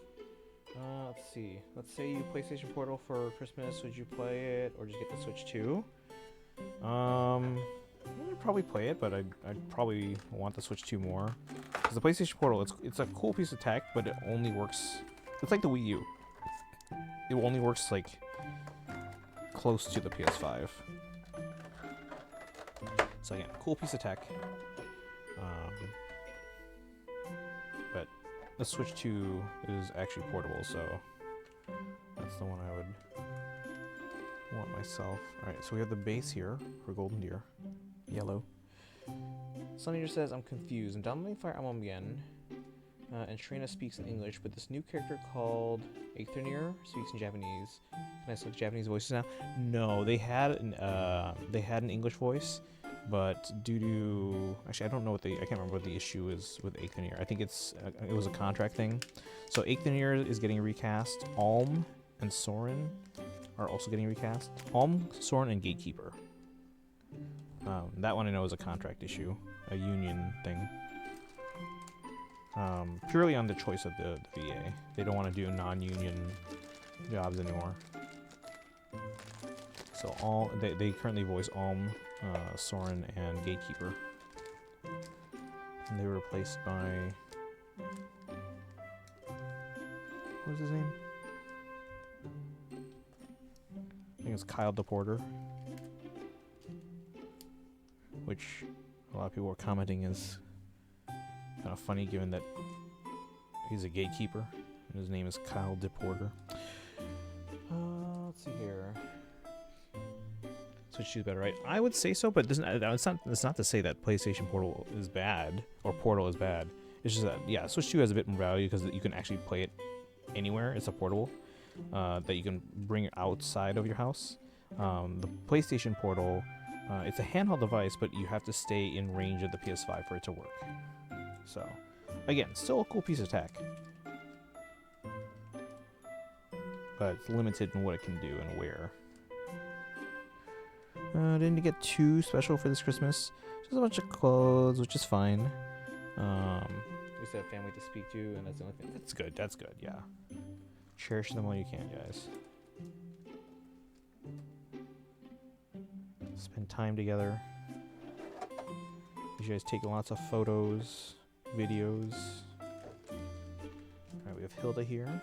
Let's see. Let's say you PlayStation Portal for Christmas. Would you play it or just get the Switch 2? I'd probably play it, but I'd probably want the Switch 2 more. Because the PlayStation Portal, it's a cool piece of tech, but it only works... It's like the Wii U. It only works, like, close to the PS5. So again, cool piece of tech. But the Switch 2 is actually portable, so that's the one I would want myself. Alright, so we have the base here for Golden Deer. Yellow. Sunny just says, I'm confused. I'm downloading Fire Emblem again, and Trina speaks in English, but this new character called Aetherneer speaks in Japanese. Can I select Japanese voices now? No, they had an English voice, but due to... Actually, I don't know what I can't remember what the issue is with Aetherneer. I think it was a contract thing. So Aetherneer is getting recast. Alm and Soren are also getting recast. Alm, Soren, and Gatekeeper. That one I know is a contract issue, a union thing. Purely on the choice of the VA. They don't want to do non-union jobs anymore. So all they currently voice Alm, Soren, and Gatekeeper. And they were replaced by, what was his name? I think it's Kyle DePorter, which a lot of people were commenting is kind of funny given that he's a gatekeeper and his name is Kyle DePorter. Let's see here. Switch 2 is better, right? I would say so, but it's not to say that PlayStation Portal is bad or Portal is bad. It's just that, yeah, Switch 2 has a bit more value because you can actually play it anywhere. It's a portable that you can bring outside of your house. The PlayStation Portal, it's a handheld device, but you have to stay in range of the PS5 for it to work. So, again, still a cool piece of tech, but it's limited in what it can do and where. Didn't get too special for this Christmas. Just a bunch of clothes, which is fine. We still have family to speak to, and that's the only thing. That's good. That's good. Yeah. Cherish them while you can, guys. Spend time together. You guys take lots of photos, videos. Alright, we have Hilda here.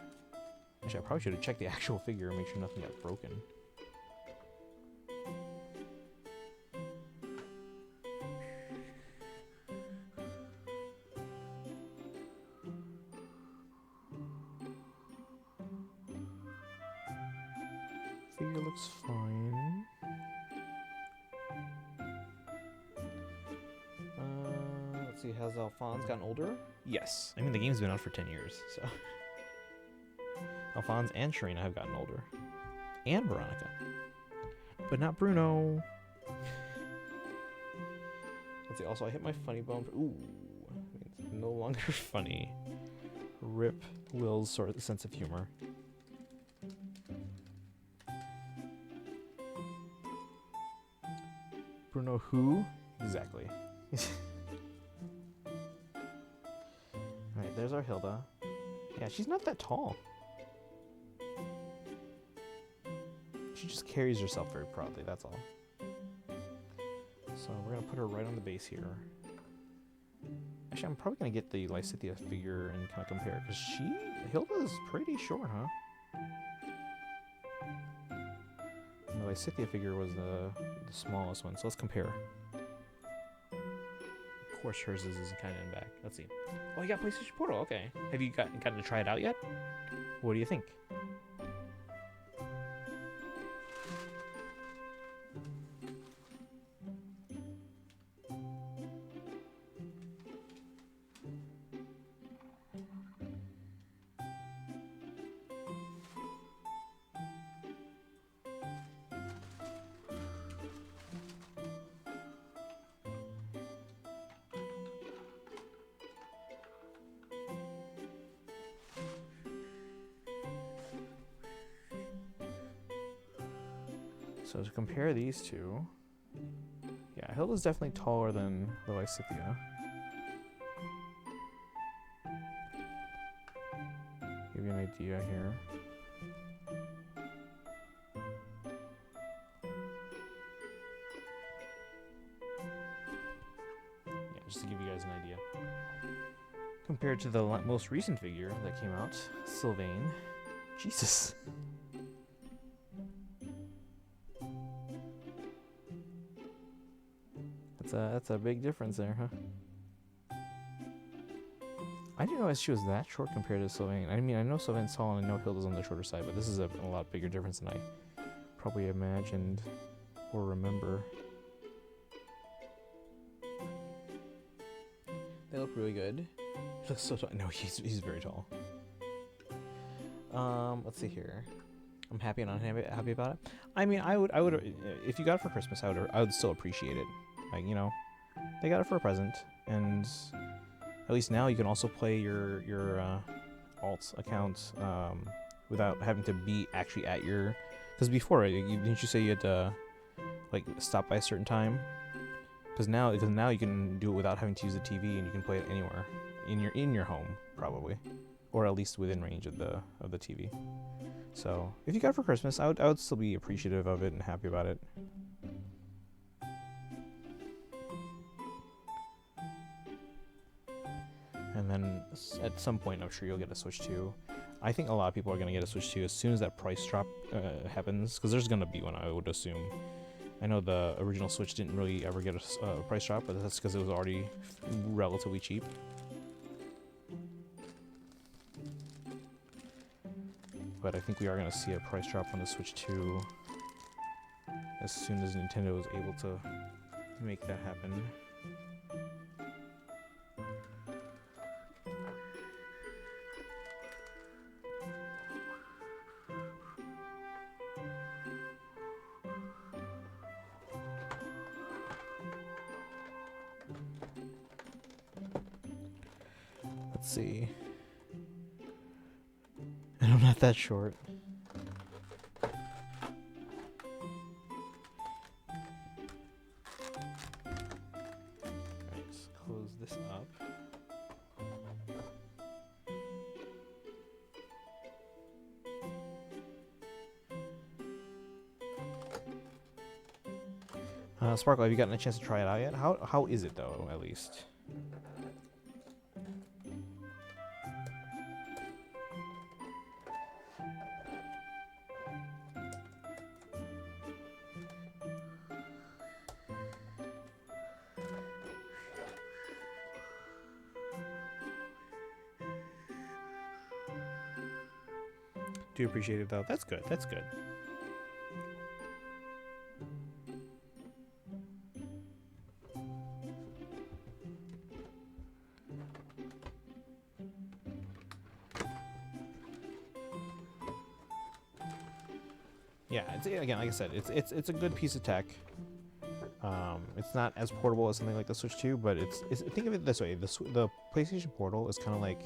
Actually, I probably should have checked the actual figure and make sure nothing got broken. Figure looks fine. Let's see, has Alphonse gotten older? Yes. I mean, the game's been out for 10 years, so. Alphonse and Sharina have gotten older. And Veronica. But not Bruno. Let's see, also I hit my funny bone. Ooh. It's no longer funny. Rip Will's sort of sense of humor. Bruno who? Exactly. Alright, there's our Hilda. Yeah, she's not that tall. She just carries herself very proudly, that's all. So we're gonna put her right on the base here. Actually, I'm probably gonna get the Lysithea figure and kind of compare, because Hilda's pretty short, huh? And the Lysithea figure was the smallest one, so let's compare. Of course hers is kind of in back. Let's see. Oh, you got PlayStation Portal, okay. Have you gotten to try it out yet? What do you think? So to compare these two, yeah, Hilda's definitely taller than the Lysithea. Give you an idea here. Yeah, just to give you guys an idea. Compared to the most recent figure that came out, Sylvain. Jesus. That's a big difference there, huh? I didn't realize she was that short compared to Sylvain. I mean, I know Sylvain's tall and I know Hilda's on the shorter side, but this is a lot bigger difference than I probably imagined or remember. They look really good. He looks so tall. No, he's very tall. Let's see here. I'm happy and unhappy about it. I mean, I would if you got it for Christmas, I would still appreciate it. Like, you know, they got it for a present, and at least now you can also play your alt account without having to be actually at your. Because before, didn't you say you had to like stop by a certain time? Because now you can do it without having to use the TV, and you can play it anywhere in your home probably. or at least within range of the TV. So if you got it for Christmas, I would still be appreciative of it and happy about it. And then at some point, I'm sure you'll get a Switch 2. I think a lot of people are going to get a Switch 2 as soon as that price drop happens, because there's going to be one, I would assume. I know the original Switch didn't really ever get a price drop, but that's because it was already relatively cheap. But I think we are going to see a price drop on the Switch 2 as soon as Nintendo is able to make that happen. Let's see. And I'm not that short. Let's close this up. Sparkle, have you gotten a chance to try it out yet? How is it though, at least? Do appreciate it though. That's good. That's good. Yeah, again, like I said, it's a good piece of tech. It's not as portable as something like the Switch 2, but it's think of it this way: the PlayStation Portal is kind of like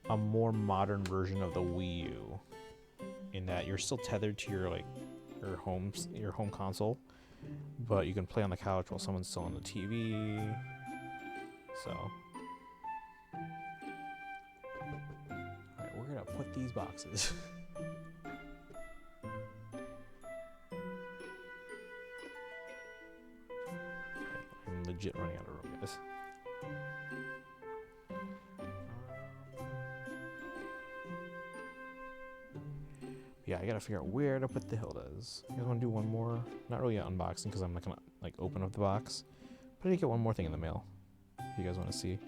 a more modern version of the Wii U, in that you're still tethered to your home console, but you can play on the couch while someone's still on the TV. So, all right, we're gonna put these boxes. I'm legit running out of room, guys. Yeah, I gotta figure out where to put the Hildas. You guys want to do one more? Not really an unboxing because I'm not gonna like open up the box, but I did get one more thing in the mail. If you guys want to see.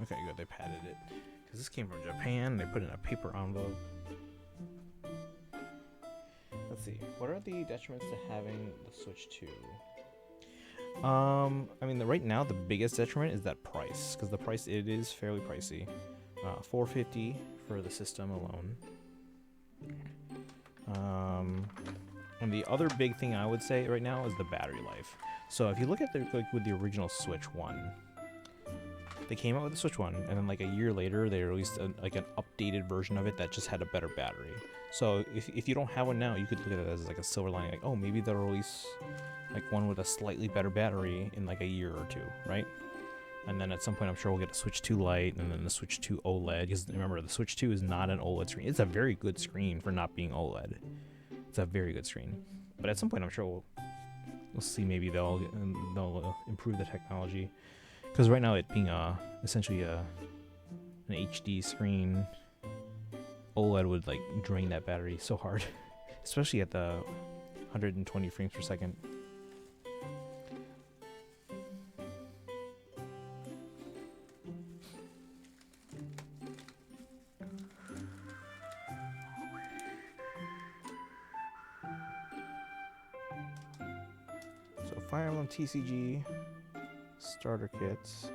Okay, good. They padded it because this came from Japan. They put it in a paper envelope. Let's see. What are the detriments to having the Switch 2? I mean, right now the biggest detriment is that price, because the price, it is fairly pricey. $450 for the system alone. And the other big thing I would say right now is the battery life. So if you look at with the original Switch 1, they came out with the Switch 1, and then like a year later they released an updated version of it that just had a better battery. So if you don't have one now, you could look at it as like a silver lining, like, oh, maybe they'll release like one with a slightly better battery in like a year or two, right? And then at some point I'm sure we'll get a Switch 2 Lite and then the Switch 2 OLED, because remember, the Switch 2 is not an OLED screen. It's a very good screen for not being OLED. It's a very good screen. But at some point I'm sure we'll see, maybe they'll improve the technology. Because right now it being essentially an HD screen, OLED would like drain that battery so hard, especially at the 120 frames per second. So Fire Emblem TCG starter kits.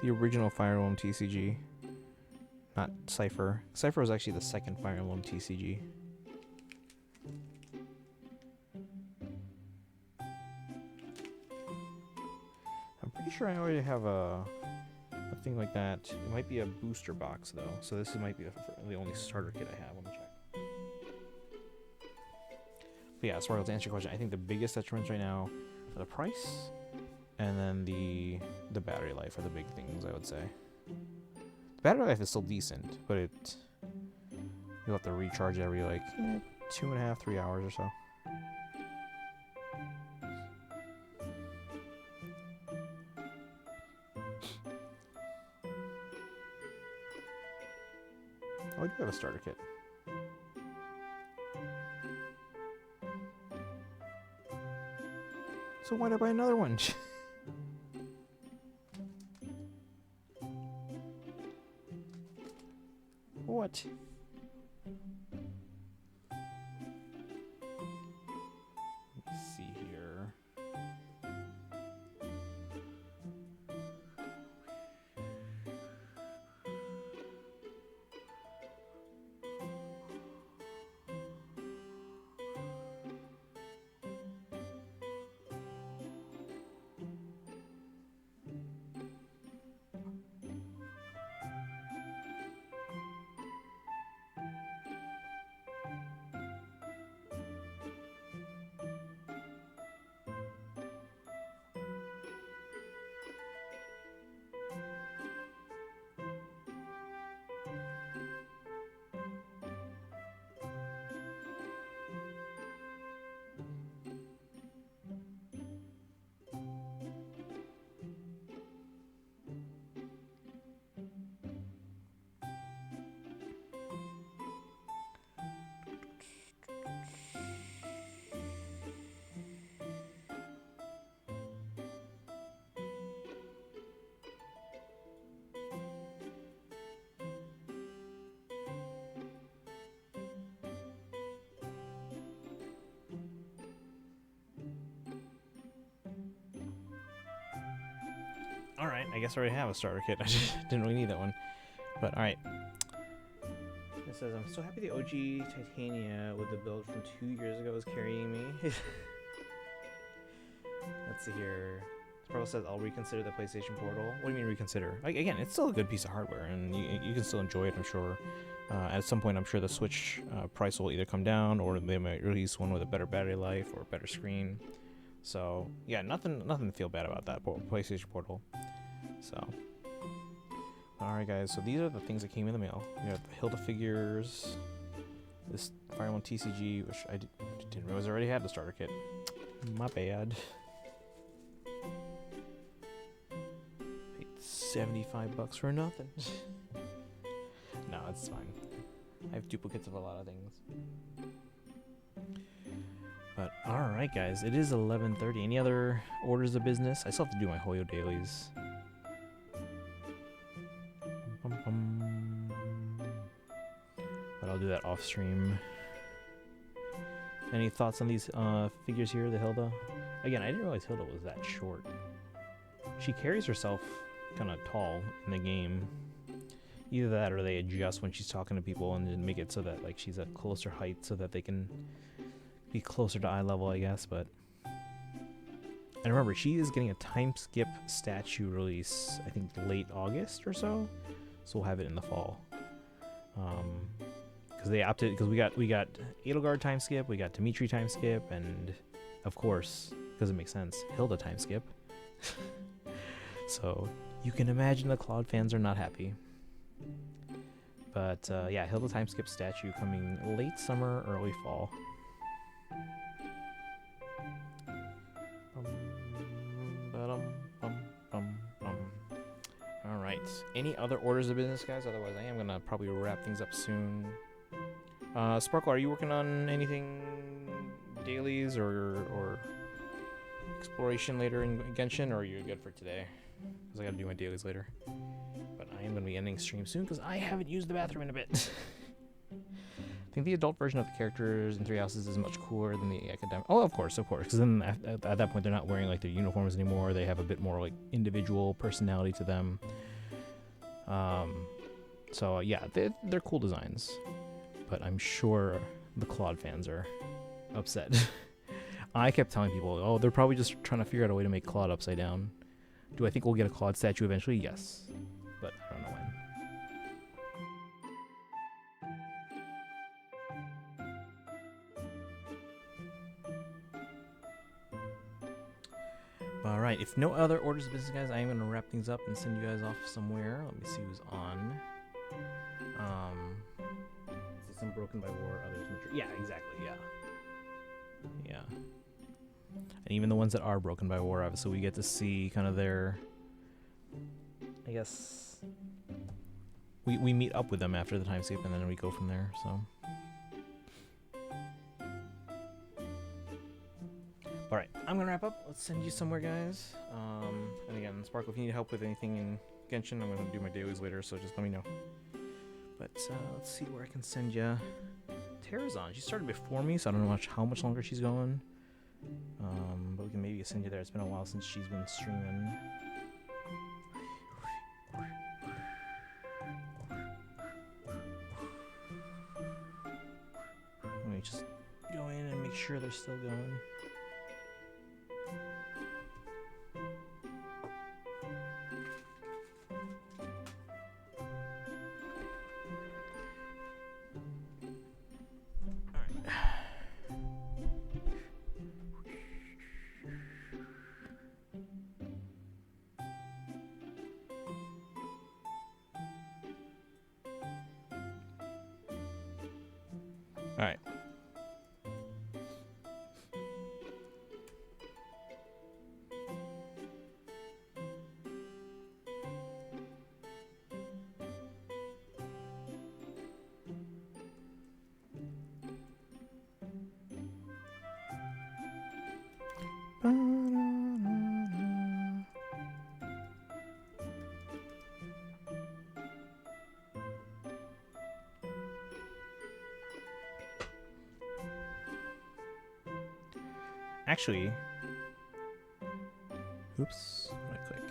The original Fire Emblem TCG, not Cypher. Cypher was actually the second Fire Emblem TCG. I'm pretty sure I already have a thing like that. It might be a booster box though, so this might be the only starter kit I have. Let me check. But yeah, as far as to answer your question, I think the biggest detriments right now are the price, and then the battery life are the big things, I would say. The battery life is still decent, but you'll have to recharge every like 2.5, 3 hours or so. Oh, I do have a starter kit. So why did I buy another one? What? Let's see here. Alright, I guess I already have a starter kit. I just didn't really need that one. But alright. It says, I'm so happy the OG Titania with the build from 2 years ago is carrying me. Let's see here. Pro says, I'll reconsider the PlayStation Portal. What do you mean reconsider? Like, again, it's still a good piece of hardware, and you can still enjoy it, I'm sure. At some point, I'm sure the Switch price will either come down, or they might release one with a better battery life or a better screen. So, yeah, nothing to feel bad about that PlayStation Portal. So, alright guys, so these are the things that came in the mail. We have the Hilda figures, this Fire Emblem TCG, which I didn't realize I already had the starter kit. My bad. Paid $75 for nothing. No, it's fine. I have duplicates of a lot of things. But alright guys, it is 11:30. Any other orders of business? I still have to do my Hoyo dailies. But I'll do that off stream. Any thoughts on these figures here, the Hilda? Again, I didn't realize Hilda was that short. She carries herself kind of tall in the game. Either that or they adjust when she's talking to people and then make it so that like she's a closer height so that they can be closer to eye level, I guess. But and remember, she is getting a time skip statue release, I think late August or so. So we'll have it in the fall. Because they opted, because we got Edelgard time skip, we got Dimitri time skip, and of course, because it makes sense, Hilda time skip. So you can imagine the Cloud fans are not happy. But yeah, Hilda time skip statue coming late summer, early fall. right. Any other orders of business, guys? Otherwise, I am gonna probably wrap things up soon. Sparkle, are you working on anything dailies or exploration later in Genshin, or are you good for today? Because I gotta do my dailies later. But I am gonna be ending stream soon because I haven't used the bathroom in a bit. I think the adult version of the characters in Three Houses is much cooler than the academic. Oh, of course, because then at that point they're not wearing like their uniforms anymore. They have a bit more like individual personality to them. So yeah, they're cool designs, but I'm sure the Claude fans are upset. I kept telling people, oh, they're probably just trying to figure out a way to make Claude upside down. Do I think we'll get a Claude statue eventually? Yes, but I don't know when. Alright, if no other orders of business, guys, I am going to wrap things up and send you guys off somewhere. Let me see who's on. Some broken by war, others mature. Yeah, exactly, yeah. Yeah. And even the ones that are broken by war, obviously, we get to see kind of their... I guess... We meet up with them after the time skip, and then we go from there, so... Alright, I'm gonna wrap up. Let's send you somewhere, guys. And again, Sparkle, if you need help with anything in Genshin, I'm gonna do my dailies later, so just let me know. But let's see where I can send you. Tara's on. She started before me, so I don't know how much longer she's going. But we can maybe send you there. It's been a while since she's been streaming. Let me just go in and make sure they're still going. Alright. Actually, oops, what did I click?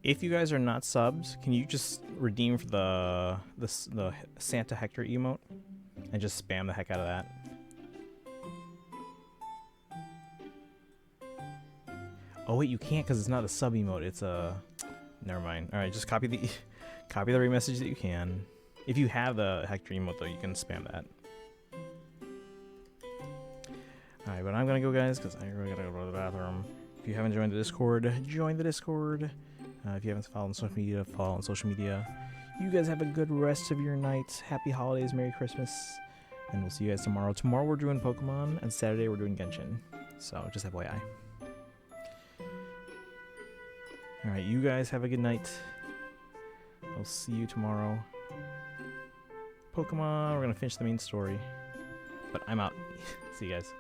If you guys are not subs, can you just redeem for the Santa Hector emote and just spam the heck out of that? Oh wait, you can't because it's not a sub emote. It's a. Never mind. All right, just copy the remessage that you can. If you have the Hector emote though, you can spam that. Alright, but I'm gonna go, guys, because I really gotta go to the bathroom. If you haven't joined the Discord, join the Discord. If you haven't followed on social media, follow on social media. You guys have a good rest of your night. Happy holidays, Merry Christmas, and we'll see you guys tomorrow. Tomorrow we're doing Pokemon, and Saturday we're doing Genshin. So, just FYI. Alright, you guys have a good night. I'll see you tomorrow. Pokemon, we're gonna finish the main story. But I'm out. See you guys.